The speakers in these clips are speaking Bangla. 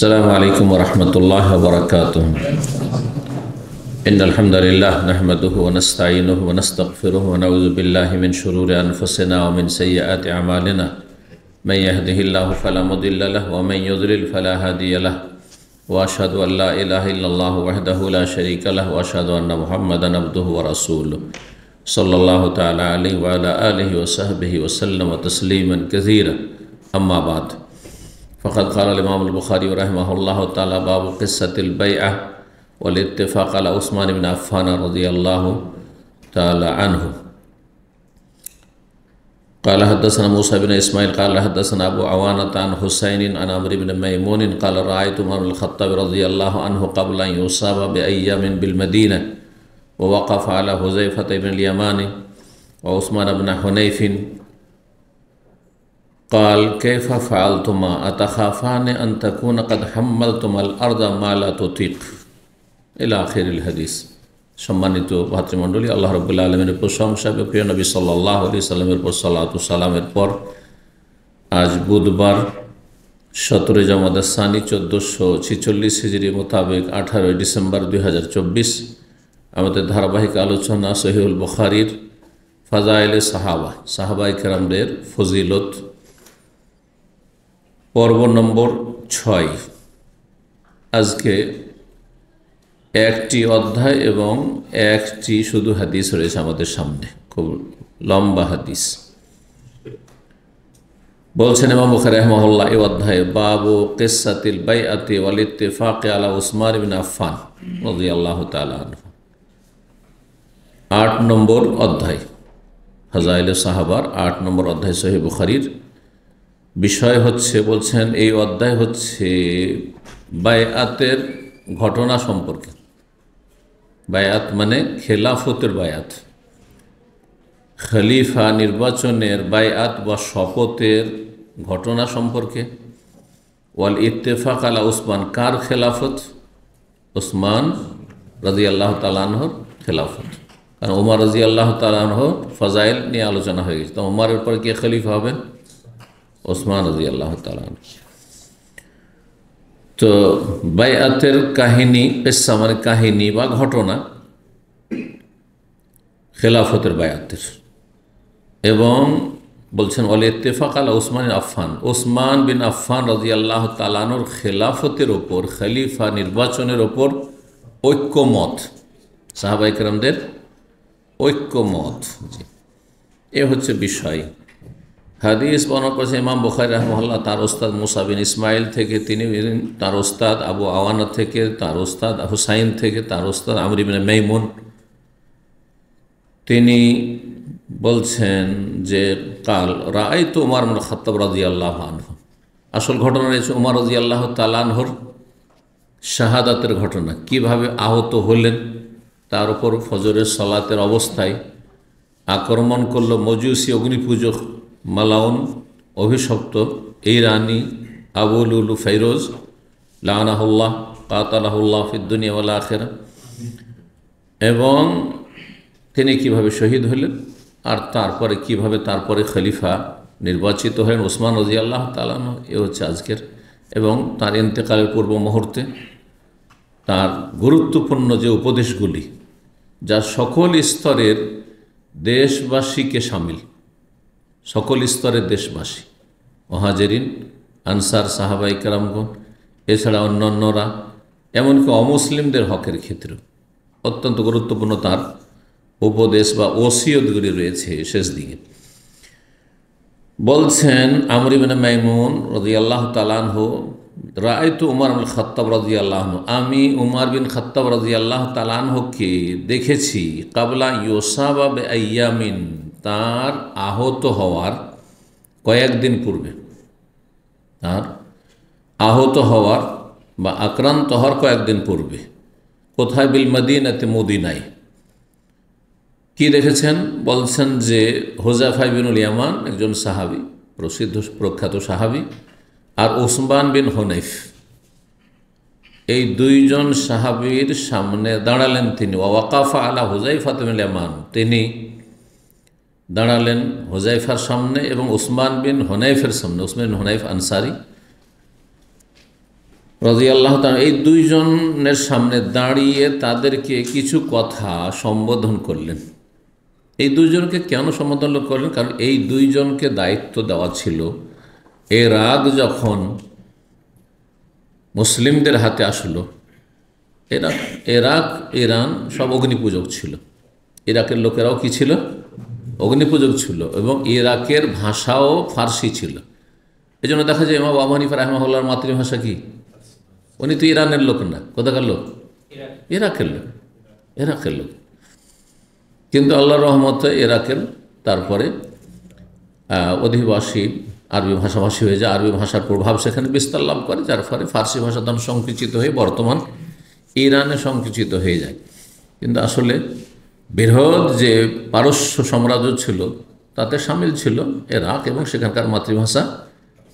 السلام عليكم ورحمة الله وبركاته. إن الحمد لله نحمده ونستعينه ونستغفره ونعوذ بالله من شرور أنفسنا ومن سيئات أعمالنا. من يهده الله فلا مضل له ومن يضلل فلا هادي له. وأشهد أن لا إله إلا الله وحده لا شريك له وأشهد أن محمدا عبده ورسوله صلى الله تعالى عليه وعلى آله وصحبه وسلم تسليما كثيرا. أما بعد، فقد قال الإمام البخاري رحمه الله تعالى: باب قصة البيعة والاتفاق على عثمان بن عفان رضي الله تعالى عنه. قال حدثنا موسى بن إسماعيل قال حدثنا أبو عوانة عن حسين عن عمرو بن ميمون قال رأيت عمر بن الخطاب رضي الله عنه قبل أن يصاب بأيام بالمدينة ووقف على حذيفة بن اليمان وعثمان بن حنيف قال: كيف فعلتما؟ أتخافان أن تكون قد حملتما الأرض ما لا تطيق إلى آخر الحديث। সম্মানিত ভাতৃমণ্ডলী, আল্লাহ রাব্বুল আলামিনের প্রশংসা এবং প্রিয় নবী সাল্লাল্লাহু আলাইহি সাল্লামের উপর সালাতু সালামের পর আজ বুধবার 17 জামাদ আস-সানি 1446 হিজরি মোতাবেক 18 ডিসেম্বর 2024 আমাদের ধারাবাহিক আলোচনা সহিহুল বুখারীর ফাজাইলে সাহাবায়ে কেরামদের ফজিলত পর্ব নম্বর 6। আজকে একটি অধ্যায় এবং একটি শুধু হাদিস রয়েছে আমাদের সামনে, খুব লম্বা হাদিস। বলছেন ইমাম বুখারী রাহিমাহুল্লাহ এই অধ্যায়ে বাবু কিসসাতিল বাইআতি ওয়াল ইত্তিফাক আলা উসমান বিন আফফান রাদিয়াল্লাহু তাআলা আনহু। 8 নম্বর অধ্যায়, ফাজাইলে সাহাবার 8 নম্বর অধ্যায় সহিহ বুখারীর। বিষয় হচ্ছে, বলছেন এই অধ্যায় হচ্ছে বায়াতের ঘটনা সম্পর্কে। বায়াত মানে খেলাফতের বায়াত, খলিফা নির্বাচনের বায়াত বা শপথের ঘটনা সম্পর্কে। ওয়াল ইত্তেফাক আলা উসমান, কার খেলাফত? উসমান রাদিয়াল্লাহু তাআলা আনহুর খেলাফত। কারণ ওমর রাদিয়াল্লাহু তাআলা আনহু ফাজাইল নিয়ে আলোচনা হয়ে গেছে, তো ওমরের পর কে খলিফা হবেন? ওসমান রাদিয়াল্লাহু তাআলা। তো বায়াতের কাহিনী, কিসসা মানে কাহিনী বা ঘটনা খেলাফতের বায়াতের। এবং বলছেন ওয়াল ইত্তিফাক আলা উসমান আফফান, ওসমান বিন আফফান রাদিয়াল্লাহু তাআলা আনহুর খেলাফতের ওপর, খলিফা নির্বাচনের ওপর ঐক্যমত, সাহাবায়ে কেরামদের ঐক্যমত। এ হচ্ছে বিষয়। হাদিস বর্ণনা করেছেন ইমাম বুখারী রাহিমাহুল্লাহ তার ওস্তাদ মুসা বিন ইসমাইল থেকে, তিনি তার ওস্তাদ আবু আওয়ানা থেকে, তার ওস্তাদ হুসাইন থেকে, তার ওস্তাদ আমর ইবনে মাইমুন। তিনি বলছেন যে কাল রাআইতু উমর ইবনুল খাত্তাব রাদিয়াল্লাহু আনহু। আসল ঘটনা রয়েছে উমর রাদিয়াল্লাহু তাআলা আনহুর শাহাদাতের ঘটনা, কিভাবে আহত হলেন। তার উপর ফজরের সালাতের অবস্থায় আক্রমণ করল মজুসি অগ্নিপূজক মালাউন অভিশপ্ত এই রানী আবু লুলু ফৈরোজ লানাহুল্লাহ কাতালাহুল্লাহ ফিদ দুনিয়া ওয়াল আখিরা। এবং তিনি কিভাবে শহীদ হলেন আর তারপরে কিভাবে তারপরে খলিফা নির্বাচিত হলেন ওসমান রাদিয়াল্লাহু তাআলা আনহু। এ হচ্ছে আজকের। এবং তার ইন্তেকালের পূর্ব মুহূর্তে তার গুরুত্বপূর্ণ যে উপদেশগুলি, যা সকল স্তরের দেশবাসীকে শামিল, সকল স্তরের দেশবাসী, মুহাজিরিন, আনসার, সাহাবায়ে কেরামগণ, এছাড়া অন্যান্যরা, এমনকি অমুসলিমদের হকের ক্ষেত্রেও অত্যন্ত গুরুত্বপূর্ণ তার উপদেশ বা ওসিয়তগুলি রয়েছে শেষ দিকে। বলছেন আমর ইবনে মাইমুন রাদিয়াল্লাহু তাআলা আনহু, রাআইতু উমর ইবনুল খাত্তাব রাদিয়াল্লাহু আনহু, আমি উমর বিন খাত্তাব রাদিয়াল্লাহু তাআলা আনহুকে দেখেছি কাবলা ইউসাবা বিআইয়ামিন, তার আহত হওয়ার কয়েকদিন পূর্বে, তার আহত হওয়ার বা আক্রান্ত হওয়ার কয়েকদিন পূর্বে। কোথায়? বিল মদিনাতে, মদিনায়। কি দেখেছেন? বলছেন যে হুযায়ফা বিনুল ইয়ামান, একজন সাহাবী, প্রসিদ্ধ প্রখ্যাত সাহাবী, আর উসমান বিন হুনাইফ, এই দুইজন সাহাবীর সামনে দাঁড়ালেন তিনি। ওয়াকাফা আলা হুযায়ফা বিনুল ইয়ামান, তিনি দাঁড়ালেন হুযায়ফার সামনে এবং উসমান বিন হুনাইফের সামনে। উসমান বিন হুনাইফ আনসারী, রাদিয়াল্লাহু তাআলা এই দুইজনের সামনে দাঁড়িয়ে তাদেরকে কিছু কথা সম্বোধন করলেন। এই দুইজনকে কেন সম্বোধন করলেন? কারণ এই দুইজনকে দায়িত্ব দেওয়া ছিল ইরাক যখন মুসলিমদের হাতে আসলো। ইরাক ইরান সব অগ্নিপূজক ছিল। ইরাকের লোকেরাও কি ছিল? অগ্নিপূজক ছিল, এবং ইরাকের ভাষাও ফার্সি ছিল। এই জন্য দেখা যায় ইমাম আবু হানিফা রাহিমাহুল্লাহর মাতৃভাষা কি? উনি তো ইরানের লোক না, কোথাকার লোক? ইরাকের লোক, ইরাকের লোক। কিন্তু আল্লাহর রহমতে ইরাকের তারপরে অধিবাসী আরবি ভাষাভাষী হয়ে যায়, আরবি ভাষার প্রভাব সেখানে বিস্তার লাভ করে, যার ফলে ফার্সি ভাষা তখন সংকুচিত হয়ে বর্তমান ইরানে সংকুচিত হয়ে যায়। কিন্তু আসলে বৃহৎ যে পারস্য সাম্রাজ্য ছিল তাতে সামিল ছিল ইরাক, এবং সেখানকার মাতৃভাষা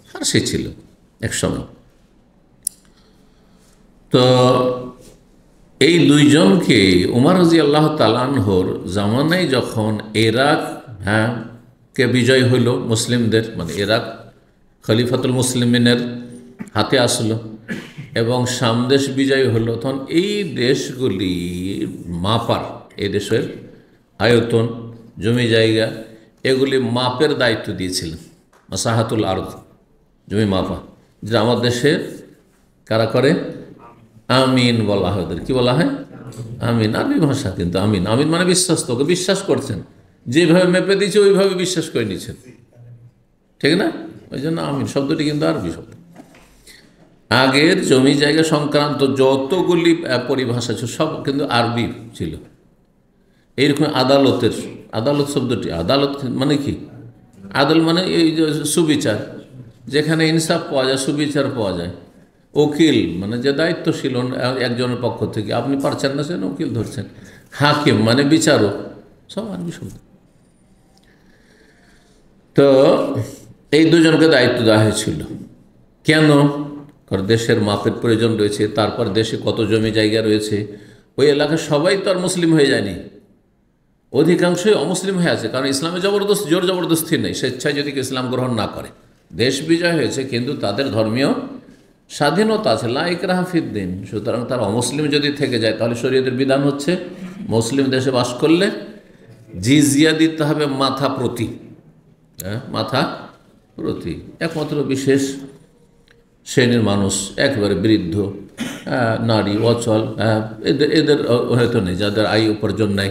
ফার্সি ছিল একসময়। তো এই দুইজনকে উমর রাদিয়াল্লাহু তাআলা আনহুর জামানায় যখন ইরাক কে বিজয় হইল মুসলিমদের, মানে ইরাক খলিফাতুল মুসলিমিনের হাতে আসলো এবং সামদেশ বিজয় হলো, তখন এই দেশগুলি মাপার, এই দেশের আয়তন, জমি জায়গা, এগুলি মাপের দায়িত্ব দিয়েছিলেন। মাসাহাতুল আরদ, জমি মাপা, যেটা আমার দেশে কারা করে? আমিন বলা হয়। ওদের কি বলা হয়? আমিন। আরবি ভাষা কিন্তু আমিন, আমিন মানে বিশ্বাস। তোকে বিশ্বাস করছেন, যেভাবে মেপে দিয়েছে ওইভাবে বিশ্বাস করে নিচ্ছেন, ঠিক না? ওই জন্য আমিন শব্দটি কিন্তু আরবি শব্দ। আগের জমি জায়গা সংক্রান্ত যতগুলি পরিভাষা ছিল সব কিন্তু আরবি ছিল। এইরকম আদালতের, আদালত শব্দটি, আদালত মানে কি? আদাল মানে এই যে সুবিচার, যেখানে ইনসাফ পাওয়া যায়, সুবিচার পাওয়া যায়। উকিল মানে যে দায়িত্বশীল একজনের পক্ষ থেকে, আপনি পারছেন না সেন উকিল ধরছেন। হাকিম মানে বিচারক, সব আরবি শব্দ। তো এই দুজনকে দায়িত্ব দেওয়া হয়েছিল। কেন? কারণ দেশের মাপের প্রয়োজন রয়েছে, তারপর দেশে কত জমি জায়গা রয়েছে, ওই এলাকায় সবাই তো আর মুসলিম হয়ে যায়নি, অধিকাংশই অমুসলিম হয়ে আছে। কারণ ইসলামে জোর জবরদস্তি নেই, স্বেচ্ছায় যদি ইসলাম গ্রহণ না করে। দেশ বিজয় হয়েছে কিন্তু তাদের ধর্মীয় স্বাধীনতা আছে, লা ইকরাহা ফিদ্দিন। সুতরাং তার অমুসলিম যদি থেকে যায় তাহলে শরীয়তের বিধান হচ্ছে মুসলিম দেশে বাস করলে জিজিয়া দিতে হবে মাথা প্রতি, মাথা প্রতি। একমাত্র বিশেষ শ্রেণীর মানুষ, একেবারে বৃদ্ধ, নারী, অচল, এদের হয়তো নেই, যাদের আয় উপার্জন নাই,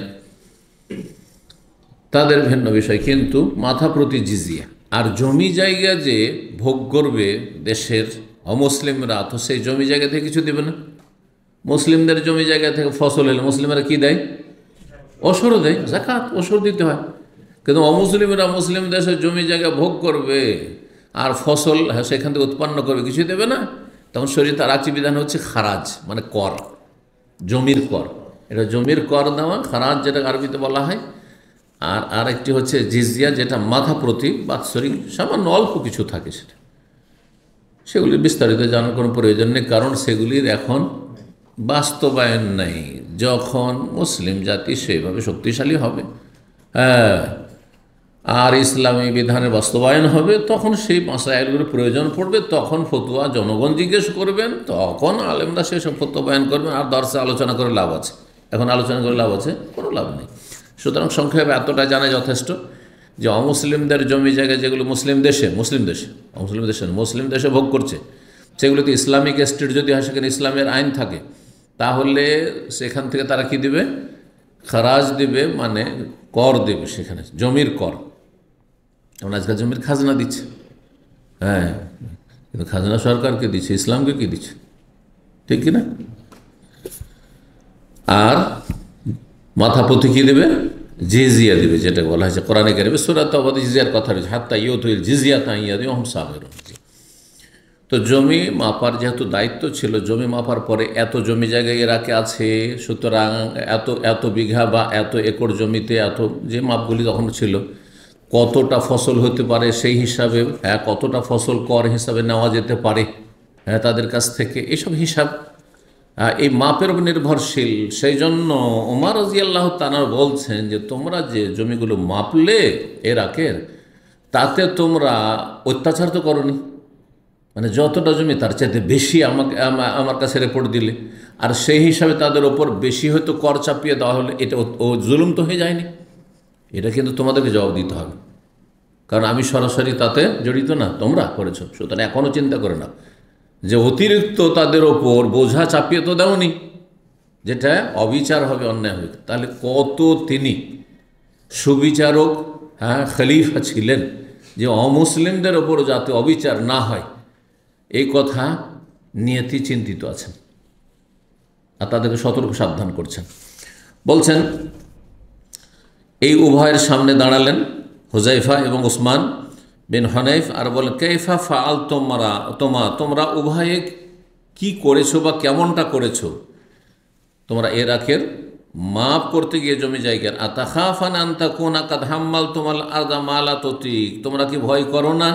তাদের ভিন্ন বিষয়, কিন্তু মাথা প্রতি জিজিয়া। আর জমি জায়গা যে ভোগ করবে দেশের অমুসলিমরা, তো সেই জমি জায়গা থেকে কিছু দেবে না। মুসলিমদের জমি জায়গা থেকে ফসল এলে মুসলিমরা কি দেয়? ওসরও দেয়, যাকাত, ওসর দিতে হয়। কিন্তু অমুসলিমরা মুসলিম দেশের জমি জায়গা ভোগ করবে আর ফসল সেখান থেকে উৎপন্ন করবে, কিছু দেবে না। তখন শরীয়তে আরেকটি বিধান হচ্ছে খারাজ, মানে কর, জমির কর। এটা জমির কর দেওয়া, খারাজ যেটা আরবিতে বলা হয়। আর আরেকটি হচ্ছে জিজিয়া, যেটা মাথা প্রতি বাৎসরিক সামান্য অল্প কিছু থাকে, সেগুলি বিস্তারিত জানার কোনো প্রয়োজন নেই, কারণ সেগুলির এখন বাস্তবায়ন নেই। যখন মুসলিম জাতি সেইভাবে শক্তিশালী হবে, আর ইসলামী বিধানের বাস্তবায়ন হবে, তখন সেই মাসাইলগুলোর প্রয়োজন পড়বে, তখন ফতোয়া জনগণ জিজ্ঞেস করবেন, তখন আলেমরা সেসব ফতোয়া বয়ান করবেন। আর দর্শে আলোচনা করে লাভ আছে? এখন আলোচনা করে লাভ আছে? কোনো লাভ নেই। সুতরাং সংক্ষেপে এতটা জানা যথেষ্ট যে অমুসলিমদের জমি জায়গা যেগুলো মুসলিম দেশে মুসলিম দেশে ভোগ করছে, সেগুলোতে ইসলামিক স্টেট যদি হয়, সেখানে ইসলামের আইন থাকে, তাহলে সেখান থেকে তারা কি দিবে? খারাজ দিবে, মানে কর দেবে, সেখানে জমির কর। যেমন আজকাল জমির খাজনা দিচ্ছে, কিন্তু খাজনা সরকারকে দিচ্ছে, ইসলামকে কি দিচ্ছে, ঠিক কিনা? আর মাথা প্রতি কী দেবে? জিজিয়া দেবে, যেটা বলা হয়েছে কোরআনে কারিমে সূরা তাওবাতে জিজিয়ার কথা রয়েছে, হাত্তা ইউতুল জিজিয়াতা ইয়াদিন হুম সাগিরুন। তো জমি মাপার যেহেতু দায়িত্ব ছিল, জমি মাপার পরে এত জমি জায়গায় ইরাকে আছে, সুতরাং এত বিঘা বা এত একর জমিতে এত, যে মাপগুলি তখন ছিল, কতটা ফসল হতে পারে সেই হিসাবে, কতটা ফসল কর হিসাবে নেওয়া যেতে পারে তাদের কাছ থেকে, এসব হিসাব এই মাপের উপর নির্ভরশীল। সেই জন্য ওমর রাদিয়াল্লাহু তাআলা বলছেন যে তোমরা যে জমিগুলো মাপলে ইরাকের, তাতে তোমরা অত্যাচার তো করনি, মানে যতটা জমি তার চাইতে বেশি আমাকে আমার কাছে রিপোর্ট দিলে, আর সেই হিসাবে তাদের ওপর বেশি হয়তো কর চাপিয়ে দেওয়া হলে এটা ও জুলুম তো হয়ে যায়নি? এটা কিন্তু তোমাদেরকে জবাব দিতে হবে, কারণ আমি সরাসরি তাতে জড়িত না, তোমরা করেছো। সুতরাং এখনও চিন্তা করে না যে অতিরিক্ত তাদের ওপর বোঝা চাপিয়ে তো দেওনি, যেটা অবিচার হবে, অন্যায় হবে। তাহলে কত তিনি সুবিচারক, হ্যাঁ, খলিফা ছিলেন, যে অমুসলিমদের ওপর যাতে অবিচার না হয় এই কথা নিয়তি চিন্তিত আছেন আর তাদেরকে সতর্ক সাবধান করছেন। বলছেন এই উভয়ের সামনে দাঁড়ালেন হুজাইফা এবং উসমান বিন হনাইফ, আর বলেন কাইফা ফাআল তোমরা উভয়ে কি করেছো বা কেমনটা করেছো তোমরা ইরাকের মাপ করতে গিয়ে জমি জায়গার। আতাখাফান আনতা কোনা কাদ হাম্মাল তোমাল আরদা মালা ততিক, তোমরা কি ভয় করো না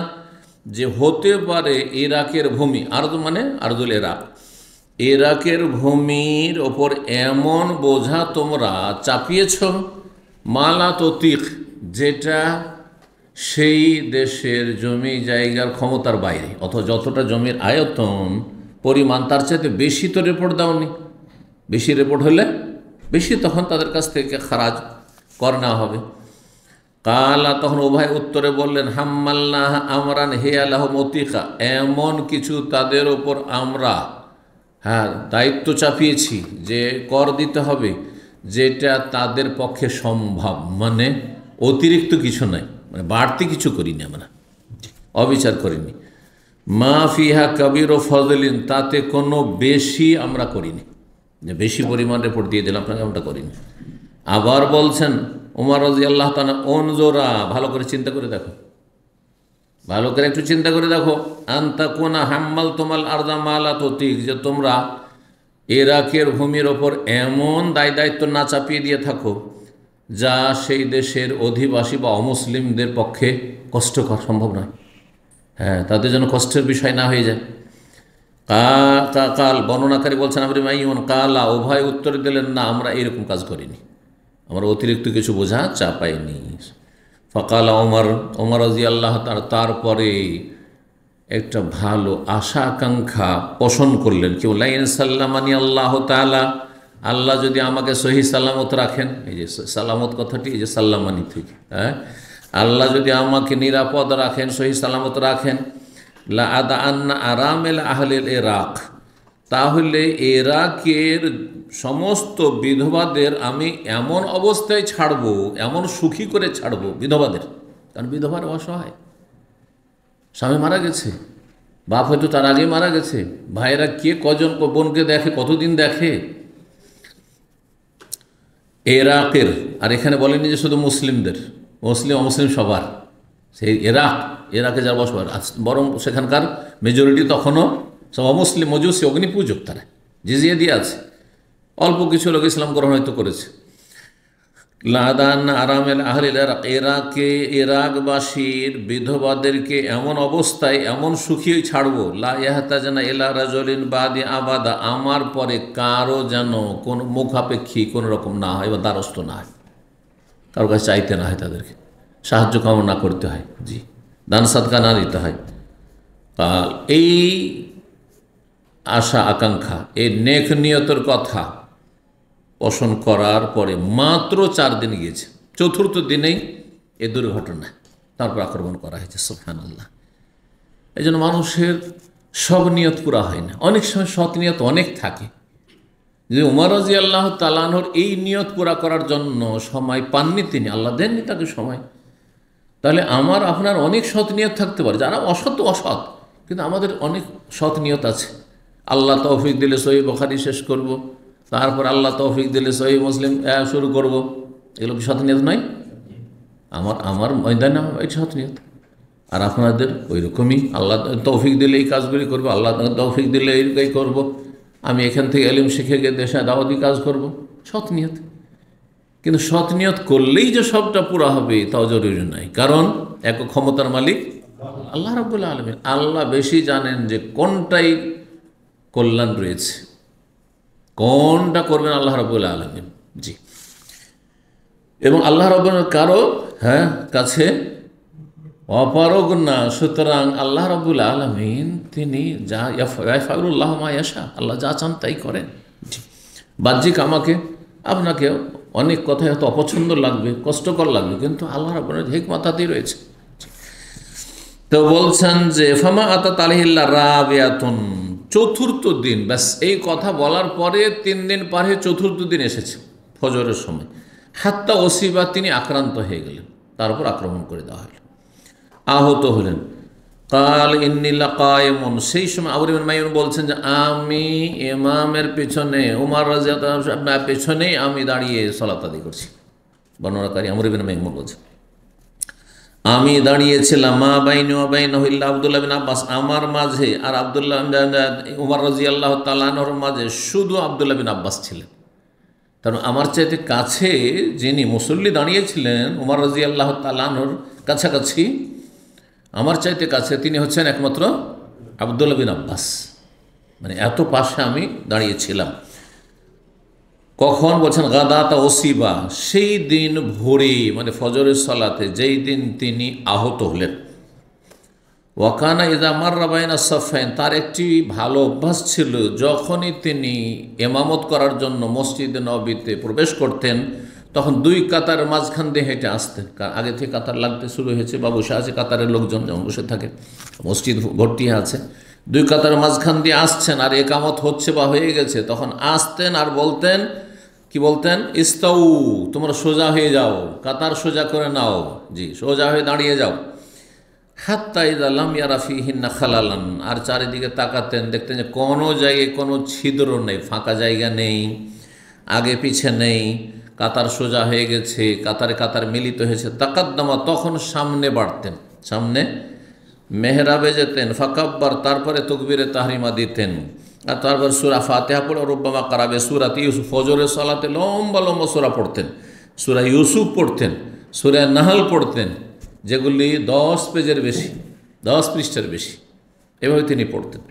যে হতে পারে ইরাকের ভূমি, আরদ মানে আরদুল ইরাক, ইরাকের ভূমির ওপর এমন বোঝা তোমরা চাপিয়েছ, মালা ততিক, যেটা সেই দেশের জমি জায়গার ক্ষমতার বাইরে, অথবা যতটা জমির আয়তন পরিমাণ তার চাইতে বেশি তো রিপোর্ট দাওনি। বেশি রিপোর্ট হলে বেশি তখন তাদের কাছ থেকে খারাজ কর নেওয়া হবে। কালা, তখন উভয় উত্তরে বললেন হাম্মাল্লাহ আমরান হে আল্লাহ মতিকা, এমন কিছু তাদের ওপর আমরা, হ্যাঁ, দায়িত্ব চাপিয়েছি যে কর দিতে হবে, যেটা তাদের পক্ষে সম্ভব, মানে অতিরিক্ত কিছু নয়, মানে বাড়তি কিছু করিনি আমরা, অবিচার করিনি। মা ফিহা কবির ও ফজলিন, তাতে কোনো বেশি আমরা করিনি, যে বেশি পরিমাণ রিপোর্ট দিয়ে দিলাম আপনাকে, আমরা করিনি। আবার বলছেন ওমর রাদিয়াল্লাহু তাআলা, অনজোরা, ভালো করে চিন্তা করে দেখো, ভালো করে একটু চিন্তা করে দেখো, আনতা কোনা হাম্মাল তোমাল আরদা মালা ততিক, যে তোমরা ইরাকের ভূমির ওপর এমন দায়িত্ব না চাপিয়ে দিয়ে থাকো যা সেই দেশের অধিবাসী বা অমুসলিমদের পক্ষে কষ্টকর, সম্ভব নয়, হ্যাঁ, তাদের জন্য কষ্টের বিষয় না হয়ে যায়। কাল বর্ণনাকারী বলছেন আমরি মাইমুন কালা, উভয় উত্তর দিলেন না, আমরা এরকম কাজ করিনি, আমরা অতিরিক্ত কিছু বোঝা চাপাইনি। ফকালা ওমর রাদিয়াল্লাহু তাআলা, তারপরে একটা ভালো আশা আকাঙ্ক্ষা পোষণ করলেন, কি লাইন সাল্লামানি আল্লাহ তাআলা, আল্লাহ যদি আমাকে সহি সালামত রাখেন, এই যে সালামত কথাটি এই যে সাল্লামানি থেকে, হ্যাঁ, আল্লাহ যদি আমাকে নিরাপদ রাখেন, সহি সালামত রাখেন, লা আদা আন্না আরামেল আহলিল ইরাক, তাহলে ইরাকের সমস্ত বিধবাদের আমি এমন অবস্থায় ছাড়বো, এমন সুখী করে ছাড়বো বিধবাদের, কারণ বিধবার অসহায়, স্বামী মারা গেছে, বাপ হয়তো তার আগে মারা গেছে, ভাইয়েরা কে কজন বোনকে দেখে, কতদিন দেখে। ইরাকের, আর এখানে বলেনি যে শুধু মুসলিমদের, মুসলিম অমুসলিম সবার, সেই ইরাকে যারা বসবাস, বরং সেখানকার মেজরিটি তখনও সব অমুসলিম, মজুসি, অগ্নিপূজক, তারা জিজিয়া দিয়ে আছে, অল্প কিছু লোক ইসলাম গ্রহণ হয়তো করেছে। লাদান আরামেল আহলিল ইরাক, ইরাকবাসীর বিধবাদেরকে এমন অবস্থায় এমন সুখী ছাড়বো, লা ইয়াহতাজানা ইলা রাজুলিন বাদি আবাদা, আমার পরে কারো যেন কোন মুখাপেক্ষী কোনো রকম না হয় বা দ্বারস্থ না হয়, কারো কাছে চাইতে না হয়, তাদেরকে সাহায্য কামনা করতে হয়, জি, দান সাদকা না দিতে হয়। এই আশা আকাঙ্ক্ষা, এই নেক নিয়তের কথা পোষণ করার পরে মাত্র 4 দিন গিয়েছে, চতুর্থ দিনেই এ দুর্ঘটনা, তারপর আক্রমণ করা হয়েছে। সুবহানাল্লাহ। এই জন্য মানুষের সব নিয়ত পুরা হয় না, অনেক সময় সৎ নিয়ত অনেক থাকে। যে উমর রাদিয়াল্লাহু তাআলা আনহুর এই নিয়ত পুরা করার জন্য সময় পাননি তিনি, আল্লাহ দেননি তাকে সময়, তাহলে আমার আপনার অনেক সৎ নিয়ত থাকতে পারে, যারা অসৎ অসৎ, কিন্তু আমাদের অনেক সৎ নিয়ত আছে। আল্লাহ তৌফিক দিলে সহিহ বুখারী শেষ করব, তারপর আল্লাহ তৌফিক দিলে সহিহ মুসলিম শুরু করব, এগুলো কি সৎ নিয়ত নয়? আমার ময়দানে এই সৎ নিয়ত, আর আপনাদের ওই রকমই, আল্লাহ তৌফিক দিলে এই কাজগুলি করবো, আল্লাহ তৌফিক দিলে এই করব, আমি এখান থেকে ইলম শিখে গিয়ে দেশে দাওয়াতি কাজ করব, সৎ নিয়ত। কিন্তু সৎ নিয়ত করলেই যে সবটা পুরা হবে তাও জরুরি নয়, কারণ এক ক্ষমতার মালিক আল্লাহ রাব্বুল আলামিন, আল্লাহ বেশি জানেন যে কোনটাই কল্যাণ রয়েছে, কোনটা করবেন আল্লাহ রাব্বুল আলামিন, জি। এবং আল্লাহ রাব্বুল কারো কাছে অপারগ না। সুতরাং আল্লাহ রাব্বুল আলামিন তিনি যা ইয়াফআলুল্লাহ মা ইয়াশা, আল্লাহ যা চান তাই করেন। বাহ্যিক আমাকে আপনাকে অনেক কথাই হয়তো অপছন্দ লাগবে, কষ্টকর লাগবে, কিন্তু আল্লাহ রাব্বুল হিকমতাতেই রয়েছে। তো বলছেন যে ফামা আতাত আলাইহিল্লা রাবিয়াতুন, চতুর্থ দিন, ব্যাস এই কথা বলার পরে 3 দিন পার হয়ে চতুর্থ দিন এসেছে ফজরের সময়। হাত্তা ওসিবা, তিনি আক্রান্ত হয়ে গেলেন, তার উপর আক্রমণ করে দেওয়া হলো, আহত হলেন। কাল ইন্নিল্লা কায়েমুন, সেই সময় আবু ইবনে মাইমুন বলছেন যে আমি ইমামের পেছনে, উমর রাদিয়াল্লাহু পেছনেই আমি দাঁড়িয়ে সালাত আদায় করছি। বর্ণনাকারী আবু ইবনে মাইমুন বলছেন আমি দাঁড়িয়েছিলাম, মা বাইনি ওয়া বাইনাহু ইল্লা আব্দুল্লাহ বিন আব্বাস, আমার মাঝে আর আব্দুল্লাহ উমর রাদিয়াল্লাহু তাআলা আনহুর মাঝে শুধু আব্দুল্লাহ বিন আব্বাস ছিলেন। কারণ আমার চাইতে কাছে যিনি মুসল্লি দাঁড়িয়েছিলেন উমর রাদিয়াল্লাহু তাআলা আনহুর কাছাকাছি, আমার চাইতে কাছে তিনি হচ্ছেন একমাত্র আব্দুল্লাহ বিন আব্বাস, মানে এত পাশে আমি দাঁড়িয়েছিলাম। কখন বলছেন গাদাতা ওসিবা, সেই দিন ভোরে, মানে ফজরের সালাতে, যেই দিন তিনি আহত হলেন। ওয়াকানা ইজা মাররা বাইনা সাফাইন, তার একটি ভালো অভ্যাস ছিল, যখনই তিনি ইমামত করার জন্য মসজিদে নববীতে প্রবেশ করতেন তখন 2 কাতারের মাঝখান দিয়ে হেঁটে আসতেন। কারণ আগে থেকে কাতার লাগতে শুরু হয়েছে বা বসে আছে কাতারের লোকজন, যেমন বসে থাকে, মসজিদ ভর্তি আছে, 2 কাতারের মাঝখান দিয়ে আসছেন আর একামত হচ্ছে বা হয়ে গেছে, তখন আসতেন আর বলতেন, কি বলতেন, ইস্তাউ, তোমরা সোজা হয়ে যাও, কাতার সোজা করে নাও, জি সোজা হয়ে দাঁড়িয়ে যাও। হাত্তা ইযা লাম ইয়ারা ফীহিন্না খালালান, আর চারিদিকে তাকাতেন, দেখতেন যে কোনো জায়গায় কোনো ছিদ্র নেই, ফাঁকা জায়গা নেই, আগে পিছে নেই, কাতার সোজা হয়ে গেছে, কাতারে কাতার মিলিত হয়েছে। তাকাদ্দামা, তখন সামনে বাড়তেন, সামনে মেহরাবে যেতেন, ফাকাব্বার, তারপরে তকবীরে তাহরিমা দিতেন, আর তারপর সূরা ফাতিহা পড়ে রুব্বামা কারাবে সূরাত ইউসুফ, ফজরের সালাতে লম্বা লম্বা সূরা পড়তেন, সূরা ইউসুফ পড়তেন, সূরা নাহল পড়তেন, যেগুলি 10 পেজের বেশি, 10 পৃষ্ঠার বেশি, এভাবে তিনি পড়তেন।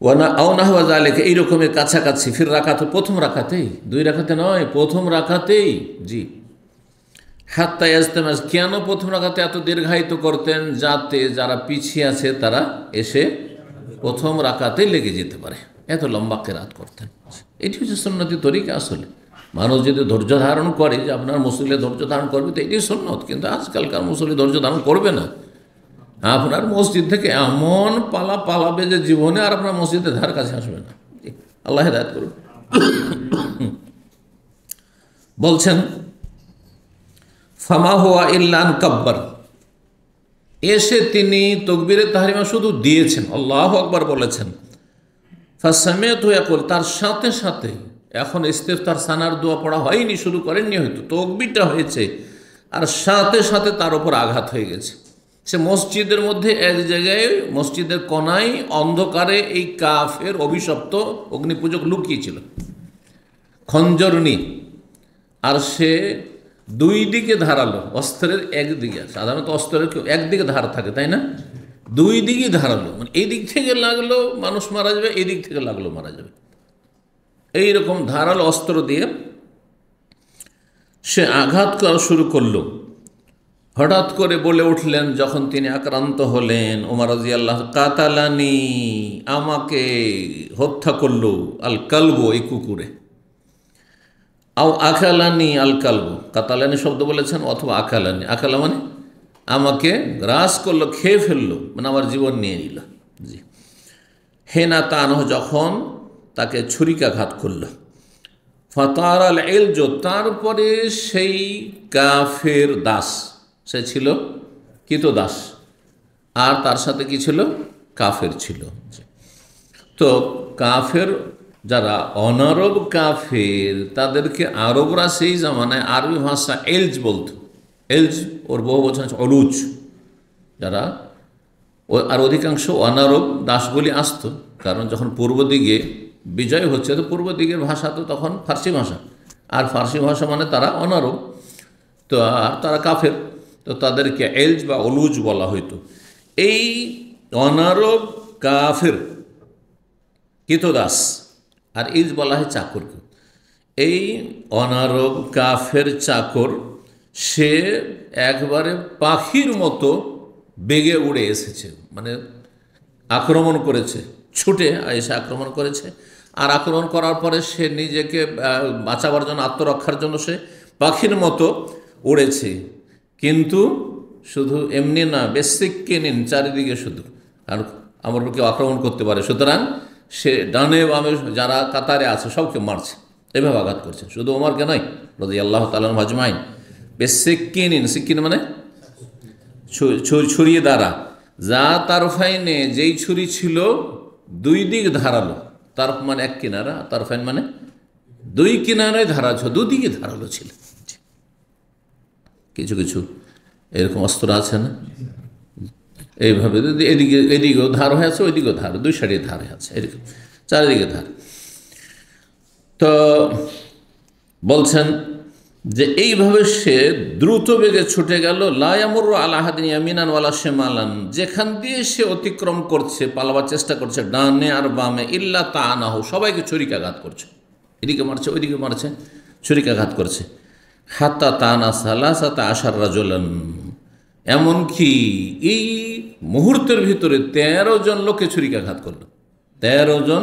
ওয়ানা আও নাহওয়া যালিকা, এইরকমের কাছাকাছি, ফির রাকাত, প্রথম রাকাতেই, 2 রাকাতে নয়, প্রথম রাকাতেই, জি। হাত্তা ইয়াজতামাজ, কেন প্রথম রাকাতে এত দীর্ঘায়িত করতেন, যাতে যারা পিছিয়ে আছে তারা এসে প্রথম রাকাতেই লেগে যেতে পারে, এত লম্বা কেরাত করতেন। এটি হচ্ছে সুন্নতি তরিকা। আসলে মানুষ যদি ধৈর্য ধারণ করে, যে আপনার মুসল্লি ধৈর্য ধারণ করবে, তো এটি সুন্নত, কিন্তু আজকালকার মুসল্লি ধৈর্য ধারণ করবে না। আপনার মসজিদ থেকে এমন পালাবে যে জীবনে আর আপনার মসজিদের ধার কাছে আসবে না। আল্লাহ হেদায়েত করুন। বলছেন ফামা হুয়া ইল্লা আন কাব্বার, এসে তিনি তাকবীরে তাহরিমা শুধু দিয়েছেন, আল্লাহু আকবার বলেছেন। ফাসামিআতু ইয়াকুল, তার সাথে সাথে, এখন ইস্তিফতার সানার দোয়া পড়া হয়নি, শুরু করেননি, হয়তো তাকবীরটা হয়েছে আর সাথে সাথে তার উপর আঘাত হয়ে গেছে। সে মসজিদের মধ্যে এক জায়গায়, মসজিদের কোনায় অন্ধকারে এই কাফের অভিশপ্ত অগ্নিপূজক লুকিয়েছিল, খঞ্জর নিয়ে, আর সে 2 দিকে ধারালো, অস্ত্রের একদিকে, সাধারণত অস্ত্রের একদিকে ধার থাকে, তাই না, 2 দিকে ধারালো, মানে এই দিক থেকে লাগলো মানুষ মারা যাবে, এই দিক থেকে লাগলো মারা যাবে, এইরকম ধারালো অস্ত্র দিয়ে সে আঘাত করা শুরু করলো। হঠাৎ করে বলে উঠলেন যখন তিনি আক্রান্ত হলেন, ওমর রাদিয়াল্লাহু, কাতালানি, আমাকে হত্যা করলো, আল কালবু, এই কুকুরে, আও আকালানি আল কালবু, কাতালানি শব্দ বলেছেন, অথবা আকালানি, আকালা মানে আমাকে গ্রাস করলো, খেয়ে ফেললো, মানে আমার জীবন নিয়ে নিল, জি। হেনা তানহ, যখন তাকে ছুরিকাঘাত করলো। ফাতার আল এলজো, তারপরে সেই কাফের দাস, সে ছিল কৃতদাস, আর তার সাথে কি ছিল, কাফের ছিল। তো কাফের যারা অনারব কাফের, তাদেরকে আরবরা সেই জামানায় আরবি ভাষা এলজ বলতো, এলজ ওর বহু বচন আছে অলুজ, যারা আর অধিকাংশ অনারব দাসগুলি আসতো, কারণ যখন পূর্ব দিকে বিজয় হচ্ছে, তো পূর্ব দিকের ভাষা তো তখন ফার্সি ভাষা, আর ফার্সি ভাষা মানে তারা অনারব, তো আর তারা কাফের, তো তাদেরকে এলজ বা অলুজ বলা হইতো। এই অনারব কাফের কৃতদাস, আর ইজ বলা হয় চাকরকে। এই অনারব কাফের চাকর সে একবারে পাখির মতো বেগে উড়ে এসেছে, মানে আক্রমণ করেছে, ছুটে এসে আক্রমণ করেছে। আর আক্রমণ করার পরে সে নিজেকে বাঁচাবার জন্য, আত্মরক্ষার জন্য সে পাখির মতো উড়েছে। কিন্তু শুধু এমনি না, বেসিককে নিন চারিদিকে শুধু, আর আমার কেউ আক্রমণ করতে পারে, সুতরাং সে ডানে বামে যারা কাতারে আছে সবকে মারছে, এভাবে আঘাত করছে। শুধু ওমরকে নয়, রাদিয়াল্লাহু তাআলা আজমাইন। বেসিককিন, সিকিন মানে ছুরি দ্বারা, যা তার ফাইনে, যেই ছুরি ছিল দুই দিক ধারালো, তার মানে এক কিনারা, তার ফাইন মানে দুই কিনারায় ধারা ছিল, দুদিকে ধারালো ছিল। কিছু কিছু এরকম অস্ত্র আছে না, এইভাবে এদিকে এদিকেও ধার হয়ে আছে, ওইদিকেও ধার, দুই সাইডে ধারে আছে, এরকম চারিদিকে ধার। তো বলছেন যে এইভাবে সে দ্রুত বেগে ছুটে গেল। লা ইয়ামুরু আলা আহাদিন ইয়ামিনান ওয়ালা শিমালান, যেখান দিয়ে সে অতিক্রম করছে, পালাবার চেষ্টা করছে ডানে আর বামে, ইল্লা তাআনাহু, সবাইকে ছুরিকাঘাত করছে, এদিকে মারছে ওইদিকে মারছে, ছুরিকাঘাত করছে। হাত্তা তাআনা সালাসাতা আশার রাজুলান, এমনকি এই মুহূর্তের ভিতরে 13 জন লোককে ছুরিকাঘাত করলো। 13 জন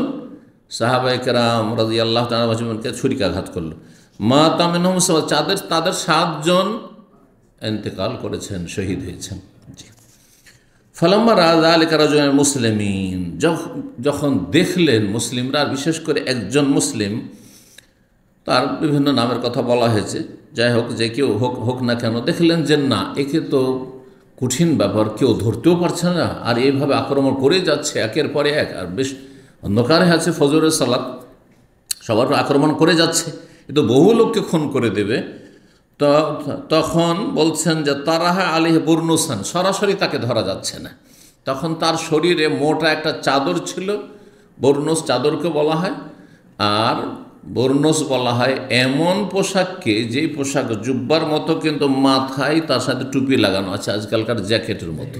সাহাবায়ে কেরাম রাদিয়াল্লাহু তাআলা আজমাইনকে ছুরিকাঘাত করলো। মা তামিনহুম, তাদের 7 জন ইন্তেকাল করেছেন, শহীদ হয়েছেন। ফালাম্মা রাজা আলিকা রাজুল মুসলিমিন, যখন দেখলেন মুসলিমরা, বিশেষ করে একজন মুসলিম, তার বিভিন্ন নামের কথা বলা হয়েছে, যাই হোক, যে কেউ হোক না কেন, দেখলেন যে না, একে তো কঠিন ব্যাপার, কেউ ধরতেও পারছে না, আর এইভাবে আক্রমণ করে যাচ্ছে একের পরে এক, আর বেশ অন্ধকারে আছে, ফজরের সালাত, সবার আক্রমণ করে যাচ্ছে, এ তো বহু লোককে খুন করে দেবে। তো তখন বলছেন যে তারাহা আলিহ বুরনুসান, সরাসরি তাকে ধরা যাচ্ছে না। তখন তার শরীরে মোটা একটা চাদর ছিল, বর্ণস চাদরকে বলা হয়, আর বর্ণস বলা হয় এমন পোশাককে, যেই পোশাক জুব্বার মতো কিন্তু মাথায় তার সাথে টুপি লাগানো আছে, আজকালকার জ্যাকেটের মতো,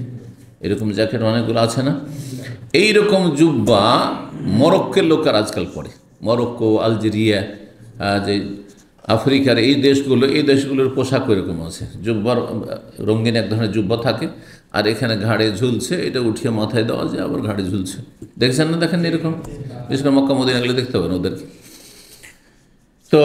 এরকম জ্যাকেট অনেকগুলো আছে না, এইরকম জুব্বা মরক্কোর লোকের আজকাল পরে, মরক্কো, আলজেরিয়া, যে আফ্রিকার এই দেশগুলোর পোশাক এরকম আছে, জুব্বার রঙিন এক ধরনের জুব্বা থাকে, আর এখানে ঘাড়ে ঝুলছে, এটা উঠিয়ে মাথায় দেওয়া যায়, আবার ঘাড়ে ঝুলছে, দেখছেন না? দেখেন এরকম, বিশেষ করে মক্কা মদিনা গেলে দেখতে পাবেন ওদেরকে। তো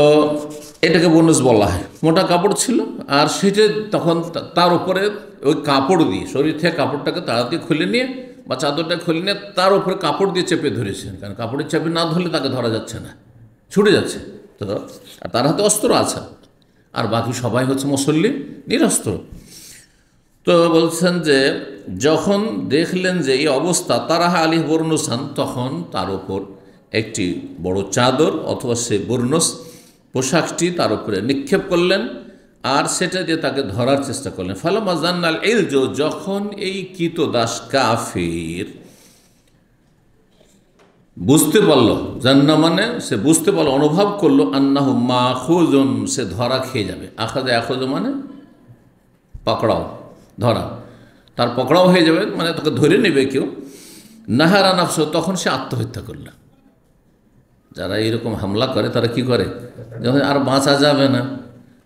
এটাকে বোনাস বলা হয়, মোটা কাপড় ছিল, আর সেটা তখন তার উপরে ওই কাপড় দিয়ে, শরীর থেকে কাপড়টাকে তাড়াতাড়ি খুলে নিয়ে বা চাদরটা খুলে নিয়ে তার উপরে কাপড় দিয়ে চেপে ধরেছেন, কারণ কাপড়ের চেপে না ধরলে তাকে ধরা যাচ্ছে না, ছুটে যাচ্ছে। তো আর তার হাতে অস্ত্র আছে, আর বাকি সবাই হচ্ছে মুসল্লি, নিরস্ত্র। তো বলছেন যে যখন দেখলেন যে এই অবস্থা, তারাহা আলিহ বর্ণসান, তখন তার উপর একটি বড় চাদর অথবা সে বর্ণস পোশাকটি তার উপরে নিক্ষেপ করলেন, আর সেটা দিয়ে তাকে ধরার চেষ্টা করলেন। ফালাম্মা জান্নাল ইলজু, যখন এই কৃতদাস কাফির বুঝতে পারল, জান্না মানে সে বুঝতে পারল, অনুভব করলো, আন্নাহু মাখুজুন, সে ধরা খেয়ে যাবে। আখাযা ইয়াখুযু মানে পকড়াও, ধরা, তার পকড়াও হয়ে যাবে, মানে তাকে ধরে নেবে কেউ। নাহারা নাফসু, তখন সে আত্মহত্যা করল। যারা এরকম হামলা করে তারা কি করে, যখন আর বাঁচা যাবে না,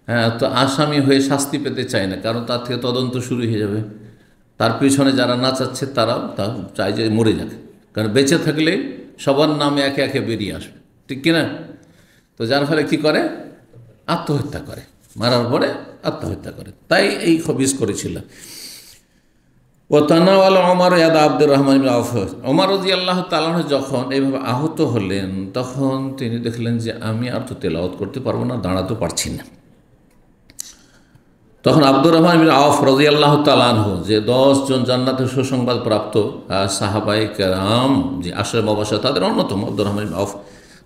হ্যাঁ, তো আসামি হয়ে শাস্তি পেতে চায় না, কারণ তার থেকে তদন্ত শুরু হয়ে যাবে। তার পিছনে যারা নাচাচ্ছে তারাও তা চায় যে মরে যাবে, কারণ বেঁচে থাকলে সবার নামে একে একে বেরিয়ে আসবে, ঠিক কিনা? তো যার ফলে কি করে, আত্মহত্যা করে, মারার পরে আত্মহত্যা করে। তাই এই খবিস করেছিল। ও তানাওয়ালা ওমর ইয়াদা আব্দুর রহমান ইবনে আওফ, ওমর রাদিয়াল্লাহু তাআলা যখন এইভাবে আহত হলেন, তখন তিনি দেখলেন যে আমি আর তো তেলাওয়াত করতে পারবো না, দাঁড়াতে পারছি না। তখন আব্দুর রহমান ইবনে আওফ রাদিয়াল্লাহু তাআলা আনহু, যে 10 জন জান্নাতের সুসংবাদ প্রাপ্ত সাহাবায়ে কেরাম, যে আশরে মুবাশশার তাদের অন্যতম আব্দুর রহমান ইবনে আওফ,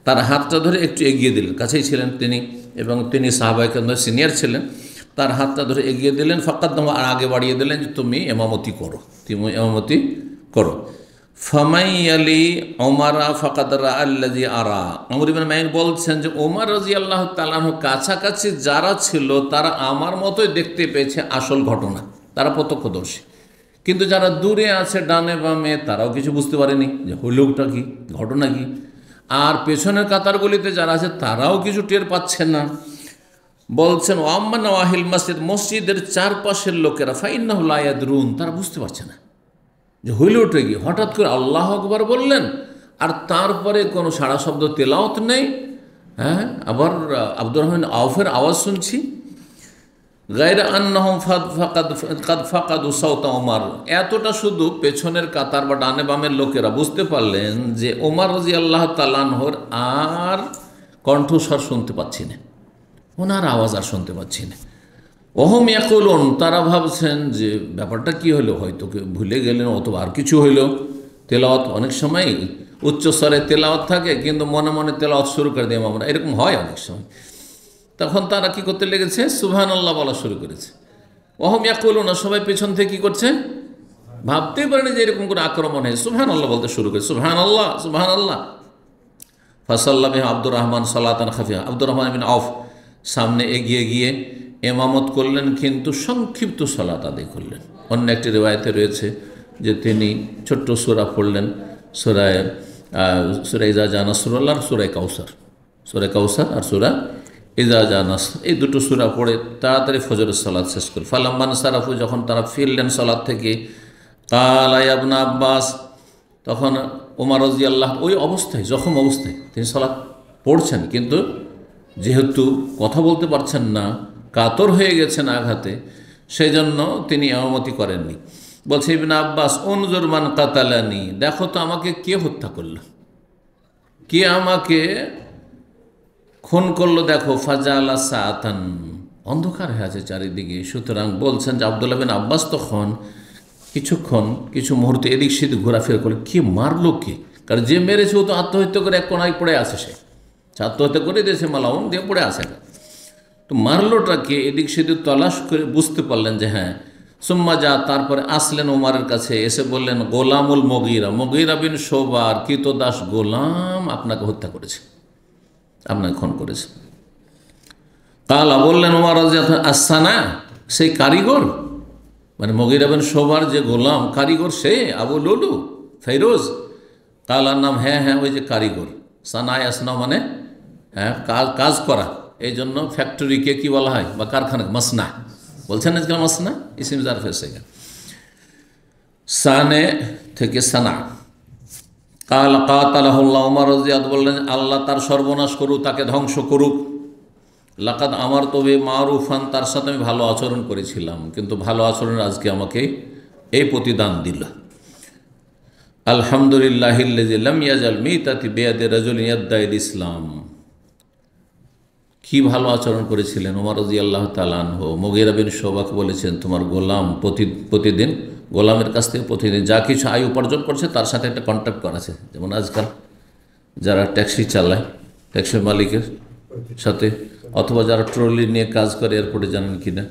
তার হাতটা ধরে একটু এগিয়ে দিলেন, কাছেই ছিলেন তিনি, এবং তিনি সাহাবায়ে কেরামদের সিনিয়র ছিলেন, তার হাতটা ধরে এগিয়ে দিলেন, ফাকাদ্দাম, আর আগে বাড়িয়ে দিলেন যে তুমি ইমামতি করো, তুমি ইমামতি করো। ফামাইয়ালি ওমারা ফাকাদরা আল্লাযী আরা, আমর ইবনে মাইন বলছেন যে ওমর রাদিয়াল্লাহু তাআলা কাছাকাছি যারা ছিল তারা আমার মতোই দেখতে পেয়েছে আসল ঘটনা, তারা প্রত্যক্ষদর্শী, কিন্তু যারা দূরে আছে ডানে বামে তারাও কিছু বুঝতে পারেনি যে হইলটা কি, ঘটনা কি, আর পেছনের কাতারগুলিতে যারা আছে তারাও কিছু টের পাচ্ছে না। বলছেন ওয়াম্মা নওয়াহিল মসজিদ, মসজিদের চারপাশের লোকেরা ফাইন্নাহু লা ইয়াদরুন, তারা বুঝতে পারছে না যে হইল উঠে গিয়ে হঠাৎ করে আল্লাহ আকবার বললেন আর তারপরে কোনো সাড়া শব্দ তেলাওয়াত নেই। হ্যাঁ, আবার আব্দুর রহমান আউফের আওয়াজ শুনছি। গায়রা আন্নাহুম কাদ ফাকাদু সাওতা ওমর, এতটা শুধু পেছনের কাতার বা ডানে বামের লোকেরা বুঝতে পারলেন যে ওমর রাদিয়াল্লাহু তাআলা আনহুর আর কণ্ঠস্বর শুনতে পাচ্ছি না, ওনার আওয়াজ আর শুনতে পাচ্ছি না। ওহম ইয়াকুলুন, তারা ভাবছেন যে ব্যাপারটা কি হলো, হয়তো ভুলে গেলেন অথবা আর কিছু হইল। তেলাওয়াত অনেক সময় উচ্চস্বরে তেলাওয়াত থাকে কিন্তু মনে মনে তেলাওয়াত শুরু করে দিই আমরা, এরকম হয় অনেক সময়। তখন তারা কি করতে লেগেছে, সুবহানাল্লাহ বলা শুরু করেছে। ওহম ইয়াকুলুন, সবাই পেছন থেকে কি করছে, ভাবতেই পারেনি যে এরকম করে আক্রমণ হয়, সুবহানাল্লাহ বলতে শুরু করে, সুবহানাল্লাহ সুবহানাল্লাহ। ফাসাল্লা বিহি আব্দুর রহমান সালাতান খাফিয়া, আব্দুর রহমান বিন আউফ সামনে এগিয়ে গিয়ে এমামত করলেন, কিন্তু সংক্ষিপ্ত সালাত আদায় করলেন। অন্য একটি রিওয়ায়েতে রয়েছে যে তিনি ছোট্ট সূরা পড়লেন, সূরা ইজা জা নাসরুল্লাহ, সূরা কাউসার আর সূরা ইজা জা নাসর, এই দুটো সূরা পড়ে তাড়াতাড়ি ফজরের সালাত শেষ করে। ফালাম্মান সারাফু, যখন তারা ফিরলেন সালাত থেকে, কালা ইয়া ইবনে আব্বাস, তখন ওমর রাদিয়াল্লাহু ওই অবস্থায়, জখম অবস্থায় তিনি সালাত পড়ছেন, কিন্তু যেহেতু কথা বলতে পারছেন না, কাতর হয়ে গেছেন আঘাতে, সেই জন্য তিনি ইমামতি করেননি। বলছে ইবনে আব্বাস, উনজুর মান কাতালানি, দেখো তো আমাকে কে হত্যা করলো, কে আমাকে খুন করলো দেখো। ফাজালা সাআতান, অন্ধকার হয়ে আছে চারিদিকে। সুতরাং বলছেন যে আব্দুল্লাহ বিন আব্বাস তখন কিছু মুহূর্তে এদিক সেদিক ঘোরাফেরা করে, কে মারলো কে, কারণ যে মেরেছে ও তো আত্মহত্যা করে এক কোনায় পড়ে আছে, সে আত্মহত্যা করে দিয়েছে, মালাউন দিয়ে পড়ে আছে, তো মারলোটাকে এদিক সেদিক তলাশ করে বুঝতে পারলেন যে হ্যাঁ। সুম্মা যা, তারপরে আসলেন ওমরের কাছে, এসে বললেন গোলামুল মুগীরা বিন শুবার, কৃতদাস গোলাম আপনাকে হত্যা করেছে, আপনাকে খুন করেছে। কালা, বললেন ওমর রাদিয়াল্লাহু আসানা, সেই কারিগর, মানে মুগীরা বিন শুবার যে গোলাম কারিগর, সে আবু লুলু ফেরোজ। কালার নাম, হ্যাঁ হ্যাঁ ওই যে কারিগর। সানায় আসনা মানে হ্যাঁ কাজ করা, এই জন্য ফ্যাক্টরিকে কি বলা হয় বা কারখানা, মাসনা বলছেন আজকাল, মাসনা ইসিম জারফ এসে গেল, সানে থেকে সানা। কাল কাতালাহুল্লাহ, ওমর রাদিয়াল্লাহু বললেন আল্লাহ তার সর্বনাশ করুক, তাকে ধ্বংস করুক। লাকাদ আমার তবে মারুফান, তার সাথে আমি ভালো আচরণ করেছিলাম, কিন্তু ভালো আচরণের আজকে আমাকে এই প্রতিদান দিল। আলহামদুলিল্লাহিল্লাযী লাম ইয়াজাল মিতাতি বিয়াদি রাজুলিন ইয়াদ্দাইল ইসলাম, কি ভালো আচরণ করেছিলেন ওমর রাদিয়াল্লাহু তাআলা আনহু। মুগীরা বিন শুবাকে বলেছেন তোমার গোলাম প্রতিদিন, গোলামের কাছ থেকে প্রতিদিন যা কিছু আয় উপার্জন করছে তার সাথে একটা কন্ট্যাক্ট করা আছে। যেমন আজকাল যারা ট্যাক্সি চালায়, ট্যাক্সির মালিকের সাথে, অথবা যারা ট্রলি নিয়ে কাজ করে এয়ারপোর্টে, জানেন কি না,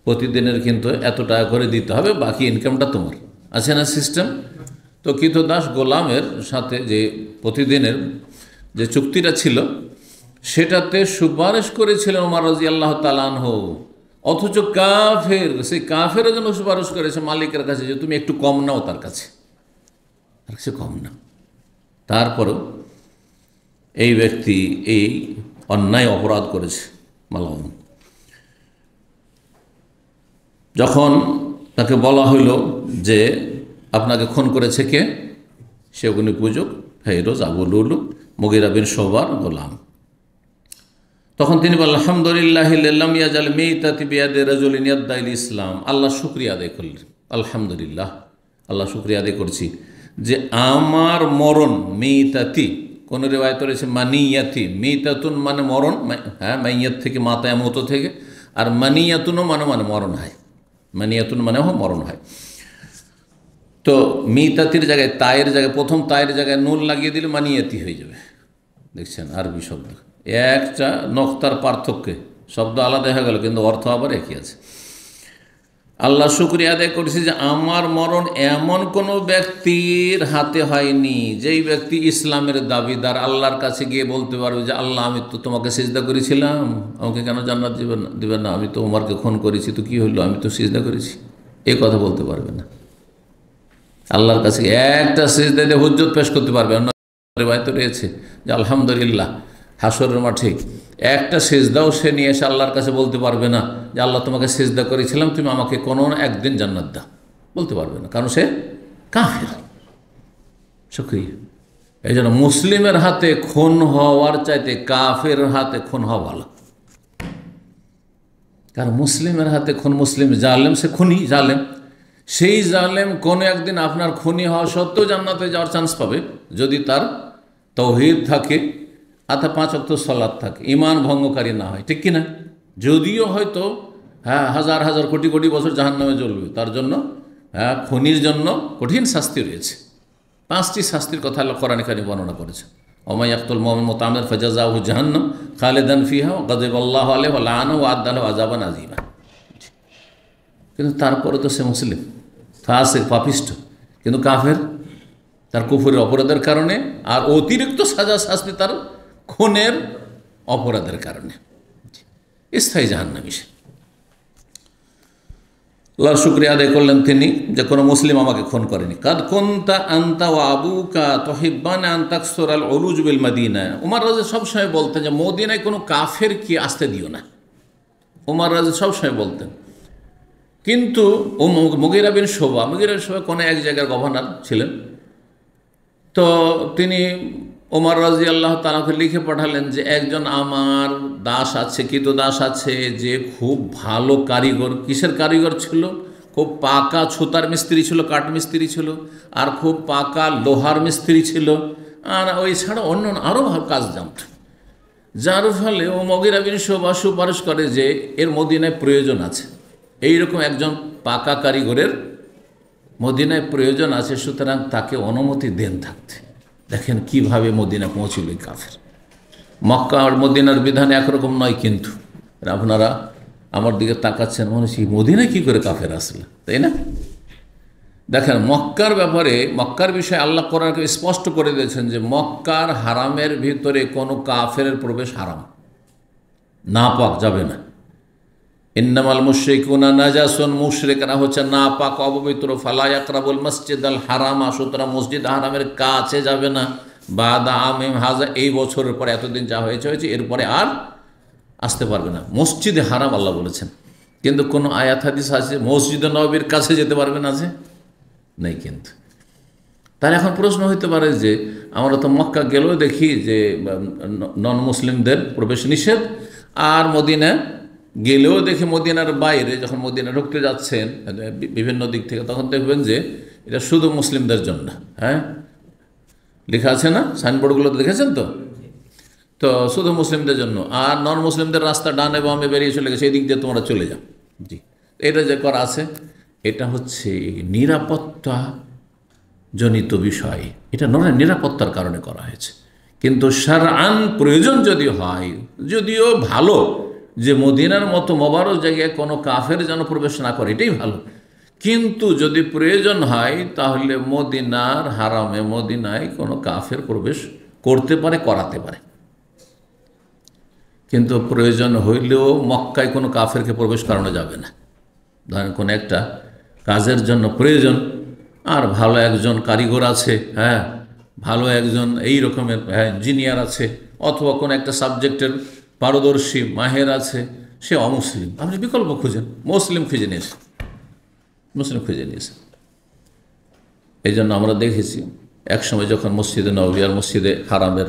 প্রতিদিনের কিন্তু এত টাকা করে দিতে হবে, বাকি ইনকামটা তোমার, আছে না সিস্টেম। তো কৃতদাস গোলামের সাথে যে প্রতিদিনের যে চুক্তিটা ছিল, সেটাতে সুপারিশ করেছিলেন ওমর রাদিয়াল্লাহু তাআলা আনহু। অথচ কাফের, সেই কাফের জন্য সুপারিশ করেছে মালিকের কাছে যে তুমি একটু কম নাও, তার কাছে আর কিছু কম নাও। তারপরেও এই ব্যক্তি এই অন্যায় অপরাধ করেছে মালাউন। যখন তাকে বলা হইল যে আপনাকে খুন করেছে কে, সে অগ্নি পূজক ফেরোজ আবু লুলু মুগীরা বিন শুবার গোলাম। তখন তিনি বললেন আলহামদুলিল্লাহি লাম ইয়াজাল মিতাতি বিয়াদি রাজুলিন ইয়াদ্দাইল ইসলাম, আল্লাহ শুকরিয়া আদায় করলেন। আলহামদুলিল্লাহ, আল্লাহ শুকরিয়া আদায় করছি যে আমার মরণ, মিতাতি কোন রিওয়ায়াত রয়েছে মানিয়াতি, মিতাতুন মানে মরণ, হ্যাঁ মাইয়াত থেকে মাতায় মতো থেকে, আর মানিয়াতুনও মানে মরণ হয়, মানিয়াতুন মানে মরণ হয়। তো মিতাতির জায়গায় তায়ের জায়গায়, প্রথম তায়ের জায়গায় নুন লাগিয়ে দিলে মানিয়াতি হয়ে যাবে। দেখছেন আরবি শব্দ, একটা নক্তার পার্থক্যে শব্দ আলাদা হয়ে গেল, কিন্তু অর্থ আবার একই আছে। আল্লাহ শুকরিয়া আদায় করেছি যে আমার মরণ এমন কোনো ব্যক্তির হাতে হয়নি, যেই ব্যক্তি ইসলামের দাবিদার, আল্লাহর কাছে গিয়ে বলতে পারবে যে আল্লাহ আমি তো তোমাকে সিজদা করেছিলাম, আমাকে কেন জান্নাত দিবেন না, আমি তো ওমরকে খুন করেছি, তো কি হইলো, আমি তো সিজদা করেছি, এই কথা বলতে পারবে না। আল্লাহর কাছে একটা সিজদা দিয়ে হুজ্জত পেশ করতে পারবে। অন্য রিওয়ায়াতে রয়েছে যে আলহামদুলিল্লাহ হাসরের মাঠে একটা সেজদাও সে নিয়ে এসে আল্লাহর কাছে বলতে পারবে না যে আল্লাহ তোমাকে সেজদা করেছিলাম, তুমি আমাকে কোনো একদিন জান্নাত দাও, বলতে পারবে না, কারণ সে কাফের। শুকরিয়া। এই জন্য মুসলিমের হাতে খুন হওয়ার চাইতে কাফের হাতে খুন হওয়া ভালো। কারণ মুসলিমের হাতে খুন, মুসলিম জালেম, সে খুনি জালেম, সেই জালেম কোনো একদিন আপনার খুনি হওয়া সত্ত্বেও জান্নাতে যাওয়ার চান্স পাবে যদি তার তাওহীদ থাকে, অর্থাৎ 5 ওয়াক্ত সালাত থাকে, ঈমান ভঙ্গকারী না হয়, ঠিক কিনা? যদিও হয়তো হাজার হাজার কোটি কোটি বছর জাহান্নামে জ্বলবে, তার জন্য খুনির জন্য কঠিন শাস্তি রয়েছে। 5টি শাস্তির কথা আল্লাহ কোরআনে কারিমে বর্ণনা করেছে। ওয়া ইয়াকতুল মুমিনা মুতাআম্মিদান ফাজাযাউহু জাহান্নাম খালিদান ফিহা ওয়া গাযিবাল্লাহু আলাইহি ওয়া লা'নাহু ওয়া আ'আদ্দা লাহু আযাবান আযীমা। কিন্তু তারপরে তো সে মুসলিম, ফাসিক, পাপিষ্ঠ, কিন্তু কাফের, তার কুফরের অপরাধের কারণে, আর অতিরিক্ত সাজা শাস্তি তার খুনের অপরাধের কারণে, স্থায়ী জাহান্নামী সে। আল্লাহর শুকরিয়া আদায় করলেন তিনি যে কোনো মুসলিম আমাকে খুন করেনি। কাদ কুনতা আনতা ওয়া আবুকা তুহিব্বানা আন তাকসুরাল উরুজ বিল মদিনা। ওমর রাজি সবসময় বলতেন যে মদিনায় কোনো কাফের কি আসতে দিও না। ওমর রাজি সবসময় বলতেন। কিন্তু মুগীরা বিন শুবা কোনো এক জায়গার গভর্নর ছিলেন, তো তিনি ওমর রাদিয়াল্লাহু তাআলাকে লিখে পাঠালেন যে একজন আমার দাস আছে, কৃতদাস আছে, যে খুব ভালো কারিগর। কিসের কারিগর ছিল? খুব পাকা ছুতার মিস্ত্রি ছিল, কাঠ মিস্ত্রি ছিল, আর খুব পাকা লোহার মিস্ত্রি ছিল, আর ওই ছাড়া অন্য আরও ভালো কাজ জানত। যার ফলে ও মুগীরা বিন শুবা সুপারিশ করে যে এর মদিনায় প্রয়োজন আছে, এইরকম একজন পাকা কারিগরের মদিনায় প্রয়োজন আছে, সুতরাং তাকে অনুমতি দেন থাকতে। দেখেন কিভাবে মদিনা পৌঁছিল এই কাফের। মক্কা আর মদিনার বিধান একরকম নয়, কিন্তু আপনারা আমার দিকে তাকাচ্ছেন, মনে হচ্ছে মদিনায় কী করে কাফের আসলে, তাই না? দেখেন মক্কার ব্যাপারে, মক্কার বিষয়ে আল্লাহ কোরআনকে স্পষ্ট করে দিয়েছেন যে মক্কার হারামের ভিতরে কোনো কাফের প্রবেশ হারাম, নাপাক যাবে না। ইন্নামাল মুশরিকুনা নাজাসুন, মুশরিকরা হচ্ছে নাপাক, অপবিত্র। ফালা ইয়াকরাবুল মসজিদাল হারামা, সুতরাং মসজিদ হারামের কাছে যাবে না। বাদা আমিম হাজা, এই বছরের পরে এতদিন যা হয়েছে এরপরে আর আসতে পারবে না। মসজিদে হারাম আল্লাহ বলেছেন, কিন্তু কোনো আয়াত হাদিস আছে মসজিদে নববীর কাছে যেতে পারবেন আছে? নেই। কিন্তু তার এখন প্রশ্ন হইতে পারে যে আমরা তো মক্কা গেলেও দেখি যে নন মুসলিমদের প্রবেশ নিষেধ, আর মদিনা গেলেও দেখি মদিনার বাইরে যখন মদিনা ঢুকতে যাচ্ছেন বিভিন্ন দিক থেকে, তখন দেখবেন যে এটা শুধু মুসলিমদের জন্য। লেখা আছে না সাইনবোর্ডগুলো, দেখেছেন তো? তো শুধু মুসলিমদের জন্য, আর নন মুসলিমদের রাস্তা ডানে বামে বেরিয়ে চলে গেছে, এই দিক দিয়ে তোমরা চলে যাও। জি, এটা যে করা আছে এটা হচ্ছে নিরাপত্তা জনিত বিষয়, এটা নিরাপত্তার কারণে করা হয়েছে। কিন্তু শারআন প্রয়োজন যদি হয়, যদিও ভালো যে মদিনার মতো মোবারক জায়গায় কোনো কাফের যেন প্রবেশ না করে, এটাই ভালো। কিন্তু যদি প্রয়োজন হয় তাহলে মদিনার হারামে, মদিনায় কোনো কাফের প্রবেশ করতে পারে, করাতে পারে। কিন্তু প্রয়োজন হইলেও মক্কায় কোনো কাফেরকে প্রবেশ করানো যাবে না। ধরেন কোনো একটা কাজের জন্য প্রয়োজন, আর ভালো একজন কারিগর আছে, ভালো একজন এই রকমের ইঞ্জিনিয়ার আছে, অথবা কোনো একটা সাবজেক্টের পারদর্শী মাহের আছে, সে অমুসলিম, আপনি বিকল্প খুঁজেন, মুসলিম খুঁজে নিয়েছেন। এই জন্য আমরা দেখেছি একসময় যখন মসজিদে নববী আর মসজিদে হারামের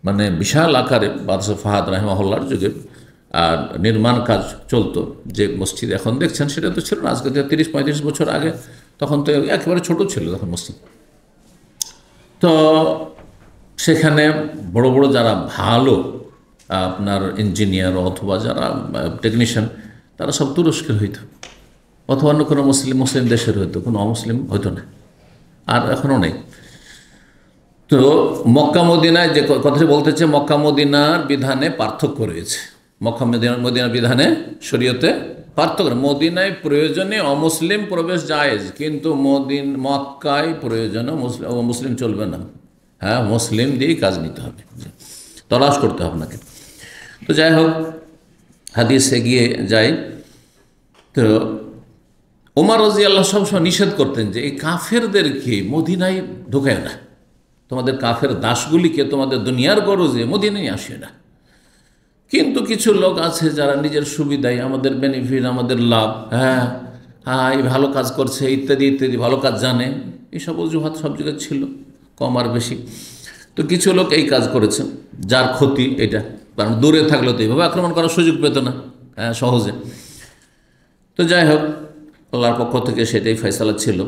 মানে বিশাল আকারে বাদশাহ ফাহাদ রাহিমাহুল্লাহর যুগে নির্মাণ কাজ চলতো, যে মসজিদ এখন দেখছেন সেটা তো ছিল না, আজকে 30-35 বছর আগে, তখন তো একেবারে ছোট ছিল তখন মসজিদ। তো সেখানে বড় বড় যারা ভালো আপনার ইঞ্জিনিয়ার অথবা যারা টেকনিশিয়ান, তারা সব তুরস্কের হইতো, অথবা অন্য কোনো মুসলিম দেশের হইতো, কোনো অমুসলিম হইতো না, আর এখনও নেই। তো মক্কা মদিনায় যে কথাটি বলতেছে, মক্কা মদিনার বিধানে পার্থক্য রয়েছে। মক্কা মদিনার বিধানে শরীয়তে পার্থক্য। মদিনায় প্রয়োজনে অমুসলিম প্রবেশ জায়েজ, কিন্তু মক্কায় প্রয়োজনে মুসলিম চলবে না। মুসলিম দিয়েই কাজ নিতে হবে, তলাশ করতে হবে নাকি। তো যাই হোক, হাদিসে গিয়ে যাই, তো ওমর রাদিয়াল্লাহু সবসময় নিষেধ করতেন যে এই কাফেরদেরকে মদিনায় ঢোকায় না, তোমাদের কাফের দাসগুলিকে তোমাদের দুনিয়ার গরজে মদিনায় আসে না। কিন্তু কিছু লোক আছে যারা নিজের সুবিধায়, আমাদের বেনিফিট, আমাদের লাভ, হ্যাঁ হ্যাঁ এই ভালো কাজ করছে ইত্যাদি ইত্যাদি, ভালো কাজ জানে, এইসব অজুহাত সব জায়গায় ছিল, কম আর বেশি। তো কিছু লোক এই কাজ করেছে, যার ক্ষতি এটা, কারণ দূরে থাকলে তো এইভাবে আক্রমণ করার সুযোগ পেত না সহজে। তো যাই হোক, আল্লাহর পক্ষ থেকে সেটাই ফয়সালা ছিল।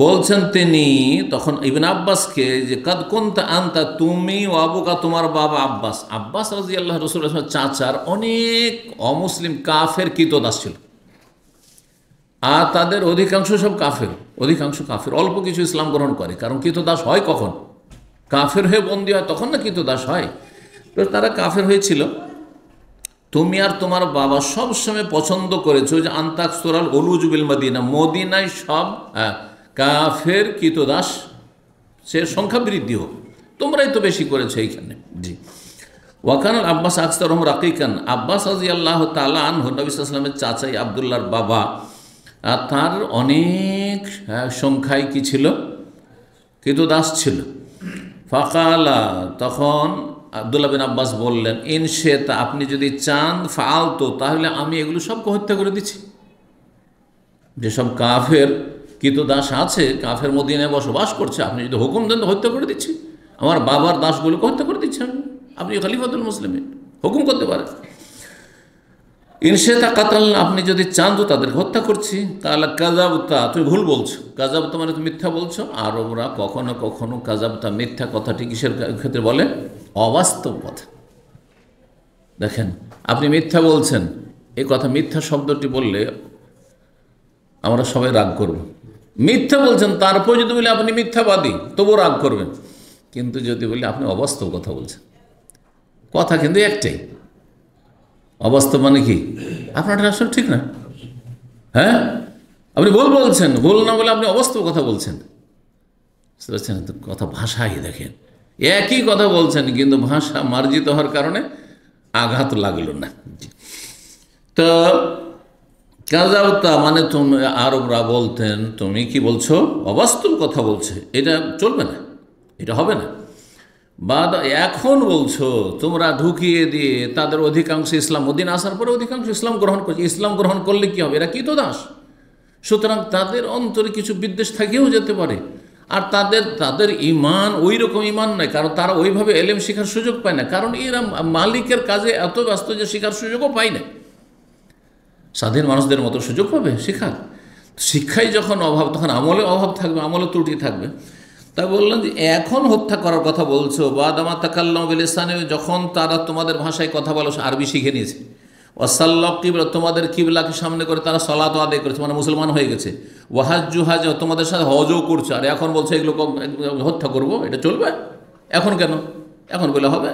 বলছেন তিনি তখন ইবনে আব্বাসকে যে কাদ কুনতা আনতা, তুমি ও আবুকা, তোমার বাবা আব্বাস, আব্বাস রাদিয়াল্লাহু রাসূলুল্লাহ চাচার অনেক অমুসলিম কাফের কৃতদাস ছিল, আর তাদের অধিকাংশ সব কাফের, অধিকাংশ কাফের, অল্প কিছু ইসলাম গ্রহণ করে। কারণ কৃতদাস হয় কখন? কাফের হয়ে বন্দী হয় তখন না কৃতদাস হয়। তো তারা কাফের হয়েছিল। তুমি আর তোমার বাবা সবসময় পছন্দ করেছো যে আন্তাকসুরাল উলুজ বিল মদিনা, মদিনায় সব কাফের কৃতদাস সে সংখ্যা বৃদ্ধি হোক, তোমরাই তো বেশি করেছো এইখানে। জি। ওয়াকানুল আব্বাস আকসারহুম রাকিকান, আব্বাস রাদিয়াল্লাহু তাআলা আনহু নবী সাল্লাল্লাহু আলাইহি ওয়াসাল্লামের চাচা আব্দুল্লাহর বাবা, আর তার অনেক সংখ্যায় কি ছিল? কৃতদাস ছিল। ফাকালা, তখন আব্দুল্লাহ বিন আব্বাস বললেন, ইনশেতা, আপনি যদি চান, ফালতো, তাহলে আমি এগুলো সবকে হত্যা করে দিচ্ছি। যেসব কাফের কৃতদাস আছে, কাফের মদিনায় বসবাস করছে, আপনি যদি হুকুম দেন তো হত্যা করে দিচ্ছি, আমার বাবার দাসগুলোকে হত্যা করে দিচ্ছি আমি। আপনি খলিফাতুল মুসলিমিন, হুকুম করতে পারেন। ইনশেতা কাতাল, আপনি যদি চান তো তাদেরকে হত্যা করছি। তাহলে কাজাবতা, তুমি ভুল বলছো। কাজাবতা মানে তুমি মিথ্যা বলছো। আরবরা কখনো কখনো কাজাবতা, মিথ্যা কথাটি কিসের ক্ষেত্রে বলে? অবাস্তব কথা। দেখেন, আপনি মিথ্যা বলছেন, এই কথা, মিথ্যা শব্দটি বললে আমরা সবাই রাগ করব। মিথ্যা বলছেন, তারপর যদি বলি আপনি মিথ্যাবাদী, তবুও রাগ করবেন। কিন্তু যদি বলি আপনি অবাস্তব কথা বলছেন, কথা কিন্তু একটাই। অবাস্তব মানে কি? আপনার আসলে ঠিক না। হ্যাঁ, আপনি ভুল বলছেন, ভুল না বলে আপনি অবাস্তব কথা বলছেন। বুঝতে পারছেন? কথা ভাষাই দেখেন, একই কথা বলছেন, কিন্তু ভাষা মার্জিত হওয়ার কারণে আঘাত লাগলো না। তো কাজাবতা মানে তুমি, আরবরা বলতেন তুমি কি বলছো? অবাস্তব কথা বলছে, এটা চলবে না, এটা হবে না। বা এখন বলছো, তোমরা ঢুকিয়ে দিয়ে তাদের অধিকাংশ ইসলাম, মদিনা আসার পরে অধিকাংশ ইসলাম গ্রহণ করছে। ইসলাম গ্রহণ করলে কি হবে? এরা কৃতদাস, সুতরাং তাদের অন্তরে কিছু বিদ্বেষ থাকেও যেতে পারে। আর তাদের ইমান ওই রকম ইমান নয়, কারণ তারা ওইভাবে এলেম শেখার সুযোগ পায় না, কারণ এরা মালিকের কাজে এত ব্যস্ত যে শেখার সুযোগও পায় না। স্বাধীন মানুষদের মতো সুযোগ পাবে শেখার? শিক্ষায় যখন অভাব, তখন আমলে অভাব থাকবে, আমলে ত্রুটি থাকবে। তাই বললেন যে এখন হত্যা করার কথা বলছো, বাদামা তাকাল্লাম বিল লিসানি, যখন তারা তোমাদের ভাষায় কথা বলো, আরবি শিখে নিয়েছে। ওয়াসাল্লাহ কিবলা, তোমাদের কিবলাকে সামনে করে তারা সালাত আদায় করেছে, মানে মুসলমান হয়ে গেছে। ওয়াহাজ্জু হাজ, তোমাদের সাথে হজও করছে, আর এখন বলছে এগুলো হত্যা করবো, এটা চলবে? এখন কেন? এখন বলে হবে।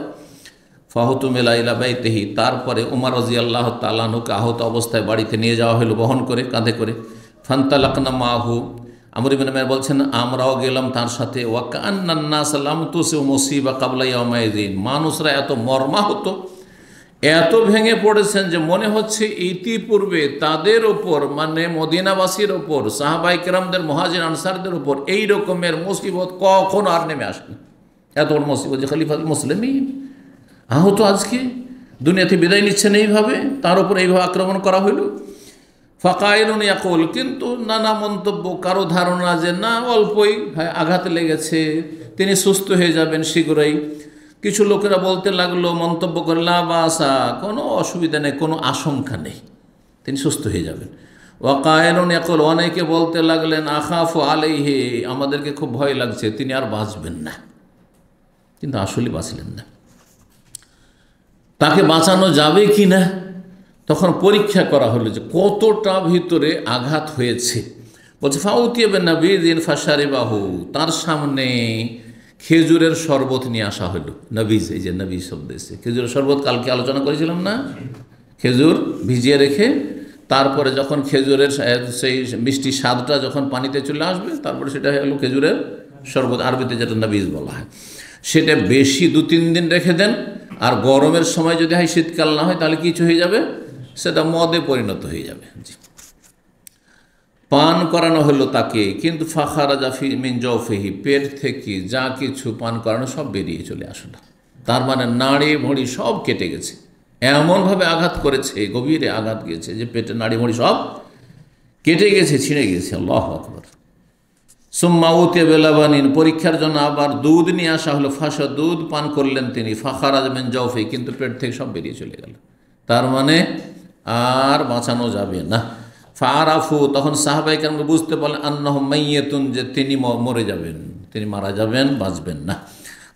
ফাহুতু মেলাইলা বাইতেহি, তারপরে উমর রাদিয়াল্লাহু তাআলা আনহুকে আহত অবস্থায় বাড়িতে নিয়ে যাওয়া হলো, বহন করে, কাঁধে করে। ফান্তালাকনা মাহু, আমর ইবনে মের বলছেন আমরাও গেলাম তার সাথে। ওয়াকান্নান নাস লাম তুসিব মুসিবা ক্বাবলা ইয়াউমাইযিন, মানুষরা এত মর্মাহত, এত ভেঙে পড়েছেন যে মনে হচ্ছে ইতিপূর্বে তাদের ওপর, মানে মদিনাবাসীর ওপর, সাহাবায়ে কেরামদের, মুহাজির আনসারদের ওপর এই রকমের মুসিবত কখনো আর নেমে আসেনি। এত বড় মুসিবত যে খলিফাতুল মুসলিমিন আহত, আজকে দুনিয়াতে বিদায় নিচ্ছেন এইভাবে, তার উপর এইভাবে আক্রমণ করা হইল। ফাকাইলুন ইয়াকুল, কিন্তু নানা মন্তব্য, কারো ধারণা যে না অল্পই আঘাত লেগেছে, তিনি সুস্থ হয়ে যাবেন শীঘ্রই। কিছু লোকেরা বলতে লাগলো, মন্তব্য করে, লা বাসা, কোনো অসুবিধা নেই, কোনো আশঙ্কা নেই, তিনি সুস্থ হয়ে যাবেন। ওয়াকাইলুন ইয়াকুল, অনেকে বলতে লাগলেন, আখাফু আলাইহি, আমাদেরকে খুব ভয় লাগছে, তিনি আর বাঁচবেন না। কিন্তু আসলে বাঁচলেন না। তাকে বাঁচানো যাবে কি না, তখন পরীক্ষা করা হলো যে কতটা ভিতরে আঘাত হয়েছে। বলছে ফাউতিয়াবেন না বিদিন ফাশারিবাহু, তার সামনে খেজুরের শরবত নিয়ে আসা হলো। নবীজ, এই যে নবী শব্দ এসে, খেজুরের শরবত কালকে আলোচনা করেছিলাম না, খেজুর ভিজিয়ে রেখে তারপরে যখন খেজুরের সেই মিষ্টি স্বাদটা যখন পানিতে চলে আসবে, তারপরে সেটা হলো খেজুরের শরবত, আরবিতে যেটা নবীজ বলা হয়। সেটা বেশি 2-3 দিন রেখে দেন, আর গরমের সময় যদি হয়, শীতকাল না হয়, তাহলে কিছু হয়ে যাবে, সেটা মদে পরিণত হয়ে যাবে। জি, পান করানো হলো তাকে, কিন্তু ফাখারাজা মিন জাওফিহি, পেট থেকে যা কিছু পান করানো সব বেরিয়ে চলে আসলো। তার মানে নাড়ি ভুঁড়ি সব কেটে গেছে, এমনভাবে আঘাত করেছে, গভীরে আঘাত গিয়েছে যে পেটের নাড়িমড়ি সব কেটে গেছে, ছিঁড়ে গেছে। আল্লাহু আকবার। সুম্মা উতিয়া বেলাবানিন, পরীক্ষার জন্য আবার দুধ নিয়ে আসা হলো। ফাঁসা, দুধ পান করলেন তিনি। ফাখারাজ মিন জাওফি, কিন্তু পেট থেকে সব বেরিয়ে চলে গেল। তার মানে আর বাঁচানো যাবে না। ফারাফু, তখন সাহাবায়ে কেরাম বুঝতে পারলেন আন্নাহু মাইয়াতুন, যে তিনি মরে যাবেন, তিনি মারা যাবেন, বাঁচবেন না।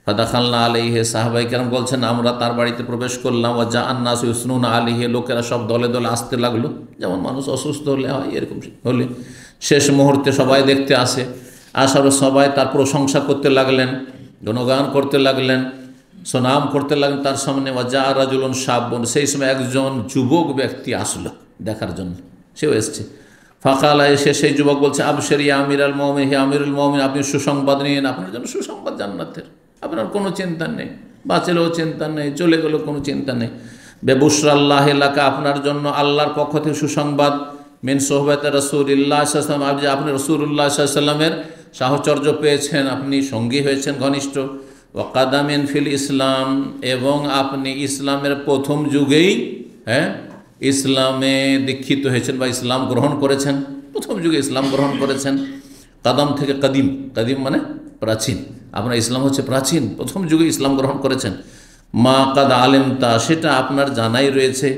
ফাদাখালনা আলাইহি, সাহাবায়ে কেরাম বলছেন আমরা তার বাড়িতে প্রবেশ করলাম। ওয়া জাআন নাসু ইউসনুনা আলাইহি, লোকেরা সব দলে দলে আসতে লাগলো। যেমন মানুষ অসুস্থ হলে হয়, এরকম হলে শেষ মুহূর্তে সবাই দেখতে আসে। আসার সবাই তার প্রশংসা করতে লাগলেন, গুণগান করতে লাগলেন, সুনাম করতে লাগলেন তার সামনে। ওয়া জা রাজুলুন শাবুন, সেই সময় একজন যুবক ব্যক্তি আসলো দেখার জন্য, সেও এসছে। ফাকালা, এসে সেই যুবক বলছে আবশিরি ইয়া আমিরাল মুমিনিন, হে আমিরুল মুমিনিন, আপনি সুসংবাদ নিন, আপনার জন্য সুসংবাদ জান্নাতের, আপনার কোনো চিন্তা নেই, বাঁচলেও চিন্তা নেই, চলে গেলেও কোনো চিন্তা নেই। বেবুশরাল্লাহি লাকা, আপনার জন্য আল্লাহর পক্ষ থেকে সুসংবাদ। মিন সোহবতে রাসূলিল্লাহ সাল্লাল্লাহু আলাইহি ওয়াসাল্লাম, যে আপনি রাসূলুল্লাহ সাল্লাল্লাহু আলাইহি ওয়াসাল্লামের সাহচর্য পেয়েছেন, আপনি সঙ্গী হয়েছেন ঘনিষ্ঠ। ওয়া কাদামিন ফিল ইসলাম, এবং আপনি ইসলামের প্রথম যুগেই ইসলামে দীক্ষিত হয়েছেন বা ইসলাম গ্রহণ করেছেন, প্রথম যুগে ইসলাম গ্রহণ করেছেন। কাদাম থেকে কাদিম, কাদিম মানে প্রাচীন, আপনার ইসলাম হচ্ছে প্রাচীন, প্রথম যুগে ইসলাম গ্রহণ করেছেন। মা কাদ আলেমতা, সেটা আপনার জানাই রয়েছে।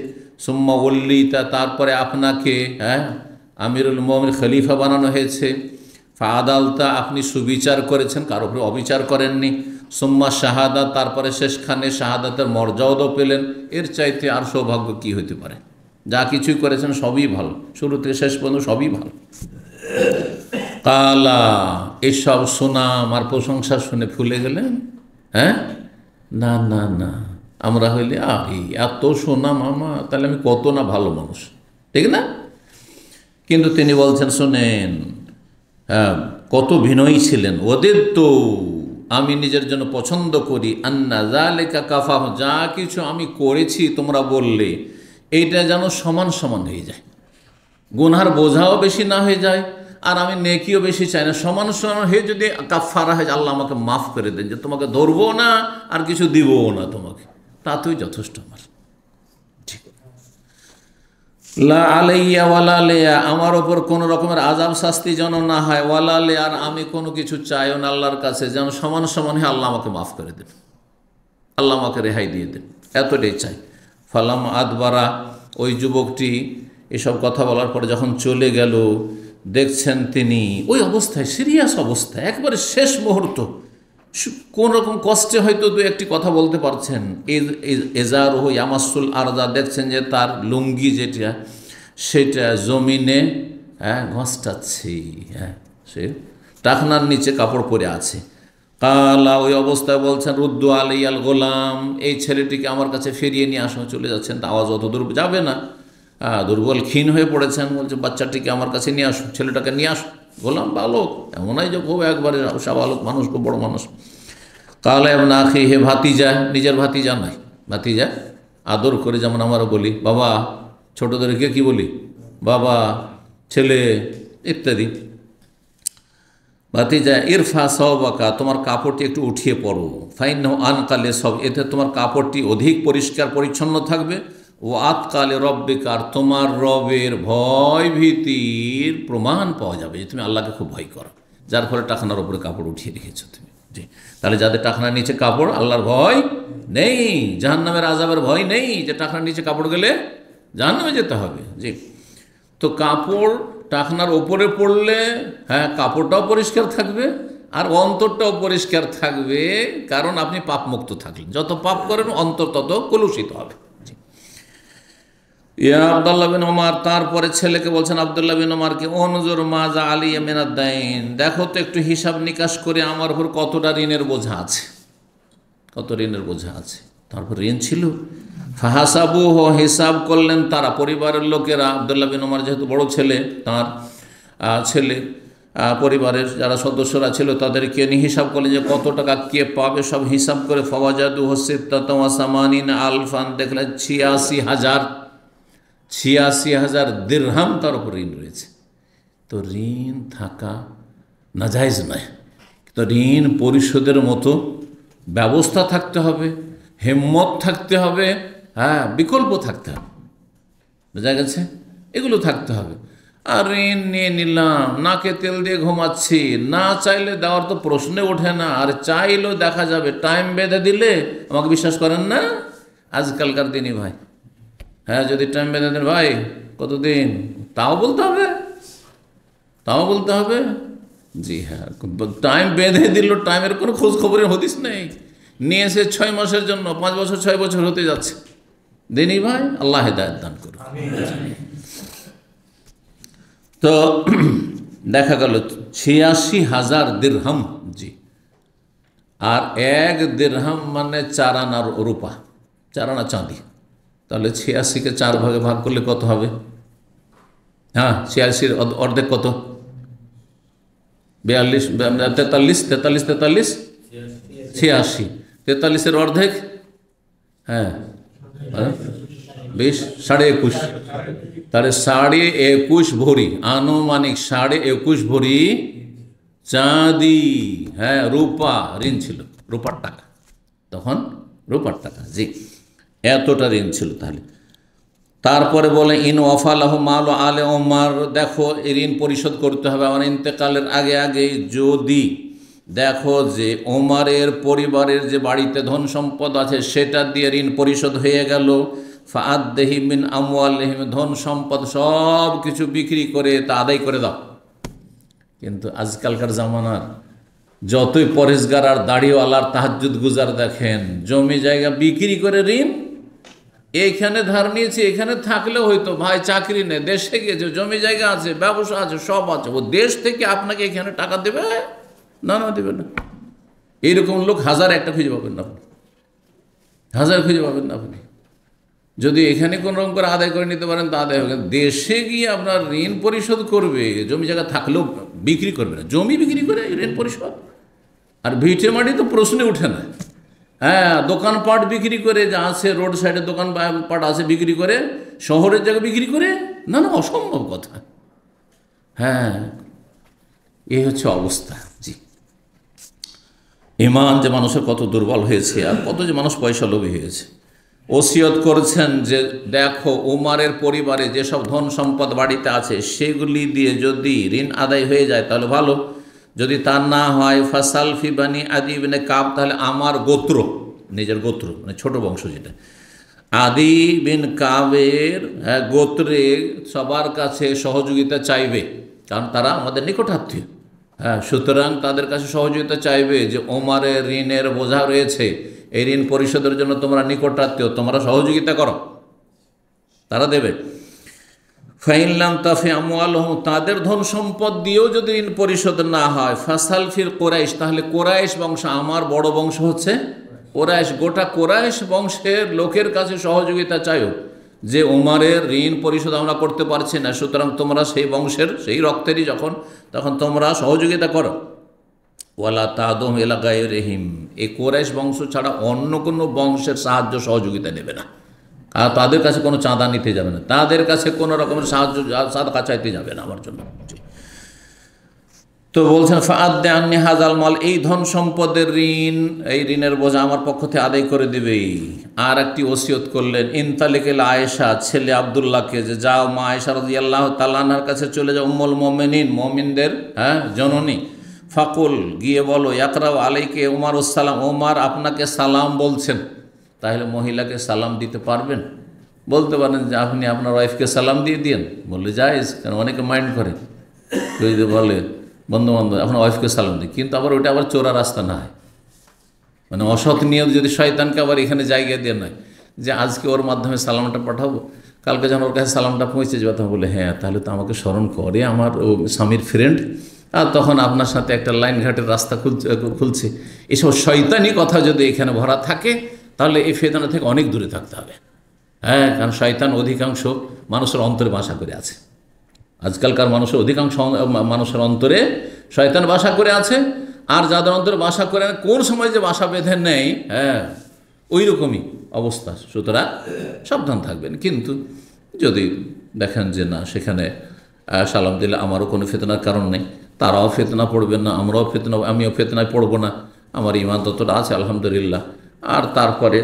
সুম্মা ওল্লিতা, তারপরে আপনাকে আমিরুল মুমিনিন, খলিফা বানানো হয়েছে। ফাআদালতা, আপনি সুবিচার করেছেন, কারো উপরে অবিচার করেননি। সুম্মা শাহাদা, তারপরে শেষখানে শাহাদাতের মর্যাদাও পেলেন। এর চাইতে আর সৌভাগ্য কি হতে পারে? যা কিছুই করেছেন সবই ভালো, শুরু থেকে শেষ পর্যন্ত সবই ভালো। কালা, এসব সুনাম আর প্রশংসা শুনে ফুলে গেলেন। না না না, আমরা হইলে এত সুনাম আমার, তাহলে আমি কত না ভালো মানুষ, ঠিক না? কিন্তু তিনি বলছেন শোনেন, কত বিনয়ী ছিলেন। ওদের তো আমি নিজের জন্য পছন্দ করি আন্না যালিকা কাফা, যা কিছু আমি করেছি তোমরা বললে এইটা যেন সমান সমান হয়ে যায়, গুনহার বোঝাও বেশি না হয়ে যায়, আর আমি নেকিও বেশি চাই না, সমান সমান হয়ে যদি কাফারা হয়, আল্লাহ আমাকে মাফ করে দেন, যে তোমাকে ধরবো না আর কিছু দিবও না তোমাকে, তাতেই যথেষ্ট আমার। ঠিক, লা আলাইয়া ওয়ালা লিয়া, আমার ওপর কোনো রকমের আযাব শাস্তি যেন না হয়, ওয়ালা লিয়া, আর আমি কোনো কিছু চাইও না আল্লাহর কাছে, যেন সমান সমান হয়ে আল্লাহ আমাকে মাফ করে দেন, আল্লাহ আমাকে রেহাই দিয়ে দেন, এতটাই চাই। ফালাম আদবারা, ওই যুবকটি এসব কথা বলার পরে যখন চলে গেল, দেখছেন তিনি ওই অবস্থায়, সিরিয়াস অবস্থায়, একবারে শেষ মুহূর্ত, কোন রকম কষ্টে হয়তো দু একটি কথা বলতে পারছেন। এজার হো ইয়ামাসুল আরদা, দেখছেন যে তার লুঙ্গি যেটা সেটা জমিনে ঘষটাচ্ছে, সে টাকনার নিচে কাপড় পরে আছে। কালা, ওই অবস্থায় বলছেন রুদ্দু আলাইয়াল গোলাম, এই ছেলেটিকে আমার কাছে ফিরিয়ে নিয়ে আসো। চলে যাচ্ছেন, আওয়াজ অত দূর যাবে না, দুর্বল ক্ষীণ হয়ে পড়েছেন, বলছে বাচ্চাটিকে আমার কাছে নিয়ে আসো, ছেলেটাকে নিয়ে আসো। গোলাম বালক, এমনই যে খুব একবারে সাবালক মানুষ, খুব বড় মানুষ। কালা না খেয়ে, হে ভাতিজা, নিজের ভাতিজা নয়, ভাতিজা আদর করে, যেমন আমরা বলি বাবা, ছোটদেরকে কি বলি, বাবা, ছেলে ইত্যাদি। ভাতিজা, ইরফা সওবাকা, তোমার কাপড়টি একটু উঠিয়ে পড়ো। ফাইন্নাহু আনকালে সব, এতে তোমার কাপড়টি অধিক পরিষ্কার পরিচ্ছন্ন থাকবে। ও আতকালে রব্বিকা, আর তোমার রবের ভয় ভীতির প্রমাণ পাওয়া যাবে, যে তুমি আল্লাহকে খুব ভয় করো, যার ফলে টাকনার ওপরে কাপড় উঠিয়ে রেখেছো তুমি। জি, তাহলে যাদের টাকনার নিচে কাপড়, আল্লাহর ভয় নেই, জাহান্নামের আযাবের ভয় নেই, যে টাকনার নিচে কাপড় গেলে জাহান্নামে যেতে হবে। জি, তো কাপড় টাকনার ওপরে পড়লে কাপড়টাও পরিষ্কার থাকবে আর অন্তরটাও পরিষ্কার থাকবে, কারণ আপনি পাপমুক্ত থাকলেন। যত পাপ করেন অন্তর তত কলুষিত হবে। ইয়া আব্দুল্লাহ বিন ওমর, তারপরে ছেলেকে বলছেন আব্দুল্লাহ বিন ওমরকে, অনজুর মাজা আলিয়া মিনাদ-দাইন, দেখো তো একটু হিসাব নিকাশ করে আমার উপর কতটা ঋণের বোঝা আছে, কত ঋণের বোঝা আছে। তারপর ঋণ ছিল। ফাহাসাবু, হিসাব করলেন তারা, পরিবারের লোকেরা। আব্দুল্লাহ বিন ওমর যেহেতু বড় ছেলে, তার ছেলে পরিবারের যারা সদস্যরা ছিল তাদেরকে নিয়ে হিসাব করলেন যে কত টাকা কে পাবে, সব হিসাব করে ফাওয়াজাদু সিত্তাতাওয়াসামানিন আলফান, দেখলেন 86,000 দিরহাম তার উপর ঋণ রয়েছে। তো ঋণ থাকা নাজায়েজ নয়, তো ঋণ পরিশোধের মতো ব্যবস্থা থাকতে হবে, হিম্মত থাকতে হবে, হ্যাঁ, বিকল্প থাকতে হবে, বোঝা গেছে? এগুলো থাকতে হবে। আর ঋণ নিয়ে নিলাম, নাকে তেল দিয়ে ঘুমাচ্ছি, না চাইলে দেওয়ার তো প্রশ্নে ওঠে না, আর চাইলেও দেখা যাবে টাইম বেঁধে দিলে, আমাকে বিশ্বাস করেন না আজকালকার দিনই ভাই, হ্যাঁ যদি টাইম বেঁধে দেন ভাই কতদিন, তাও বলতে হবে, তাও বলতে হবে। জি হ্যাঁ, টাইম বেঁধে দিল, টাইমের কোনো খোঁজ খবরের হদিস নেই, নিয়ে এসে 6 মাসের জন্য 5 বছর 6 বছর হতে যাচ্ছে। দিনই ভাই আল্লাহ হেদায়েত দান করুন। তো দেখা গেল 86,000 দিরহাম। জি, আর 1 দিরহাম মানে 4 আনা রূপা, 4 আনা চাঁদি। তাহলে 86কে 4 ভাগে ভাগ করলে কত হবে? হ্যাঁ, 86-র অর্ধেক কত? 42, 43, 43, 43, 86, 43-এর অর্ধেক, হ্যাঁ 20, 21.5, তাহলে 21.5 ভরি, আনুমানিক 21.5 ভরি চাঁদি, হ্যাঁ রূপা ঋণ ছিল, রূপার টাকা, তখন রূপার টাকা। জি, এতটা ঋণ ছিল। তাহলে তারপরে বলে ইন ওয়াফালাহ মাল আলে ওমর, দেখো এই ঋণ পরিশোধ করতে হবে আমার ইন্তেকালের আগে আগেই। যদি দেখো যে ওমরের পরিবারের যে বাড়িতে ধন সম্পদ আছে সেটা দিয়ে ঋণ পরিশোধ হয়ে গেল, ফাআদ্দেহি মিন আমওয়ালিহিম, ধন সম্পদ সব কিছু বিক্রি করে তা আদায় করে দাও। কিন্তু আজকালকার জামানার যতই পরেশগার আর দাড়িওয়ালার তাহাজ্জুদ গুজার দেখেন, জমি জায়গা বিক্রি করে ঋণ, এইখানে ধার নিয়েছি, এখানে থাকলেও হয়তো ভাই চাকরি নেই, দেশে গিয়েছে, জমি জায়গা আছে, ব্যবসা আছে, সব আছে, ও দেশ থেকে আপনাকে এখানে টাকা দেবে না, না দেবে না। এইরকম লোক 1000 একটা খুঁজে পাবেন না আপনি, 1000 খুঁজে পাবেন না আপনি। যদি এখানে কোনো রকম করে আদায় করে নিতে পারেন তা আদায় হবে, দেশে গিয়ে আপনার ঋণ পরিশোধ করবে, জমি জায়গা থাকলেও বিক্রি করবে না, জমি বিক্রি করে ঋণ পরিশোধ। আর ভিটে মাটি তো প্রশ্নে উঠে না। হ্যাঁ, দোকানপাট বিক্রি করে, যা আছে রোড সাইডে দোকানপাট আছে বিক্রি করে, শহরের জায়গা বিক্রি করে, না না অসম্ভব কথা। হ্যাঁ, এই হচ্ছে অবস্থা। জি, ইমান যে মানুষের কত দুর্বল হয়েছে, আর কত যে মানুষ পয়সা লোভী হয়েছে। ওসিয়ত করেছেন যে দেখো ওমরের পরিবারে যেসব ধন সম্পদ বাড়িতে আছে সেগুলি দিয়ে যদি ঋণ আদায় হয়ে যায় তাহলে ভালো, যদি তা না হয় ফাসাল ফি বানি আদি ইবনে কাব, তাহলে আমার গোত্র, নিজের গোত্র মানে ছোট বংশ যেটা, আদি বিন কাবের গোত্রে সবার কাছে সহযোগিতা চাইবে, কারণ তারা আমাদের নিকটাত্মীয়। হ্যাঁ, সুতরাং তাদের কাছে সহযোগিতা চাইবে যে ওমরের ঋণের বোঝা রয়েছে, এই ঋণ পরিশোধের জন্য তোমরা নিকটাত্মীয়, তোমরা সহযোগিতা করো, তারা দেবে। ফাইনলাম তাফি আমওয়ালহুম, তাদের ধন সম্পদ দিয়েও যদি ঋণ পরিশোধ না হয়, ফাসাল ফির কোরাইশ, তাহলে কোরাইশ বংশ, আমার বড় বংশ হচ্ছে কোরাইশ, গোটা কোরাইশ বংশের লোকের কাছে সহযোগিতা চাইও যে ওমরের ঋণ পরিশোধ আমরা করতে পারছি না, সুতরাং তোমরা সেই বংশের সেই রক্তেরই যখন, তখন তোমরা সহযোগিতা করো। ওয়ালা তাদম এলাকায় রেহিম, এই কোরাইশ বংশ ছাড়া অন্য কোনো বংশের সাহায্য সহযোগিতা নেবে না, আর তাদের কাছে কোনো চাঁদা নিতে যাবে না, তাদের কাছে কোনো রকমের সাহায্য সাদকা চাইতে যাবে না আমার জন্য। তো বলছেন ফাআদ্দে আন্নি হাজাল মাল, এই ধন সম্পদের ঋণ, এই ঋণের বোঝা আমার পক্ষ থেকে আদায় করে দিবেই। আর একটি ওসিয়ত করলেন ইনতালিকেল আয়েশা, ছেলে আব্দুল্লাহকে, যে যাও মা আয়েশা রাদিয়াল্লাহু তাআলা আনহার কাছে চলে যাও, উম্মুল মুমিনিন, মুমিনদের জননী, ফাকুল গিয়ে বলো ইয়াকরাউ আলাইকে ওমরুস সালাম, ওমর আপনাকে সালাম বলছেন। তাহলে মহিলাকে সালাম দিতে পারবেন? বলতে পারেন যে আপনি আপনার ওয়াইফকে সালাম দিয়ে দিন, বললে জায়েজ, কারণ অনেকে মাইন্ড করে, কেউ যদি বলে বন্ধু বান্ধব আপনার ওয়াইফকে সালাম দিই, কিন্তু আবার ওইটা আবার চোরা রাস্তা না হয়, মানে অসৎ নিয়ত, যদি শয়তানকে আবার এখানে জায়গা দিয়ে নয় যে আজকে ওর মাধ্যমে সালামটা পাঠাবো, কালকে যখন ওর কাছে সালামটা পৌঁছে যাবে তখন বলে হ্যাঁ তাহলে তো আমাকে স্মরণ করে আমার ও স্বামীর ফ্রেন্ড, আর তখন আপনার সাথে একটা লাইন ঘাটের রাস্তা খুলছে। এসব শয়তানি কথা যদি এখানে ভরা থাকে তাহলে এই ফেতনা থেকে অনেক দূরে থাকতে হবে। হ্যাঁ, কারণ শয়তান অধিকাংশ মানুষের অন্তরে বাসা করে আছে, আজকালকার মানুষের অধিকাংশ মানুষের অন্তরে শয়তান বাসা করে আছে, আর যাদের অন্তরে বাসা করে কোন সময় যে বাসা বেঁধে নেয়, হ্যাঁ ওই রকমই অবস্থা। সুতরাং সাবধান থাকবেন। কিন্তু যদি দেখেন যে না সেখানে সালাম দিলে আমারও কোনো ফেতনার কারণ নেই, তারাও ফেতনা পড়বেন না, আমিও ফেতনায় পড়বো না, আমার ইমান ততটা আছে আলহামদুলিল্লাহ, আর তারপরে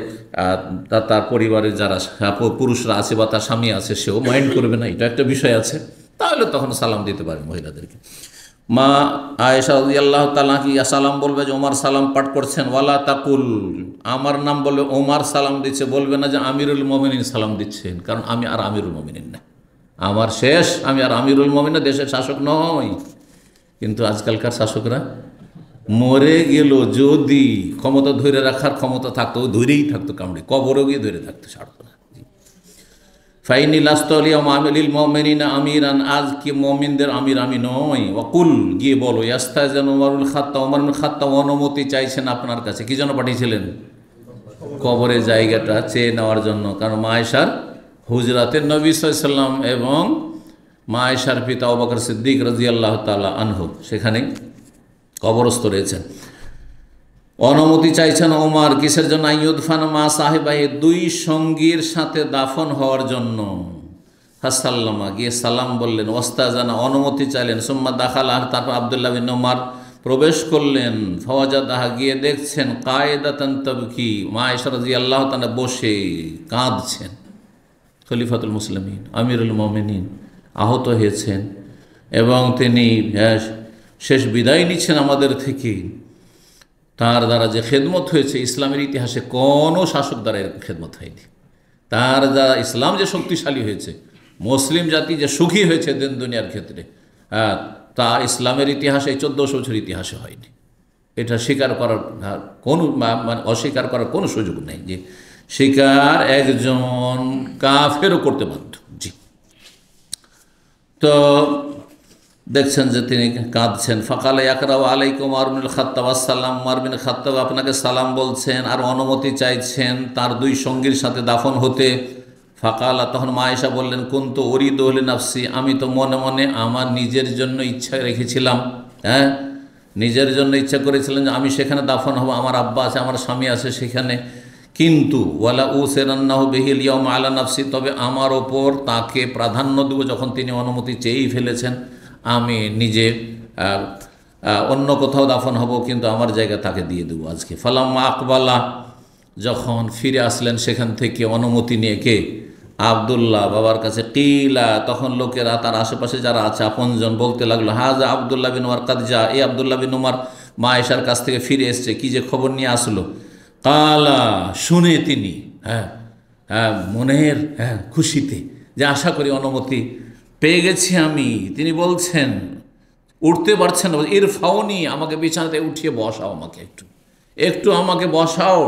তার পরিবারের যারা পুরুষরা আছে বা তার স্বামী আছে সেও মাইন্ড করবে না, এটা একটা বিষয় আছে, তাহলে তখন সালাম দিতে পারে মহিলাদেরকে। মা আয়েশা রাদিয়াল্লাহু তাআলা কি সালাম বলবে যে ওমর সালাম পাঠ করছেন, ওয়ালা তাকুল, আমার নাম বলবে ওমর সালাম দিচ্ছে, বলবে না যে আমিরুল মুমিনিন সালাম দিচ্ছেন, কারণ আমি আর আমিরুল মুমিনিন না, আমার শেষ, আমি আর আমিরুল মুমিনিন না, দেশের শাসক নই। কিন্তু আজকালকার শাসকরা মরে গেল, যদি ক্ষমতা ধরে রাখার ক্ষমতা থাকতো ধরেই থাকতো, কামড়ে কবরও গিয়ে ধরে থাকতো, ছাড়তো না। ফাইনি লাস্তলিয়া মামিলিল মুমিনিনা আমিরান, আজ কি মুমিনদের আমির আমি নই। ওয়াকুল, গিয়ে বলো, ইয়াস্তাযান ওমরুল খাত্তাব, ওমর ইবনে খাত্তাব অনুমতি চাইছেন আপনার কাছে, কি জন্য পাঠিয়েছিলেন? কবরের জায়গাটা চেয়ে নেওয়ার জন্য, কারণ মা আয়েশার হুজরাতে নবী সাল্লাল্লাহু আলাইহি ওয়াসাল্লাম এবং মা আয়েশার পিতা আবু বকর সিদ্দিক রাদিয়াল্লাহু তাআলা আনহু সেখানে কবরস্থ রয়েছেন। অনুমতি চাইছেন ওমর, কিসের জন্য? আইয়ুদফান মা সাহেবাই, দুই সঙ্গীর সাথে দাফন হওয়ার জন্য। ফাসাল্লামা, গিয়ে সালাম বললেন, ওয়াস্তাজানা, অনুমতি চাইলেন। সুম্মা দাখালা, তারপর আব্দুল্লাহ বিন ওমর প্রবেশ করলেন। ফাওয়াজাদাহা, গিয়ে দেখছেন কায়েদাতান তাবকি, মা আয়েশা রাদিয়াল্লাহু তাআলা বসে কাঁদছেন। খলিফাতুল মুসলিমিন, আমিরুল মুমিনিন আহত হয়েছেন এবং তিনি শেষ বিদায় নিচ্ছেন আমাদের থেকে। তার দ্বারা যে খেদমত হয়েছে, ইসলামের ইতিহাসে কোনো শাসক দ্বারা এরকম খেদমত হয়নি। তার দ্বারা ইসলাম যে শক্তিশালী হয়েছে, মুসলিম জাতি যে সুখী হয়েছে দিন দুনিয়ার ক্ষেত্রে, তা ইসলামের ইতিহাসে, 1400 বছর ইতিহাসে হয়নি। এটা স্বীকার করার কোনো মানে অস্বীকার করার কোনো সুযোগ নেই, যে স্বীকার একজন কাফেরও করতে বাধ্য। জি, তো দেখছেন যে তিনি কাঁদছেন। ফাকালে ইয়াকরাউ আলাইকুম ওমর ইবনুল খাত্তাব আসসালাম, ওমর বিন খাত্তাব আপনাকে সালাম বলছেন আর অনুমতি চাইছেন তার দুই সঙ্গীর সাথে দাফন হতে। ফাকালা, তখন মা আয়েশা বললেন, কুনতু উরিদু লিনাফসি, আমি তো মনে মনে আমার নিজের জন্য ইচ্ছা রেখেছিলাম, নিজের জন্য ইচ্ছা করেছিলেন যে আমি সেখানে দাফন হব, আমার আব্বা আছে, আমার স্বামী আছে সেখানে। কিন্তু ওয়ালা উসিরান্নাহু বিহিল ইয়াউম আলা নাফসি, তবে আমার ওপর তাকে প্রাধান্য দেব, যখন তিনি অনুমতি চেয়েই ফেলেছেন, আমি নিজে অন্য কোথাও দাফন হব, কিন্তু আমার জায়গা তাকে দিয়ে দেবো আজকে। ফালাম্মা আকবালা, যখন ফিরে আসলেন সেখান থেকে অনুমতি নিয়ে, কে? আবদুল্লাহ বাবার কাছে। কিলা, তখন লোকেরা, তার আশেপাশে যারা আছে আপনজন, বলতে লাগলো, হাজা আবদুল্লাহ বিন ওমর কাদজা, এই আবদুল্লাহ বিন ওমর মা আয়েশার কাছ থেকে ফিরে এসছে, কি যে খবর নিয়ে আসলো। কালা, শুনে তিনি মনের খুশিতে, যে আশা করি অনুমতি পেয়ে গেছি আমি, তিনি বলছেন, উঠতে পারছেন না, ইরফাউনি, আমাকে বিছানাতে উঠিয়ে বসাও, আমাকে একটু একটু আমাকে বসাও,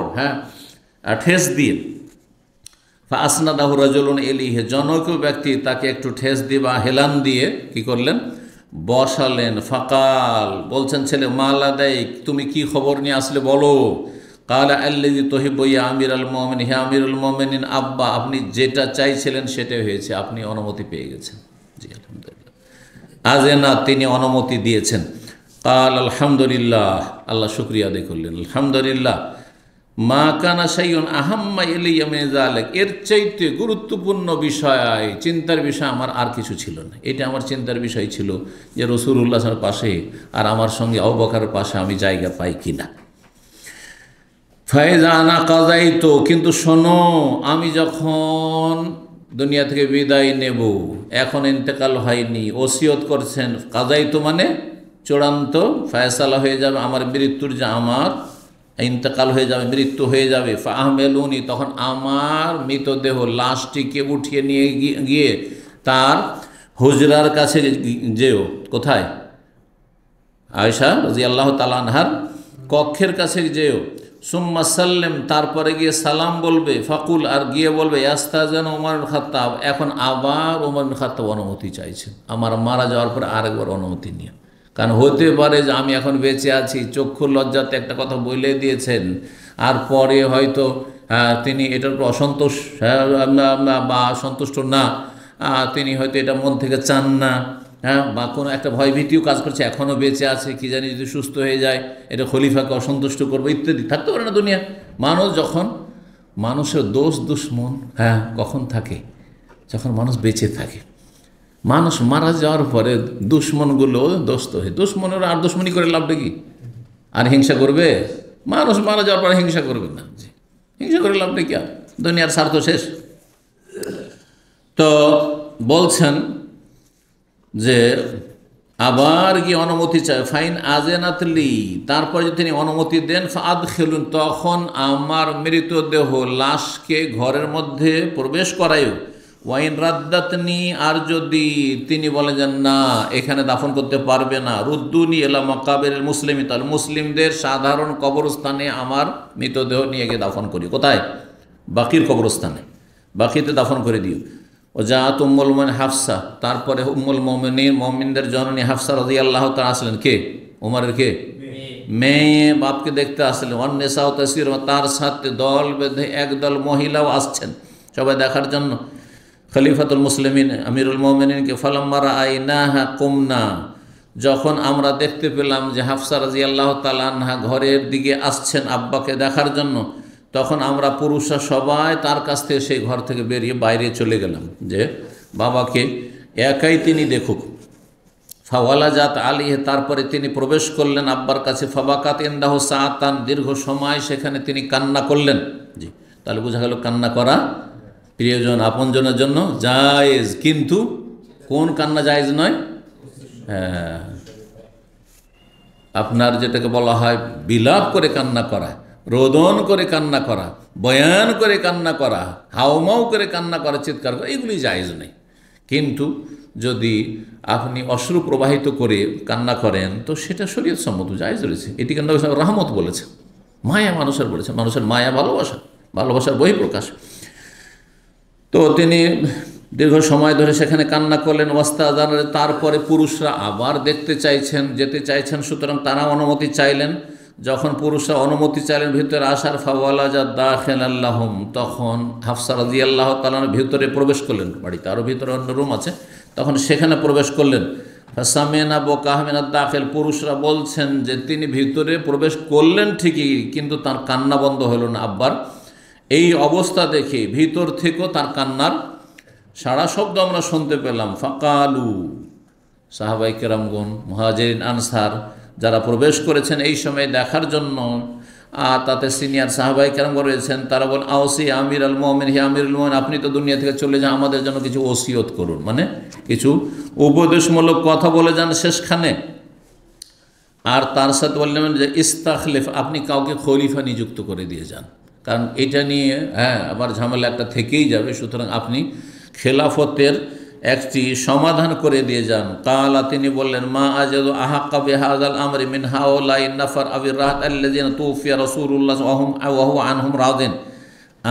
ঠেস দিয়ে। আসনাদাহু রাজুলুন ইলাইহি, জনৈক ব্যক্তি তাকে একটু ঠেস দিয়ে বা হেলান দিয়ে কি করলেন? বসালেন। ফাকাল, বলছেন ছেলে, মালাদাইক, তুমি কি খবর নিয়ে আসলে বলো। কালা আল্লাযী তুহিব্বু ইয়া আমিরুল মুমিনিন, হে আমিরুল মুমিনিন, আব্বা আপনি যেটা চাইছিলেন সেটাই হয়েছে, আপনি অনুমতি পেয়ে গেছেন। জি আলহামদুলিল্লাহ, আজেনা, তিনি অনুমতি দিয়েছেন। কাল আলহামদুলিল্লাহ, আল্লাহ শুকরিয়া আদায় করলেন, আলহামদুলিল্লাহ। মা কানা শাইউন আহাম্মা ইলাইয়া মিন যালিক, এর চাইতে গুরুত্বপূর্ণ বিষয়, চিন্তার বিষয় আমার আর কিছু ছিল না। এটা আমার চিন্তার বিষয় ছিল যে রাসূলুল্লাহর পাশে আর আমার সঙ্গে আবু বকরের পাশে আমি জায়গা পাই কিনা। ফাইজা আনা কাযাইতু, কিন্তু শোনো, আমি যখন দুনিয়া থেকে বিদায় নেব, এখন ইন্তেকাল হয়নি, ওসিয়ত করছেন। কাযাইতু মানে চূড়ান্ত ফয়সালা হয়ে যাবে আমার মৃত্যুর, যে আমার ইন্তেকাল হয়ে যাবে, মৃত্যু হয়ে যাবে। ফাহমেলুনি, তখন আমার মৃতদেহ লাশটিকে উঠিয়ে নিয়ে গিয়ে তার হুজরার কাছে যেও। কোথায়? আয়েশা রাদিয়াল্লাহু তাআলা আনহার কক্ষের কাছে যেও। সুম্মা সাল্লেম, তারপরে গিয়ে সালাম বলবে। ফাকুল, আর গিয়ে বলবে, ইয়াস্তাযান ওমর বিন খাত্তাব, এখন আবার ওমর বিন খাত্তাব অনুমতি চাইছেন, আমার মারা যাওয়ার পরে আরেকবার অনুমতি নিয়ে। কারণ হতে পারে যে আমি এখন বেঁচে আছি, চক্ষুর লজ্জাতে একটা কথা বলে দিয়েছেন, আর পরে হয়তো তিনি এটার উপর অসন্তোষ বা সন্তুষ্ট না, তিনি হয়তো এটা মন থেকে চান না, বা কোনো একটা ভয়ভীতিও কাজ করছে, এখনও বেঁচে আছে, কি জানি যদি সুস্থ হয়ে যায় এটা খলিফাকে অসন্তুষ্ট করবে ইত্যাদি, থাকতে পারে না দুনিয়া। মানুষ যখন, মানুষের দোষ দুশ্মন কখন থাকে? যখন মানুষ বেঁচে থাকে। মানুষ মারা যাওয়ার পরে দুশ্মনগুলো দোস্ত হয়ে, দুশ্মনেরা আর দুশ্মনী করে লাভটা কি? আর হিংসা করবে? মানুষ মারা যাওয়ার পরে হিংসা করবে না। হিংসা করে লাভ নেই, কি আর, দুনিয়ার স্বার্থ শেষ। তো বলছেন যে আবার কি অনুমতি চাই, ফাইন আজেনাতলি, তারপর যদি তিনি অনুমতি দেন, ফাদ খেলুন, তখন আমার মৃতদেহ লাশকে ঘরের মধ্যে প্রবেশ করাইও। ওয়াইন রাদ্দাতনি, আর যদি তিনি বলেন যে না এখানে দাফন করতে পারবে না, রুদ্দুনি এলা মাকাবির মুসলিমি, তাহলে মুসলিমদের সাধারণ কবরস্থানে আমার মৃতদেহ নিয়ে গিয়ে দাফন করি। কোথায়? বাকির কবরস্থানে, বাকিতে দাফন করে দিও। ও জাত উম্মুল মুমিনিন হাফসা, তারপরে উম্মুল মুমিনিন মুমিনদের জননী হাফসা রাদিয়াল্লাহু তাআলা আসলেন। কে? উমরের কে? মেয়ে, বাপকে দেখতে আসলেন। অন্নেসাও তাসির, তার সাথে দল বেঁধে একদল মহিলাও আসছেন সবাই দেখার জন্য খলিফাতুল মুসলিমিন আমিরুল মুমিনিনকে। ফালাম্মা রাআইনাহা কুমনা, যখন আমরা দেখতে পেলাম যে হাফসা রাদিয়াল্লাহু তাআলা আনহা ঘরের দিকে আসছেন আব্বাকে দেখার জন্য, তখন আমরা পুরুষরা সবাই তার কাছ থেকে সেই ঘর থেকে বেরিয়ে বাইরে চলে গেলাম যে বাবাকে একাই তিনি দেখুক। ফাওয়ালা জাত আলিহে, তারপরে তিনি প্রবেশ করলেন আব্বার কাছে। ফাবাকাত ইনদাহু সাআতান, দীর্ঘ সময় সেখানে তিনি কান্না করলেন। জি, তাহলে বোঝা গেল কান্না করা প্রিয়জন আপনজনের জন্য জায়েজ, কিন্তু কোন কান্না জায়েজ নয়? হ্যাঁ, আপনার যেটাকে বলা হয় বিলাপ করে কান্না করা, রোদন করে কান্না করা, বয়ান করে কান্না করা, হাউমাউ করে কান্না করা, চিৎকার করা, এগুলি জায়েজ নেই। কিন্তু যদি আপনি অশ্রু প্রবাহিত করে কান্না করেন তো সেটা শরীয়ত সম্মত জায়েজ রয়েছে। এটি কেন রহমত বলেছে, মায়া মানুষের বলেছে, মানুষের মায়া ভালোবাসা, ভালোবাসার বহিঃপ্রকাশ। তো তিনি দীর্ঘ সময় ধরে সেখানে কান্না করলেন। ওয়াস্তাজানের, তারপরে পুরুষরা আবার দেখতে চাইছেন, যেতে চাইছেন, সুতরাং তারা অনুমতি চাইলেন। যখন পুরুষরা অনুমতি চাইলেন ভিতরে আসার, ফাওয়ালা যা দাখিল আল্লাহম, তখন হাফসা রাদিয়াল্লাহু তাআলা ভিতরে প্রবেশ করলেন। বাড়িতে আরও ভিতরে অন্য রুম আছে, তখন সেখানে প্রবেশ করলেন। ফাসামিনা বোকাহমিনা দাখিল, পুরুষরা বলছেন যে তিনি ভিতরে প্রবেশ করলেন ঠিকই, কিন্তু তার কান্না বন্ধ হলো না আব্বার। এই অবস্থা দেখে ভিতর থেকেও তার কান্নার সারা শব্দ আমরা শুনতে পেলাম। ফাকালু, সাহাবাই কেরামগণ, মুহাজিরিন আনসার যারা প্রবেশ করেছেন এই সময় দেখার জন্য, আর তাতে সিনিয়র সাহাবাই কেরামগণ রয়েছেন, তারা বলেন আওসি আমির আল মুমিনিন, হে আমিরুল মুমিনিন, আপনি তো দুনিয়া থেকে চলে যান, আমাদের জন্য কিছু ওসিয়ত করুন, মানে কিছু উপদেশমূলক কথা বলে যান শেষখানে। আর তার সাথে বললেন যে ইস্তাখলিফ, আপনি কাউকে খলিফা নিযুক্ত করে দিয়ে যান, কারণ এটা নিয়ে আবার ঝামেলা একটা থেকেই যাবে, সুতরাং আপনি খেলাফতের একটি সমাধান করে দিয়ে যান। কালা, তিনি বললেন, মা আজাদু আহাক্কা বিহাযাল আমরি মিন হাউলাই নাফার আবির রাহাত আল্লাযিনা তুফিয়া রাসূলুল্লাহ ওয়া হুয়া আনহুম রাদিন,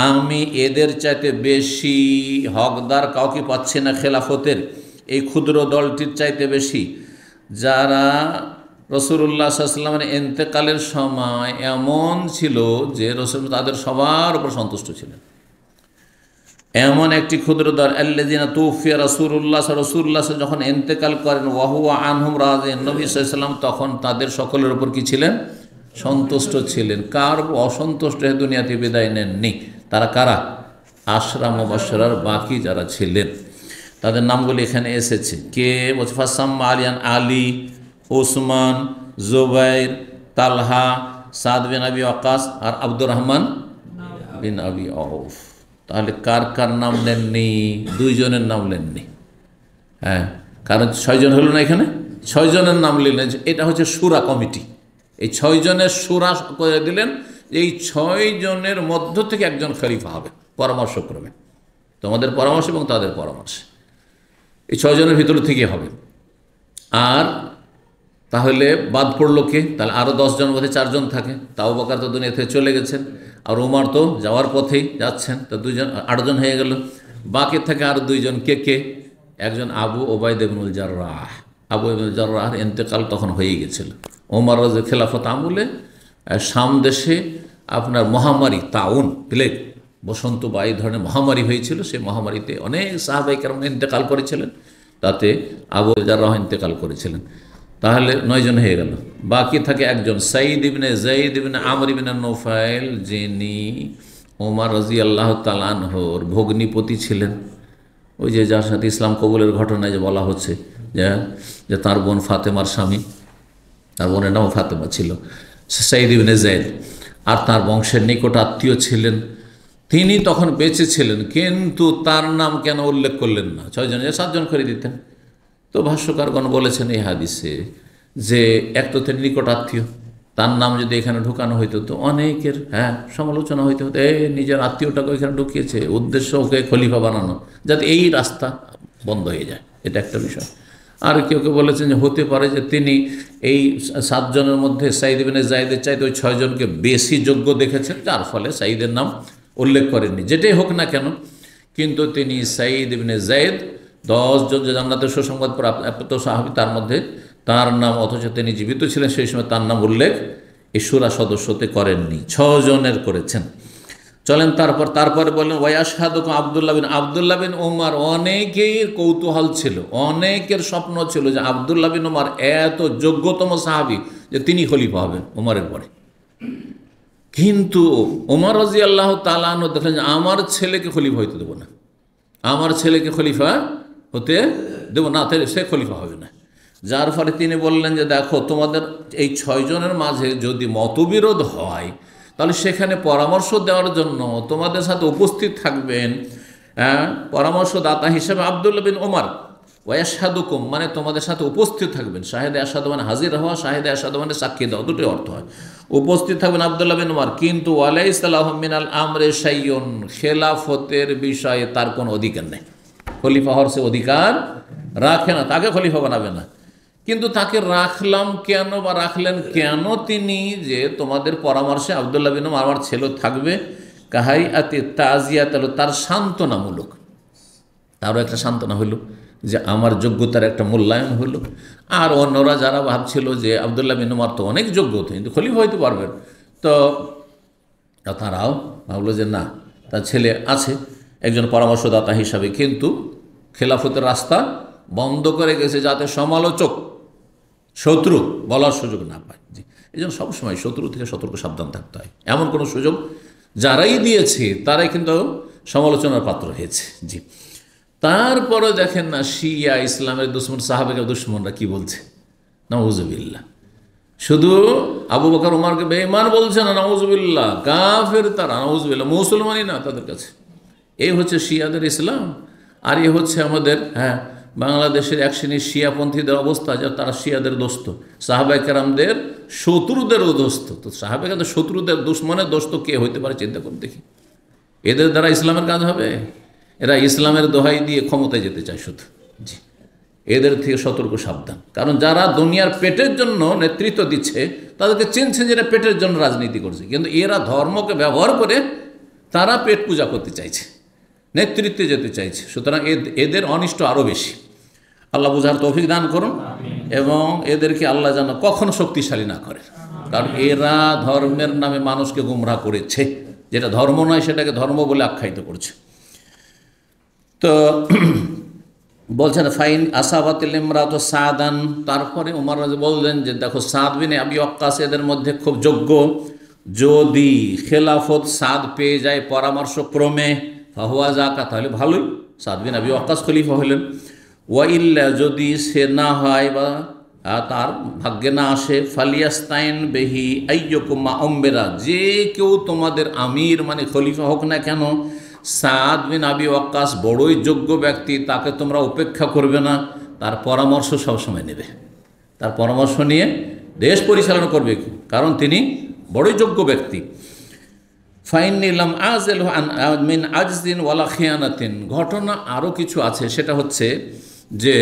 আমি এদের চাইতে বেশি হকদার কাউকে পাচ্ছি না খেলাফতের, এই ক্ষুদ্র দলটির চাইতে বেশি, যারা রাসূলুল্লাহ সাল্লাল্লাহু আলাইহি ওয়াসাল্লামের ইন্তেকালের সময় এমন ছিল যে রাসূল তাদের সবার উপর সন্তুষ্ট ছিলেন। এমন একটি ক্ষুদ্র দল, আল্লাযিনা তুফিয়া রাসূলুল্লাহ যখন ইন্তেকাল করেন, ওয়া হুয়া আনহুম রাদিন, নবী সাল্লাল্লাহু আলাইহি ওয়াসাল্লাম তখন তাদের সকলের উপর কি ছিলেন? সন্তুষ্ট ছিলেন। কার অসন্তুষ্ট হয়ে দুনিয়াতে বিদায় নেননি। তারা কারা? আশরা মুবাশশারার বাকি যারা ছিলেন তাদের নামগুলি এখানে এসেছে। কে? ফাসাম্মা আলিয়ান, আলী, ওসমান, জুবাইর, তালহা, সাদ বিন আবি ওয়াক্কাস আর আব্দুর রহমান বিন আবি আউফ। তাহলে কার কার নাম নেননি? দুইজনের নাম নেননি। হ্যাঁ, কারণ 6 জন হলো না এখানে, 6 জনের নাম নিলেন। এটা হচ্ছে শুরা কমিটি, এই 6 জনের শুরা করে দিলেন। এই 6 জনের মধ্য থেকে একজন খলিফা হবে পরামর্শক্রমে, তোমাদের পরামর্শ এবং তাদের পরামর্শ, এই 6 জনের ভিতর থেকে হবে। আর তাহলে বাদ পড়লো কে? তাহলে আরও 10 জন মধ্যে 4 জন থাকে। তাও আবু বকর তো দুনিয়া থেকে চলে গেছেন, আর উমর তো যাওয়ার পথেই যাচ্ছেন, তো 2 জন, 8 জন হয়ে গেল। বাকি থাকে আর 2 জন। কে কে? একজন আবু ওবায়দা ইবনুল জাররাহ। আবু ইবনুল জাররাহর ইন্তেকাল তখন হয়ে গেছিল ওমর রাজের খেলাফত আমলে। শাম দেশে আপনার মহামারী, তাউন, প্লেগ, বসন্ত বা এই ধরনের মহামারী হয়েছিল। সেই মহামারীতে অনেক সাহাবায়ে কেরাম ইন্তেকাল করেছিলেন, তাতে আবু জাররাহ ইন্তেকাল করেছিলেন। তাহলে 9 জন হয়ে গেল। বাকি থাকে একজন, সাঈদ ইবনে যায়েদ ইবনে আমর ইবনে নুফাইল, যিনি ওমর রাদিয়াল্লাহু তাআলা আনহুর ভগ্নিপতি ছিলেন। ওই যে যার সাথে ইসলাম কবুলের ঘটনায় যে বলা হচ্ছে যে তার বোন ফাতেমার স্বামী, তার বোনের নাম ফাতেমা ছিল, সাঈদ ইবনে যায়েদ। আর তার বংশের নিকট আত্মীয় ছিলেন তিনি তখন বেঁচে ছিলেন, কিন্তু তার নাম কেন উল্লেখ করলেন না? 6 জন 7 জন করে দিতেন। তো ভাষ্যকারগণ বলেছেন এই হাদিসে যে এক তো তিনি নিকট আত্মীয়, তার নাম যদি এখানে ঢুকানো হইতো তো অনেকের সমালোচনা হইতে হতো, নিজের আত্মীয়টাকে এখানে ঢুকিয়েছে, উদ্দেশ্য ওকে খলিফা বানানো, যাতে এই রাস্তা বন্ধ হয়ে যায়। এটা একটা বিষয়। আর কেউ কেউ বলেছেন যে হতে পারে যে তিনি এই 7 জনের মধ্যে সাঈদ ইবনে যায়েদের চাইতে ওই 6 জনকে বেশি যোগ্য দেখেছেন, যার ফলে সাঈদের নাম উল্লেখ করেননি। যেটাই হোক না কেন, কিন্তু তিনি সাঈদ ইবনে যায়েদ 10 জন যে জান্নাতের সুসংবাদ প্রাপ্ত সাহাবী, তার মধ্যে তার নাম, অথচ তিনি জীবিত ছিলেন সেই সময়, তার নাম উল্লেখ এই শূরা সদস্যতে করেননি, 6 জনের করেছেন। চলেন তারপরে বললেন ওয়াশহাদুকুম আব্দুল্লাহ বিন ওমর। অনেকের কৌতূহল ছিল, অনেকের স্বপ্ন ছিল যে আব্দুল্লাহ বিন ওমর এত যোগ্যতম সাহাবী যে তিনি খলিফা হবেন ওমরের পরে। কিন্তু ওমর রাদিয়াল্লাহু তাআলা আনহু দেখলেন যে আমার ছেলেকে খলিফা হইতে দেবো না, আমার ছেলেকে খলিফা হতে দেবো না, সে খলিফা হবে না। যার ফলে তিনি বললেন যে দেখো, তোমাদের এই 6 জনের মাঝে যদি মতবিরোধ হয়, তাহলে সেখানে পরামর্শ দেওয়ার জন্য তোমাদের সাথে উপস্থিত থাকবেন পরামর্শদাতা হিসেবে আব্দুল্লাহ বিন ওমর। ওয়াশহাদুকুম মানে তোমাদের সাথে উপস্থিত থাকবেন, শাহেদে আশহাদু মানে হাজির হওয়া, শাহেদে আশহাদু মানে সাক্ষী দেওয়া, দুটোই অর্থ হয়। উপস্থিত থাকবেন আব্দুল্লাহ বিন ওমর, কিন্তু ওয়ালাইসা লাহু মিনাল আমরি শাইউন, খেলাফতের বিষয়ে তার কোনো অধিকার নেই, খলিফা হওয়ার সে অধিকার রাখে না, তাকে খলিফা বানাবে না। কিন্তু তাকে রাখলাম কেন বা রাখলেন কেন তিনি? যে তোমাদের পরামর্শে আব্দুল্লাহ বিন ওমর আমার ছেলে থাকবে, কাহাই আতি তাজিয়াত, তার সান্ত্বনামূলক, তারও একটা সান্ত্বনা হইল যে আমার যোগ্যতার একটা মূল্যায়ন হলো। আর অন্যরা যারা ভাবছিল যে আব্দুল্লাহ বিন ওমর তো অনেক যোগ্য, কিন্তু খলিফা হইতে পারবেন, তো তারাও ভাবলো যে না, তার ছেলে আছে একজন পরামর্শদাতা হিসাবে, কিন্তু খেলাফতের রাস্তা বন্ধ করে গেছে যাতে সমালোচক, শত্রু বলার সুযোগ না পায়। জি, এই জন্য সবসময় শত্রু থেকে সতর্ক সাবধান থাকতে হয়। এমন কোনো সুযোগ যারাই দিয়েছে তারাই কিন্তু সমালোচনার পাত্র হয়েছে। জি, তারপরে দেখেন না শিয়া ইসলামের দুশ্মন, সাহাবেকে দুশ্মনরা কি বলছে, নাউজুবিল্লাহ। শুধু আবু বকর ওমরকে বেঈমান বলছে না, নাউজুবিল্লাহ, কাফের তারা, নাউজুবিল্লাহ, মুসলমানই না তাদের কাছে। এই হচ্ছে শিয়াদের ইসলাম। আর এ হচ্ছে আমাদের বাংলাদেশের এক শ্রেণীর শিয়াপন্থীদের অবস্থা, যা তারা শিয়াদের দোস্ত, সাহাবায়ে কেরামদের শত্রুদেরও দোস্ত। তো সাহাবায়ে কেরামদের শত্রুদের দুশ্মনের দোস্ত কে হইতে পারে চিন্তা করে দেখি। এদের দ্বারা ইসলামের কাজ হবে? এরা ইসলামের দোহাই দিয়ে ক্ষমতায় যেতে চায় শুধু। জি, এদের থেকে সতর্ক সাবধান। কারণ যারা দুনিয়ার পেটের জন্য নেতৃত্ব দিচ্ছে তাদেরকে চিনছে যে এরা পেটের জন্য রাজনীতি করছে, কিন্তু এরা ধর্মকে ব্যবহার করে তারা পেট পূজা করতে চাইছে, নেতৃত্বে যেতে চাইছে। সুতরাং এদের অনিষ্ট আরও বেশি। আল্লাহ বুঝার তৌফিক দান করুন, এবং এদেরকে আল্লাহ যেন কখনো শক্তিশালী না করে। কারণ এরা ধর্মের নামে মানুষকে গুমরাহ করেছে, যেটা ধর্ম নয় সেটাকে ধর্ম বলে আখ্যায়িত করছে। তো বলছেন ফাইন আসাবাতিল ইমরাতু সাদান, তারপরে ওমর বললেন যে দেখো, সাদ বিন আবি ওয়াক্কাস এদের মধ্যে খুব যোগ্য, যদি খেলাফত সাদ পেয়ে যায় পরামর্শক্রমে, ফাহুয়া জাকা, তাহলে ভালোই, সাদ বিন আবি ওয়াক্কাস খলিফা হলেন। ওয়াইল্লা, যদি সে না হয় বা তার ভাগ্যে না আসে, ফালিয়াস্তাইন বেহি আইয়ুকুমা উমরা, যে কেউ তোমাদের আমির মানে খলিফা হোক না কেন, সাদ বিন আবি ওয়াক্কাস বড়ই যোগ্য ব্যক্তি, তাকে তোমরা উপেক্ষা করবে না, তার পরামর্শ সবসময় নেবে, তার পরামর্শ নিয়ে দেশ পরিচালনা করবে, কারণ তিনি বড়ই যোগ্য ব্যক্তি। ফাইন নিলাম আজেল মিন আজদিন ওয়ালা খিয়ানাতিন, ঘটনা আরও কিছু আছে। সেটা হচ্ছে যে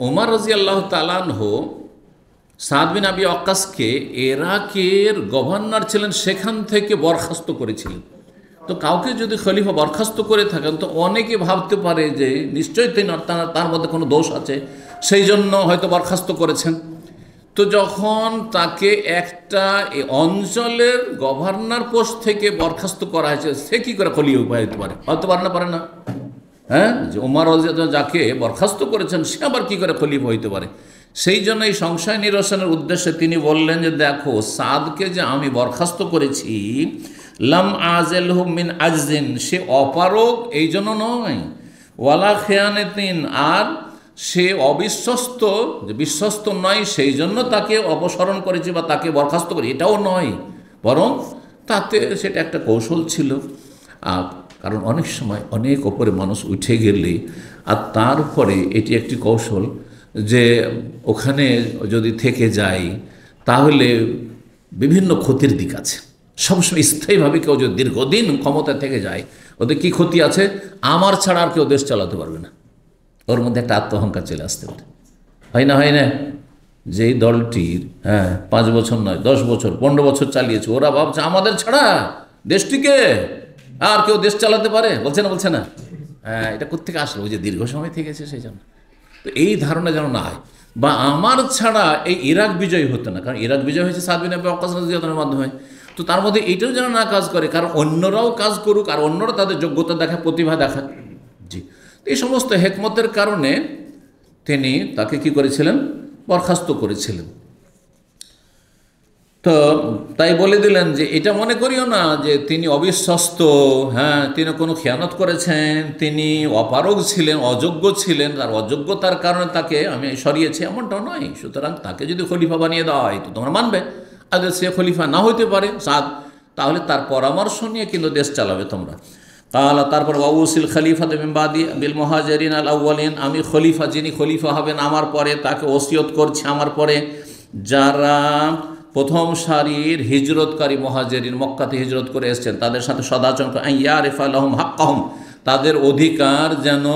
ওমর রাদিয়াল্লাহু তাআলা আনহু সাদ বিন আবি ওয়াক্কাসকে ইরাকের গভর্নর ছিলেন, সেখান থেকে বরখাস্ত করেছিলেন। তো কাউকে যদি খলিফা বরখাস্ত করে থাকেন তো অনেকে ভাবতে পারে যে নিশ্চয়ই তার মধ্যে কোনো দোষ আছে, সেই জন্য হয়তো বরখাস্ত করেছেন। তো যখন তাকে একটা অঞ্চলের গভর্নর পোস্ট থেকে বরখাস্ত করা হয়েছে, সে কী করে খলিফা হতে পারে? হতে পারে না, পারে না। যে ওমর রাদিয়াল্লাহু যাকে বরখাস্ত করেছেন সে আবার কী করে খলিফা হইতে পারে? সেই জন্য এই সংশয় নিরসনের উদ্দেশ্যে তিনি বললেন যে দেখো, সাদকে যে আমি বরখাস্ত করেছি, লাম আজেলহু মিন আজদিন, সে অপারগ এই জন্য নয়, ওয়ালা খেয়ানাতিন, আর সে অবিশ্বস্ত, যে বিশ্বস্ত নয় সেই জন্য তাকে অপসারণ করেছি বা তাকে বরখাস্ত করি, এটাও নয়, বরং তাতে সেটা একটা কৌশল ছিল। কারণ অনেক সময় অনেক ওপরে মানুষ উঠে গেলে আর তারপরে এটি একটি কৌশল যে ওখানে যদি থেকে যায় তাহলে বিভিন্ন ক্ষতির দিক আছে। সবসময় স্থায়ীভাবে কেউ যদি দীর্ঘদিন ক্ষমতা থেকে যায়, ওদের কি ক্ষতি আছে? আমার ছাড়া আর কেউ দেশ চালাতে পারবে না, ওর মধ্যে একটা আত্মহংকার চলে আসতে পারে। হয় না, হয় না? যেই দলটির 5 বছর নয় 10 বছর 15 বছর চালিয়েছে, ওরা ভাবছে আমাদের ছাড়া দেশটিকে আর কেউ দেশ চালাতে পারে, বলছে না? বলছে না? এটা কোত্থেকে আসলো? ওই যে দীর্ঘ সময় থেকেছে সেই জন্য। তো এই ধারণা যেন না হয়। বা আমার ছাড়া এই ইরাক বিজয় হতো না, কারণ ইরাক বিজয় হয়েছে সাদ বিন আবি ওয়াক্কাস রাদিয়াল্লাহু আনহুর মাধ্যমে। তো তার মধ্যে এইটাও যেন না কাজ করে, কারণ অন্যরাও কাজ করুক আর অন্যরা তাদের যোগ্যতা দেখা, প্রতিভা দেখা। জি, এই সমস্ত হেকমতের কারণে তিনি তাকে কি করেছিলেন? বরখাস্ত করেছিলেন। তো তাই বলে দিলেন যে এটা মনে করিও না যে তিনি অবিশ্বস্ত, তিনি কোনো খেয়ানত করেছেন, তিনি অপারগ ছিলেন, অযোগ্য ছিলেন, তার অযোগ্যতার কারণে তাকে আমি সরিয়েছি, এমনটাও নয়। সুতরাং তাকে যদি খলিফা বানিয়ে দেওয়া হয় তো তোমরা মানবে, আর সে খলিফা না হইতে পারে সাদ, তাহলে তার পরামর্শ নিয়ে কিন্তু দেশ চালাবে তোমরা। তারপর ওয়াউসিল খলিফা মিন বাদি বিল মুহাজিরিন আল আউয়ালিন, আমি খলিফা, যিনি খলিফা হবেন আমার পরে তাকে ওসিয়ত করছি আমার পরে যারা প্রথম সারির হিজরতকারী মুহাজিরিন, মক্কাতে হিজরত করে এসেছেন, তাদের সাথে সদাচরণ করে, ইয়ারিফা লাহুম হাক্কাহুম, তাদের অধিকার যেন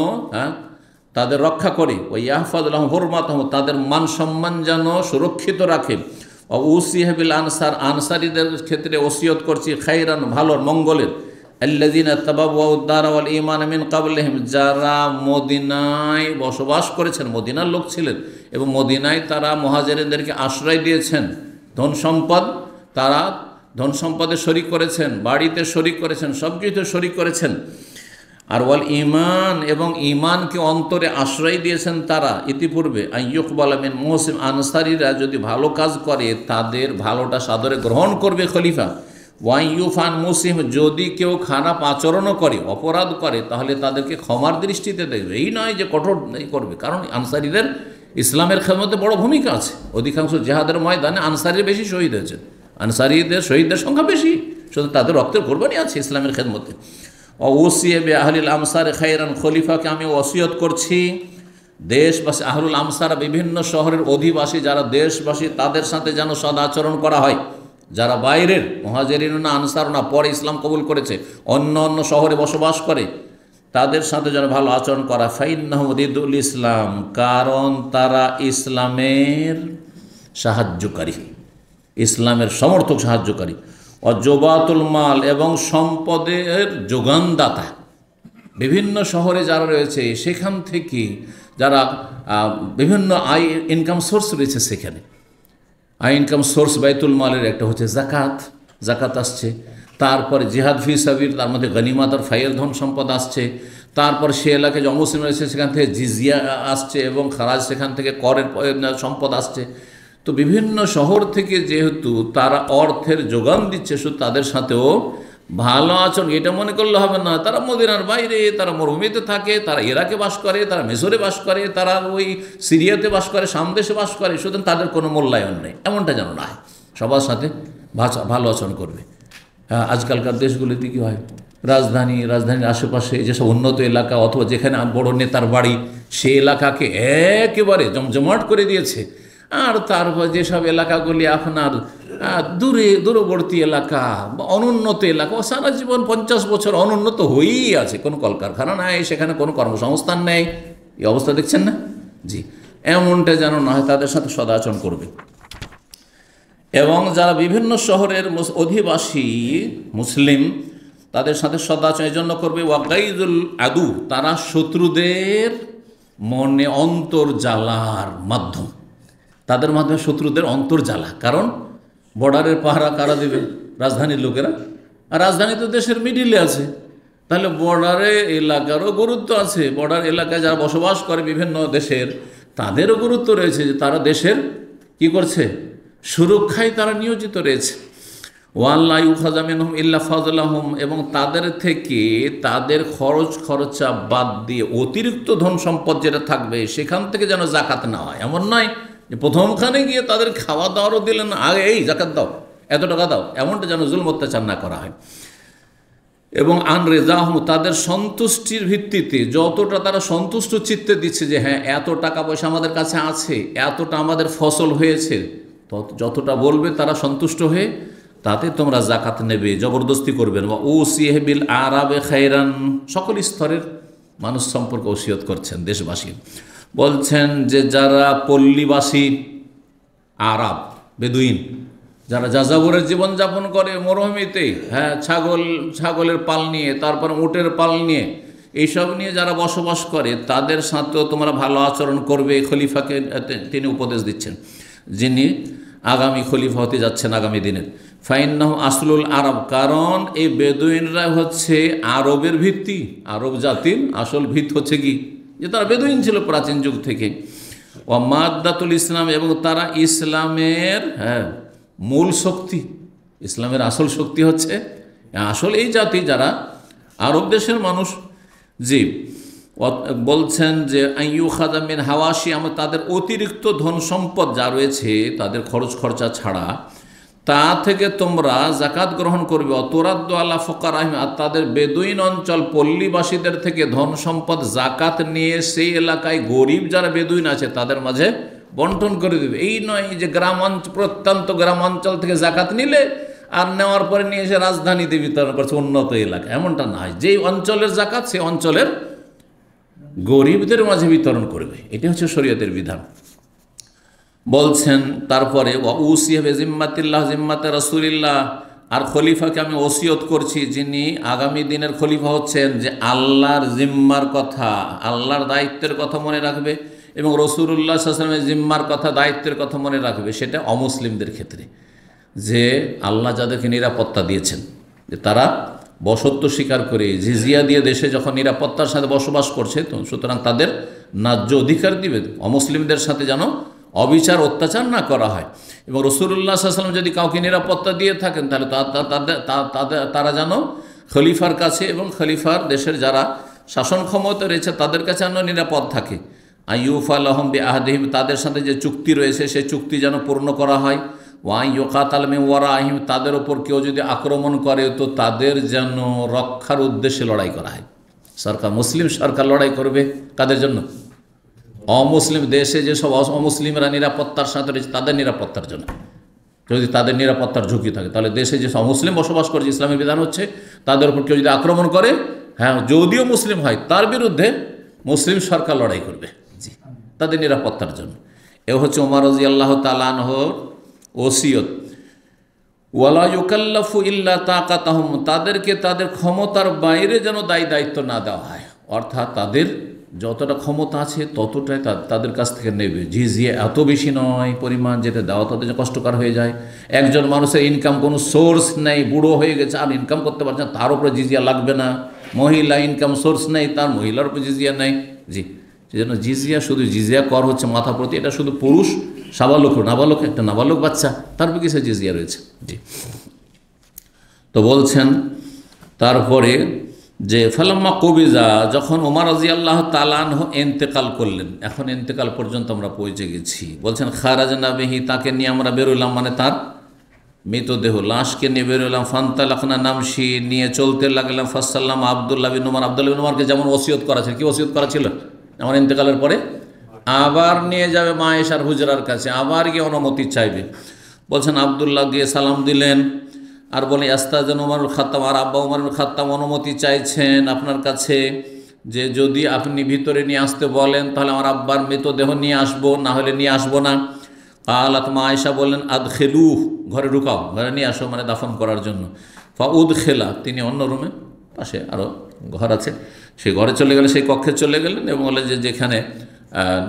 তাদের রক্ষা করে, ওয়া ইয়াহফাজ লাহুম হুরমাতাহুম, তাদের মান সম্মান যেন সুরক্ষিত রাখে। ওসিহা বিল আনসার, আনসারীদের ক্ষেত্রে ওসিয়ত করছি খাইরান, ভালোর, মঙ্গলের, আল্লাযীনা তাবাওয়াউদ দারা ওয়াল ঈমান মিন ক্বাবলিহিম, যারা মদিনায় বসবাস করেছেন, মদিনার লোক ছিলেন এবং মদিনায় তারা মুহাজিরদেরকে আশ্রয় দিয়েছেন। ধন সম্পদ, তারা ধন সম্পদে শরিক করেছেন, বাড়িতে শরিক করেছেন, সব কিছুতে শরিক করেছেন। আর ওয়াল ঈমান, এবং ঈমানকে অন্তরে আশ্রয় দিয়েছেন তারা ইতিপূর্বে। আইয়ুকবালা মিন মুহসিন, আনসারীরা যদি ভালো কাজ করে তাদের ভালোটা সাদরে গ্রহণ করবে খলিফা। ওয়াইয়ুফান মুসিম, যদি কেউ খারাপ আচরণও করে, অপরাধ করে, তাহলে তাদেরকে ক্ষমার দৃষ্টিতে দেখবে। এই নয় যে কঠোর করবে, কারণ আনসারীদের ইসলামের খেদমতে বড় ভূমিকা আছে। অধিকাংশ জেহাদের ময়দানে আনসারীর বেশি শহীদ হয়েছে, আনসারীদের শহীদদের সংখ্যা বেশি, শুধু তাদের রক্তের কোরবানি আছে ইসলামের খেদমতে। ওসিয়ে বে আহলিল আমসার খায়রান, খলিফাকে আমি ওসিয়ত করছি দেশবাসী, আহলুল আমসার বিভিন্ন শহরের অধিবাসী যারা দেশবাসী, তাদের সাথে যেন সদাচরণ করা হয়। যারা বাইরের মুহাজিরিন না, আনসার না, পরে ইসলাম কবুল করেছে, অন্য অন্য শহরে বসবাস করে, তাদের সাথে যেন ভালো আচরণ করা। ফাইন্নাহুম রিদুল ইসলাম, কারণ তারা ইসলামের সাহায্যকারী, ইসলামের সমর্থক, সাহায্যকারী। অজবাতুল মাল, এবং সম্পদের যোগানদাতা। বিভিন্ন শহরে যারা রয়েছে সেখান থেকে যারা বিভিন্ন আয় ইনকাম সোর্স রয়েছে, সেখানে আয় ইনকাম সোর্স বাইতুল মালের একটা হচ্ছে জাকাত, জাকাত আসছে। তারপরে জিহাদ ফি সাবিল, তার মধ্যে গনিমাত আর ফাইল ধন সম্পদ আসছে। তারপর সে এলাকায় যে অমুসলিম রয়েছে সেখান থেকে জিজিয়া আসছে এবং খারাজ, সেখান থেকে করের সম্পদ আসছে। তো বিভিন্ন শহর থেকে যেহেতু তারা অর্থের যোগান দিচ্ছে, শুধু তাদের সাথেও ভালো আচরণ, এটা মনে করলে হবে না তারা মদিনার বাইরে, তারা মরুভূমিতে থাকে, তারা ইরাকে বাস করে, তারা মিশরে বাস করে, তারা ওই সিরিয়াতে বাস করে, সামদেশে বাস করে, সুতরাং তাদের কোনো মূল্যায়ন নেই, এমনটা যেন না হয়। সবার সাথে ভালো আচরণ করবে। আজকালকার দেশগুলিতে কী হয়, রাজধানীর আশেপাশে যেসব উন্নত এলাকা অথবা যেখানে বড় নেতার বাড়ি, সেই এলাকাকে একেবারে জমজমাট করে দিয়েছে। আর তারপর যেসব এলাকাগুলি আপনার দূরবর্তী এলাকা বা অনুন্নত এলাকা, ও সারা জীবন 50 বছর অনুন্নত হয়েই আছে, কোনো কলকারখানা নাই, সেখানে কোনো কর্মসংস্থান নেই, এই অবস্থা দেখছেন না? জি, এমনটা যেন না হয়, তাদের সাথে সদাচরণ করবে। এবং যারা বিভিন্ন শহরের অধিবাসী মুসলিম, তাদের সাথে সদাচরণের জন্য করবে। ওয়াগাইজুল আদু, তারা শত্রুদের মনে অন্তর্জালার মাধ্যম, তাদের মাধ্যমে শত্রুদের অন্তর্জালা। কারণ বর্ডারের পাহারা কারা দেবে? রাজধানীর লোকেরা। আর রাজধানী তো দেশের মিডিলে আছে, তাহলে বর্ডারে এলাকারও গুরুত্ব আছে। বর্ডার এলাকায় যারা বসবাস করে বিভিন্ন দেশের, তাদেরও গুরুত্ব রয়েছে যে তারা দেশের কি করছে, সুরক্ষায় তারা নিয়োজিত রয়েছে। ওয়াল্লা ইউখাযা মিনহুম ইল্লা ফাযলাহুম, এবং তাদের থেকে তাদের খরচা বাদ দিয়ে অতিরিক্ত ধন সম্পদ যেটা থাকবে সেখান থেকে যেন জাকাত না হয়। এমন নয় যে প্রথমখানে গিয়ে তাদের খাওয়া দাওয়ারও দিলেন, আগে এই জাকাত দাও, এত টাকা দাও, এমনটা যেন জুলম অত্যাচার না করা হয়। এবং আন রেজাহম তাদের সন্তুষ্টির ভিত্তিতে, যতটা তারা সন্তুষ্ট চিত্তে দিচ্ছে যে হ্যাঁ এত টাকা পয়সা আমাদের কাছে আছে, এতটা আমাদের ফসল হয়েছে, যতটা বলবে তারা সন্তুষ্ট হয়ে তাতে তোমরা জাকাত নেবে, জবরদস্তি করবেন। বা ও সিহেবিল আরাবে খায়রান, সকল স্তরের মানুষ সম্পর্কে ওসিয়ত করছেন দেশবাসী। বলছেন যে যারা পল্লীবাসী আরব বেদুইন, যারা যাযাবরের জীবনযাপন করে মরুভূমিতে, হ্যাঁ ছাগলের পাল নিয়ে, তারপর উটের পাল নিয়ে, এইসব নিয়ে যারা বসবাস করে তাদের সাথেও তোমরা ভালো আচরণ করবে। খলিফাকে তিনি উপদেশ দিচ্ছেন, যিনি আগামী খলিফা হতে যাচ্ছেন আগামী দিনের। ফাইন্নাহু আসলুল আরব, কারণ এই বেদুইনরা হচ্ছে আরবের ভিত্তি, আরব জাতির আসল ভিত হচ্ছে কি যে তারা বেদুইন ছিল প্রাচীন যুগ থেকে। ও মাদ্দাতুল ইসলাম, এবং তারা ইসলামের মূল শক্তি, ইসলামের আসল শক্তি হচ্ছে আসল এই জাতি যারা আরব দেশের মানুষ। জি, বলছেন যে আইয়ু খাদামিন হাওয়াশি, আমরা তাদের অতিরিক্ত ধন সম্পদ যা রয়েছে তাদের খরচ খরচা ছাড়া, তা থেকে তোমরা জাকাত গ্রহণ করবে। অতরাদ্দ আল্লাহ ফকারাহিম, আর তাদের বেদুইন অঞ্চল পল্লীবাসীদের থেকে ধন সম্পদ জাকাত নিয়ে সেই এলাকায় গরিব যারা বেদুইন আছে তাদের মাঝে বন্টন করে দেবে। এই নয় যে প্রত্যন্ত গ্রাম অঞ্চল থেকে জাকাত নিলে আর নেওয়ার পরে নিয়ে এসে রাজধানীতে বিতরণ করছে উন্নত এলাকা, এমনটা নয়। যেই অঞ্চলের জাকাত সেই অঞ্চলের গরিবদের মাঝে বিতরণ করবে, এটি হচ্ছে শরীয়তের বিধান। বলছেন তারপরে ওয়াউসিয়া জিম্মাতিল্লাহ, জিম্মাতে রাসূলিল্লাহ, আর খলিফাকে আমি ওসিয়ত করছি, যিনি আগামী দিনের খলিফা হচ্ছেন, যে আল্লাহর জিম্মার কথা, আল্লাহর দায়িত্বের কথা মনে রাখবে এবং রাসূলুল্লাহ সাল্লাল্লাহু আলাইহি ওয়াসাল্লামের জিম্মার কথা, দায়িত্বের কথা মনে রাখবে। সেটা অমুসলিমদের ক্ষেত্রে, যে আল্লাহ যাদেরকে নিরাপত্তা দিয়েছেন, যে তারা বসত্ব স্বীকার করে জিজিয়া দিয়ে দেশে যখন নিরাপত্তার সাথে বসবাস করছে, তো সুতরাং তাদের ন্যায্য অধিকার দিবে। অমুসলিমদের সাথে যেন অবিচার অত্যাচার না করা হয়। এবং রাসূলুল্লাহ সাল্লাল্লাহু আলাইহি ওয়াসাল্লাম যদি কাউকে নিরাপত্তা দিয়ে থাকেন, তাহলে তারা যেন খলিফার কাছে এবং খলিফার দেশের যারা শাসন ক্ষমতা রয়েছে তাদের কাছে যেন নিরাপদ থাকে। আইয়ুফা লাহুম বিআহদিহিম, তাদের সাথে যে চুক্তি রয়েছে সেই চুক্তি যেন পূর্ণ করা হয়। ওয়া ইউকাতাল মিন ওয়ারাইহিম, তাদের ওপর কেউ যদি আক্রমণ করে তো তাদের যেন রক্ষার উদ্দেশ্যে লড়াই করা হয়। সরকার, মুসলিম সরকার লড়াই করবে কাদের জন্য? অমুসলিম দেশে যেসব অমুসলিমরা নিরাপত্তার সাথে রয়েছে তাদের নিরাপত্তার জন্য। যদি তাদের নিরাপত্তার ঝুঁকি থাকে, তাহলে দেশে যে অমুসলিম বসবাস করছে, ইসলামের বিধান হচ্ছে তাদের উপর কেউ যদি আক্রমণ করে, হ্যাঁ যদিও মুসলিম হয়, তার বিরুদ্ধে মুসলিম সরকার লড়াই করবে, জি, তাদের নিরাপত্তার জন্য। এ হচ্ছে ওমর রাদিয়াল্লাহু তাআলা আনহুর ওসিয়ত। ওয়ালা ইউকাল্লাফু ইল্লা তাকাতাহুম, তাদেরকে তাদের ক্ষমতার বাইরে যেন দায়িত্ব না দেওয়া হয়, অর্থাৎ তাদের যতটা ক্ষমতা আছে ততটাই তাদের কাছ থেকে নেবে। জিজিয়া এত বেশি নয় পরিমাণ, যেটা দেওয়া তাদের কষ্টকর হয়ে যায়। একজন মানুষের ইনকাম কোনো সোর্স নেই, বুড়ো হয়ে গেছে আর ইনকাম করতে পারছে না, তার উপরে জিজিয়া লাগবে না। মহিলা ইনকাম সোর্স নেই, তার মহিলার উপরে জিজিয়া নেই। জি, সেজন্য জিজিয়া, শুধু জিজিয়া কর হচ্ছে মাথা প্রতি, এটা শুধু পুরুষ, সাবালক, নাবালক, একটা নাবালক বাচ্চা, তার উপরে কিছু জিজিয়া রয়েছে। জি, তো বলছেন তারপরে যে ফালাম্মা কবিজা, যখন ওমর রাদিয়াল্লাহু তাআলা আনহু ইন্তেকাল করলেন, এখন ইন্তেকাল পর্যন্ত আমরা পৌঁছে গেছি। বলছেন খারাজনা বিহি, তাকে নিয়ে আমরা বেরোলাম, মানে তার মৃতদেহ লাশকে নিয়ে বেরোলাম। ফান্তালাকনা নামশি, নিয়ে চলতে লাগলাম। ফাসাল্লাম আব্দুল্লাহ বিন উমর, আব্দুল্লাহ বিন উমরকে যেমন ওসিয়ত করা ছিল, কি ওসিয়ত করা ছিল? আমার ইন্তেকালের পরে আবার নিয়ে যাবে মা আয়েশার হুজরার কাছে, আবার গিয়ে অনুমতি চাইবে। বলছেন আব্দুল্লাহ গিয়ে সালাম দিলেন আর বলে আস্তাজান উমরুল খাত্তাব, আর আব্বা উমরুল খাত্তাব অনুমতি চাইছেন আপনার কাছে, যে যদি আপনি ভিতরে নিয়ে আসতে বলেন তাহলে আমার আব্বার মৃতদেহ নিয়ে আসবো, না হলে নিয়ে আসবো না। কালাত, মা আয়েশা বললেন আদখেলু, ঘরে ঢুকাও, ঘরে নিয়ে আসো, মানে দাফন করার জন্য। ফা উদখেলা, তিনি অন্য রুমে, পাশে আরও ঘর আছে, সেই ঘরে চলে গেলেন, সেই কক্ষে চলে গেলেন এবং বলে যে যেখানে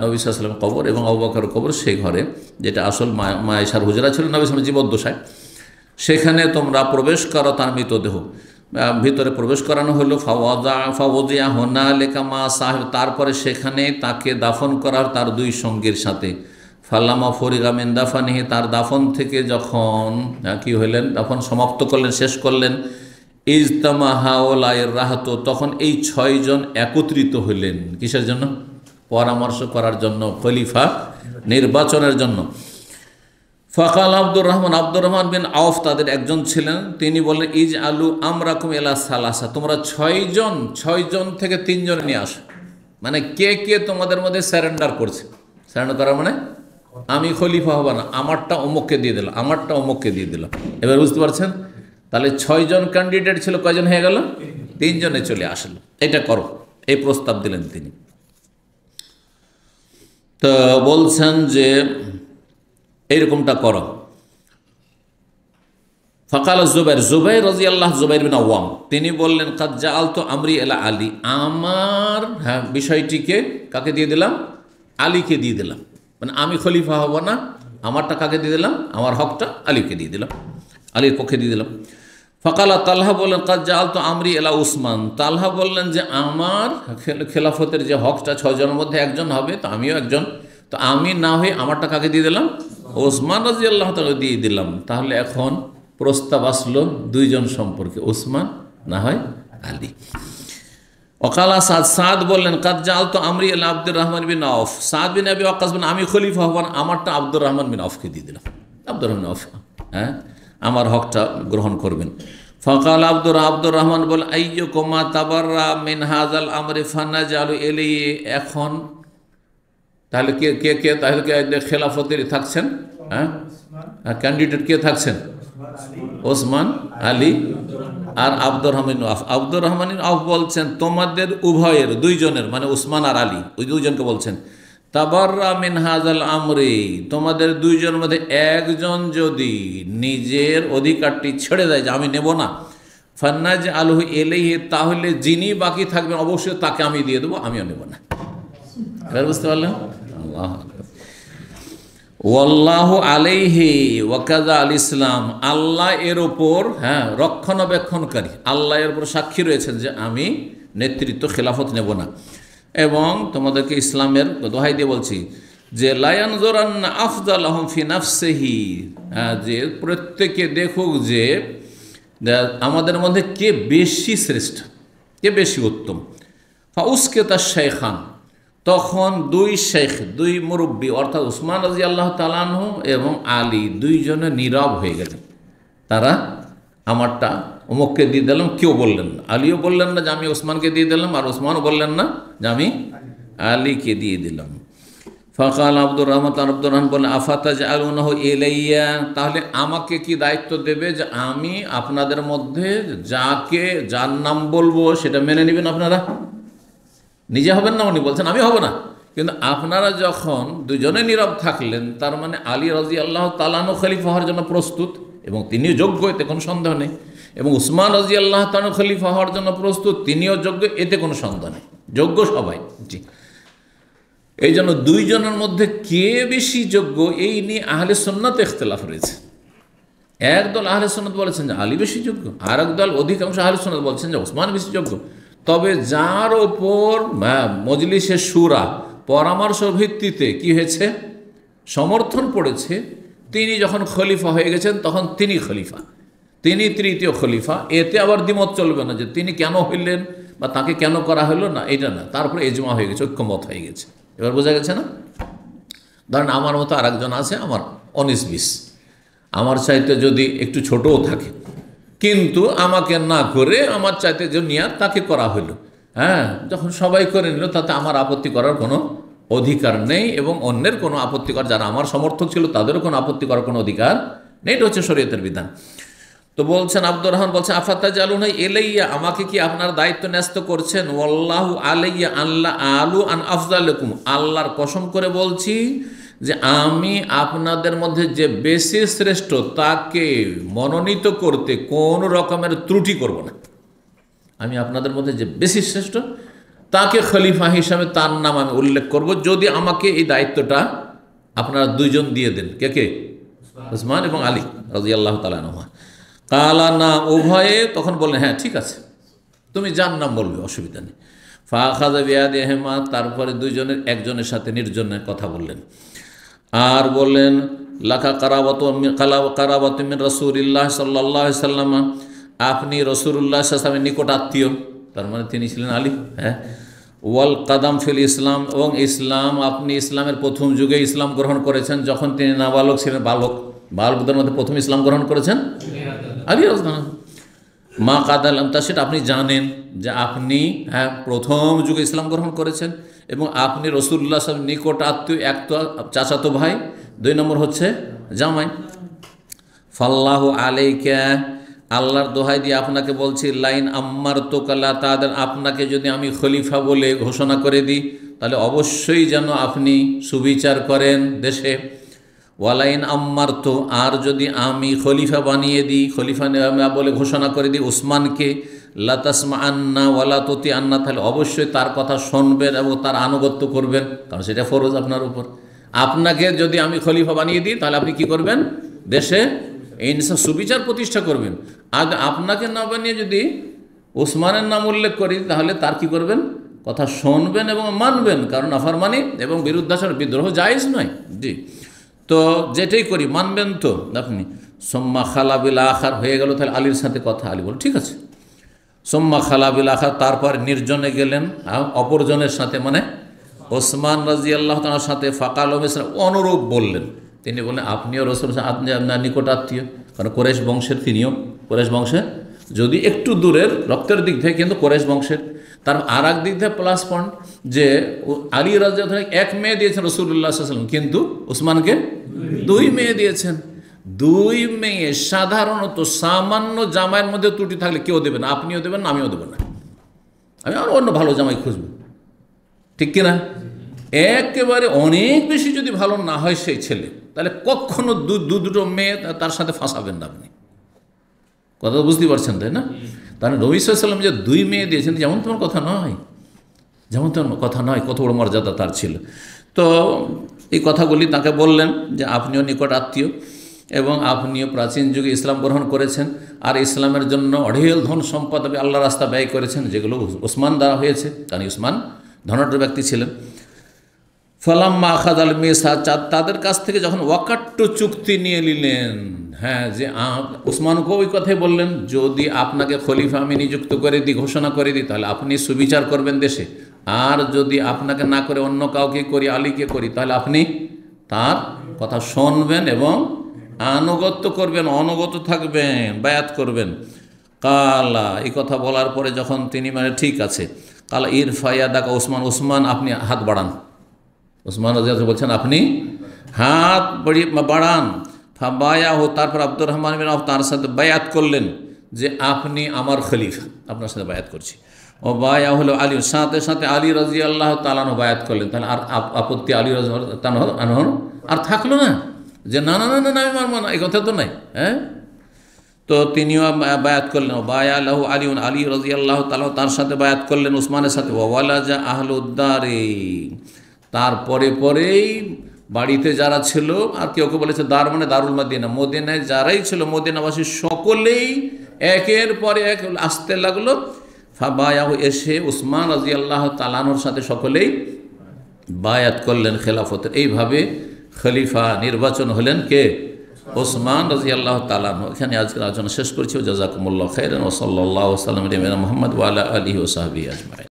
নবী সাল্লাল্লাহু আলাইহি ওয়াসাল্লাম কবর এবং আবু বকর কবর, সেই ঘরে, যেটা আসল মা আয়েশার হুজরা ছিল নবী সাল্লাল্লাহু আলাইহি ওয়াসাল্লাম জীবদ্দশায়, সেখানে তোমরা প্রবেশ করো তার মৃতদেহ। ভিতরে প্রবেশ করানো হলো। ফাওয়াদিয়া হোনা লেখা মা সাহেব, তারপরে সেখানে তাকে দাফন করার তার দুই সঙ্গীর সাথে। ফাল্লামা ফরিগা মিন দাফানিহি, তার দাফন থেকে যখন কি হইলেন, দাফন সমাপ্ত করলেন, শেষ করলেন। ইজতামা হাওলাইর রাহাত, তখন এই 6 জন একত্রিত হইলেন, কিসের জন্য? পরামর্শ করার জন্য, খলিফা নির্বাচনের জন্য। ফাকাল আব্দুর রহমান বিন আউফ তাদের একজন ছিলেন, তিনি বললেন ইজ আলু আমরাকুম এলা সালাসা, তোমরা ছয়জন থেকে 3 জনে নিয়ে আসো। মানে কে কে তোমাদের মধ্যে স্যারেন্ডার করছে? স্যারেন্ডার করা মানে আমি খলিফা হব না, আমারটা অমুককে দিয়ে দিলাম, আমারটা অমুককে দিয়ে দিলাম। এবার বুঝতে পারছেন? তাহলে 6 জন ক্যান্ডিডেট ছিল, কয়জন হয়ে গেল? 3 জনে চলে আসলো। এটা করো, এই প্রস্তাব দিলেন তিনি। তো বলছেন যে এইরকমটা করো। ফাকাল জুবাইর রাদিয়াল্লাহু জুবাইর বিন আওয়াম, তিনি বললেন কাদ জাআলতু আমরি ইলা আলী, আমার বিষয়টিকে কাকে দিয়ে দিলাম? আলীকে দিয়ে দিলাম। মানে আমি খলিফা হব না, আমারটা কাকে দিয়ে দিলাম? আমার হকটা আলীকে দিয়ে দিলাম, আলীর পক্ষে দিয়ে দিলাম। ফাকালা তালহা বললেন কাদ জাআলতু আমরি ইলা উসমান, তালহা বললেন যে আমার খেলাফতের যে হকটা 6 জনের মধ্যে একজন হবে, তো আমিও একজন, তো আমি না হয়ে আমারটা কাকে দিয়ে দিলাম? ওসমান রাদিয়াল্লাহু তাআলা দিয়ে দিলাম। তাহলে এখন প্রস্তাব আসলো 2 জন সম্পর্কে, ওসমান না হয় আলী। ওকালা সাদ বললেন কাদ জাআলতু আমরি ইলা আব্দুর রহমান বিন আউফ, সাদ বিন আবি ওয়াক্কাস বলেন আমি খলিফা হব না, আমারটা আব্দুর রহমান বিন আউফকে দিয়ে দিলাম। আব্দুর রহমান আউফ আমার হকটা গ্রহণ করবেন। ফাকাল আব্দুর রহমান বলেন আইয়ুকুমা তাবাররা মিন হাযাল আমরি ফানাজালু ইলাইহি, এখন তাহলে কে কে কে তাহলে খেলাফতের থাকছেন? ক্যান্ডিডেট কে থাকছেন? ওসমান, আলী আর আব্দুর রহমান আউফ। আব্দুর রহমান আউফ বলছেন তোমাদের উভয়ের 2 জনের, মানে ওসমান আর আলী, ওই 2 জনকে বলছেন তাবাররা মিন হাযাল আমরি, তোমাদের 2 জনের মধ্যে একজন যদি নিজের অধিকারটি ছেড়ে দেয় যে আমি নেব না, ফান্নাজ আলহু ইলাইহি, তাহলে যিনি বাকি থাকবেন অবশ্যই তাকে আমি দিয়ে দেবো, আমিও নেব না। এবার বুঝতে পারলেন? আল্লাহ ওয়াল্লাহু আলাইহি ওয়াকাযা আল ইসলাম, আল্লাহ এর ওপর রক্ষণাবেক্ষণকারী, আল্লাহ এর উপর সাক্ষী রয়েছেন যে আমি নেতৃত্ব খেলাফত নেব না। এবং তোমাদেরকে ইসলামের দোহাই দিয়ে বলছি যে লা ইয়ানজুরান্না আফদালাহুম ফি নাফসিহি, যে প্রত্যেকে দেখুক যে আমাদের মধ্যে কে বেশি শ্রেষ্ঠ, কে বেশি উত্তম। ফাউসকেতা শাইখান, তখন 2 শেখ, 2 মুরব্বী অর্থাৎ উসমান রাদিয়াল্লাহু তাআলা আনহু এবং আলী 2 জনে নীরব হয়ে গেলেন। তারা আমারটা অমুককে দিয়ে দিলাম, কেউ বললেন না। আলীও বললেন না যে আমি ওসমানকে দিয়ে দিলাম, আর ওসমানও বললেন না যে আমি আলীকে দিয়ে দিলাম। ফাকাল আব্দুর রহমান বললেন আফাতাজআলুনাহু ইলাইয়া, তাহলে আমাকে কি দায়িত্ব দেবে যে আমি আপনাদের মধ্যে যার নাম বলবো সেটা মেনে নেবেন আপনারা? নিজে হবেন না, উনি বলছেন আমি হব না, কিন্তু আপনারা যখন 2 জনে নীরব থাকলেন, তার মানে আলী রাদিয়াল্লাহু তাআলা আনহু খলিফা হওয়ার জন্য প্রস্তুত এবং তিনিও যোগ্য, এতে কোনো সন্দেহ নেই। এবং উসমান রাদিয়াল্লাহু তাআলা খলিফা হওয়ার জন্য প্রস্তুত, তিনিও যোগ্য, এতে কোনো সন্দেহ নেই, যোগ্য সবাই। জি, এই জন্য 2 জনের মধ্যে কে বেশি যোগ্য এই নিয়ে আহলে সুন্নাতে ইখতিলাফ রয়েছে। একদল আহলে সুন্নাত বলেছেন যে আলী বেশি যোগ্য, আর একদল অধিকাংশ আহলে সুন্নাত বলছেন যে ওসমান বেশি যোগ্য। তবে যার ওপর মজলিসে শুরা পরামর্শ ভিত্তিতে কি হয়েছে, সমর্থন পড়েছে, তিনি যখন খলিফা হয়ে গেছেন তখন তিনি খলিফা, তিনি তৃতীয় খলিফা। এতে আবার দ্বিমত চলবে না যে তিনি কেন হইলেন বা তাকে কেন করা হলো না, এটা না। তারপরে এজমা হয়ে গেছে, ঐক্যমত হয়ে গেছে। এবার বোঝা গেছে না? ধরেন আমার মতো আরেকজন আছে, আমার 19-20, আমার চাইতে যদি একটু ছোটও থাকে, কিন্তু আমাকে না করে আমার চাইতে যে নিয়াত তাকে করা হইল, যখন সবাই করে নিল, তাতে আমার আপত্তি করার কোনো অধিকার নেই, এবং অন্যের কোনো আপত্তি করার, যারা আমার সমর্থক ছিল তাদেরও কোনো আপত্তি করার কোনো অধিকার নেই। এটা হচ্ছে শরীয়তের বিধান। তো বলছেন আব্দুর রহমান বলছেন আফাতাজআলুনা ইলাইয়া, আমাকে কি আপনার দায়িত্ব ন্যস্ত করছেন? ওয়াল্লাহু আলাইয়া আল্লাহ আলু আন আফজালুকুম, আল্লাহর কসম করে বলছি যে আমি আপনাদের মধ্যে যে বেশি শ্রেষ্ঠ তাকে মনোনীত করতে কোন রকমের ত্রুটি করব না। আমি আপনাদের মধ্যে যে বেশি শ্রেষ্ঠ তাকে খলিফা হিসাবে তার নাম আমি উল্লেখ করব, যদি আমাকে এই দায়িত্বটা আপনারা 2 জন দিয়ে দেন। কে কে? উসমান এবং আলী রাদিয়াল্লাহু তাআলা আনহুমা। কালা না, উভয়ে তখন বললেন হ্যাঁ ঠিক আছে, তুমি যার নাম বলবে, অসুবিধা নেই। ফাখাযা বিয়াদিহিমা, তারপরে 2 জনের একজনের সাথে নির্জনে কথা বললেন আর বললেন লাকা কারাবাতু মিন রাসূলিল্লাহ সাল্লাল্লাহু আলাইহি ওয়াসাল্লাম, আপনি রাসূলুল্লাহ সাল্লাল্লাহু আলাইহি ওয়াসাল্লামের নিকট আত্মীয়, তার মানে তিনি ছিলেন আলী। ওয়াল কাদাম ফিল ইসলাম, এবং ইসলাম, আপনি ইসলামের প্রথম যুগে ইসলাম গ্রহণ করেছেন যখন তিনি নাবালক ছিলেন, বালক বালকদের মধ্যে প্রথম ইসলাম গ্রহণ করেছেন আলী রাদিয়াল্লাহু আনহু। মা কাদালাম, তা সেটা আপনি জানেন যে আপনি প্রথম যুগে ইসলাম গ্রহণ করেছেন এবং আপনি রাসূলুল্লাহ সাল্লাল্লাহু আলাইহি ওয়াসাল্লাম নিকট আত্মীয়, এক তো চাচাতো ভাই, 2 নম্বর হচ্ছে জামাই। ফাল্লাহু আলাইকা, আল্লাহর দোহাই দিয়ে আপনাকে বলছি, লাইন আম্মার তোকালা তাদের, আপনাকে যদি আমি খলিফা বলে ঘোষণা করে দিই তাহলে অবশ্যই যেন আপনি সুবিচার করেন দেশে। ওয়ালাইন আম্মার তো, আর যদি আমি খলিফা বানিয়ে দিই, খলিফা বলে ঘোষণা করে দিই উসমানকে, লাতাসমা আন্না ওয়ালা ততি আন্না, তাহলে অবশ্যই তার কথা শুনবেন এবং তার আনুগত্য করবেন, কারণ সেটা ফরজ আপনার উপর। আপনাকে যদি আমি খলিফা বানিয়ে দিই তাহলে আপনি কি করবেন? দেশে ইনসাফ সুবিচার প্রতিষ্ঠা করবেন। আর আপনাকে না বানিয়ে যদি ওসমানের নাম উল্লেখ করি তাহলে তার কি করবেন? কথা শুনবেন এবং মানবেন, কারণ নাফরমানি এবং বিরুদ্ধাচরণ, বিদ্রোহ জায়েজ নয়। জি, তো যেটাই করি মানবেন তো আপনি। সোম্মা খালাবিল আখার হয়ে গেল, তাহলে আলীর সাথে কথা। আলী বল ঠিক আছে। সোম্মা খালাবিল আখার, তারপর নির্জনে গেলেন অপরজনের সাথে, মানে ওসমান রাদিয়াল্লাহু তাআলার সাথে। ফাকাল মিসরা, অনুরূপ বললেন। তিনি বললেন আপনিও রাসূল আপনার নিকট আত্মীয়, কারণ কোরেশ বংশের, তিনিও কোরেশ বংশের, যদি একটু দূরের রক্তের দিক থেকে, কিন্তু কোরেশ বংশের। তার আর এক দিক থেকে প্লাস পয়েন্ট যে আলী রাদিয়াল্লাহু তাআলা 1 মেয়ে দিয়েছেন রাসূলুল্লাহ সাল্লাল্লাহু আলাইহি ওয়াসাল্লাম, কিন্তু ওসমানকে 2 মেয়ে দিয়েছেন। 2 মেয়ে সাধারণত সামান্য জামাইয়ের মধ্যে ত্রুটি থাকলে কেউ দেবে না, আপনিও দেবেন না, আমিও দেবো না, আমি আর অন্য ভালো জামাই খুঁজবো, ঠিক কিনা? একেবারে অনেক বেশি যদি ভালো না হয় সেই ছেলে, তাহলে কখনো দুটো মেয়ে তার সাথে ফাঁসাবেন না আপনি। কথা বুঝতে পারছেন, তাই না? তাহলে নবী সাল্লাল্লাহু আলাইহি ওয়াসাল্লাম যে 2 মেয়ে দিয়েছেন, যেমন তোমার কথা নয়, যেমন তোমার কথা নয়, কত বড় মর্যাদা তার ছিল। তো এই কথাগুলি তাকে বললেন যে আপনিও নিকট আত্মীয় এবং আপনিও প্রাচীন যুগে ইসলাম গ্রহণ করেছেন, আর ইসলামের জন্য অঢেল ধন সম্পদ আপনি আল্লাহর রাস্তা ব্যয় করেছেন, যেগুলো ওসমান দ্বারা হয়েছে, কারণ ওসমান ধনাঢ্য ব্যক্তি ছিলেন। ফালাম্মা আখাদ আল মিসা, তাদের কাছ থেকে যখন ওয়াকাট্ট চুক্তি নিয়ে নিলেন, হ্যাঁ, যে উসমানকেও ওই কথাই বললেন, যদি আপনাকে খলিফা আমি নিযুক্ত করে দিই, ঘোষণা করে দিই, তাহলে আপনি সুবিচার করবেন দেশে, আর যদি আপনাকে না করে অন্য কাউকে করি, আলীকে করি, তাহলে আপনি তার কথা শুনবেন এবং আনুগত্য করবেন, অনুগত থাকবেন, বায়াত করবেন। কালা, এই কথা বলার পরে যখন তিনি মানে ঠিক আছে, কালা ইরফাইয়া দাকা ওসমান, ওসমান আপনি হাত বাড়ান। ওসমান রাদিয়াল্লাহু বলছেন আপনি হাত বাড়ান। ফাবায়া হো, তারপর আব্দুর রহমান বিন আওফ তার সাথে বায়াত করলেন যে আপনি আমার খলিফা, আপনার সাথে বায়াত করছি। ও বায়া হলো আলী, সাথে সাথে আলী রাদিয়াল্লাহু তাআলা বায়াত করলেন। তাহলে আর আপত্তি আলী রাদিয়াল্লাহু তাআলা আর থাকলো না, যে না না না না আমি মানব না, এই কথা তো নাই। হ্যাঁ, তো তিনিও বায়াত করলেন। বায়া লাহু আলী, আলী রাদিয়াল্লাহু তাআলা তার সাথে বায়াত করলেন উসমানের সাথে। ওয়ালাজা আহলুদ্দারি, তারপরে পরেই বাড়িতে যারা ছিল, আর কেউ কেউ বলেছে দার মানে দারুল মদিনা, মদিনায় যারাই ছিল মদিনাবাসী সকলেই একের পরে এক আসতে লাগলো। ফাবায়াহু, এসে উসমান রাদিয়াল্লাহু তাআলা আনহুর সাথে সকলেই বায়াত করলেন খেলাফতের। এইভাবে খলিফা নির্বাচন হলেন কে? ওসমান রাদিয়াল্লাহু তাআলা আনহু। এখানে আজকের আলোচনা শেষ করছি। জাযাকুমুল্লাহু খাইরান ওয়া সাল্লাল্লাহু ওয়া সাল্লাম আলা মুহাম্মদ ওয়া আলা আলিহি ওয়া সাহবিহি আজমাইন।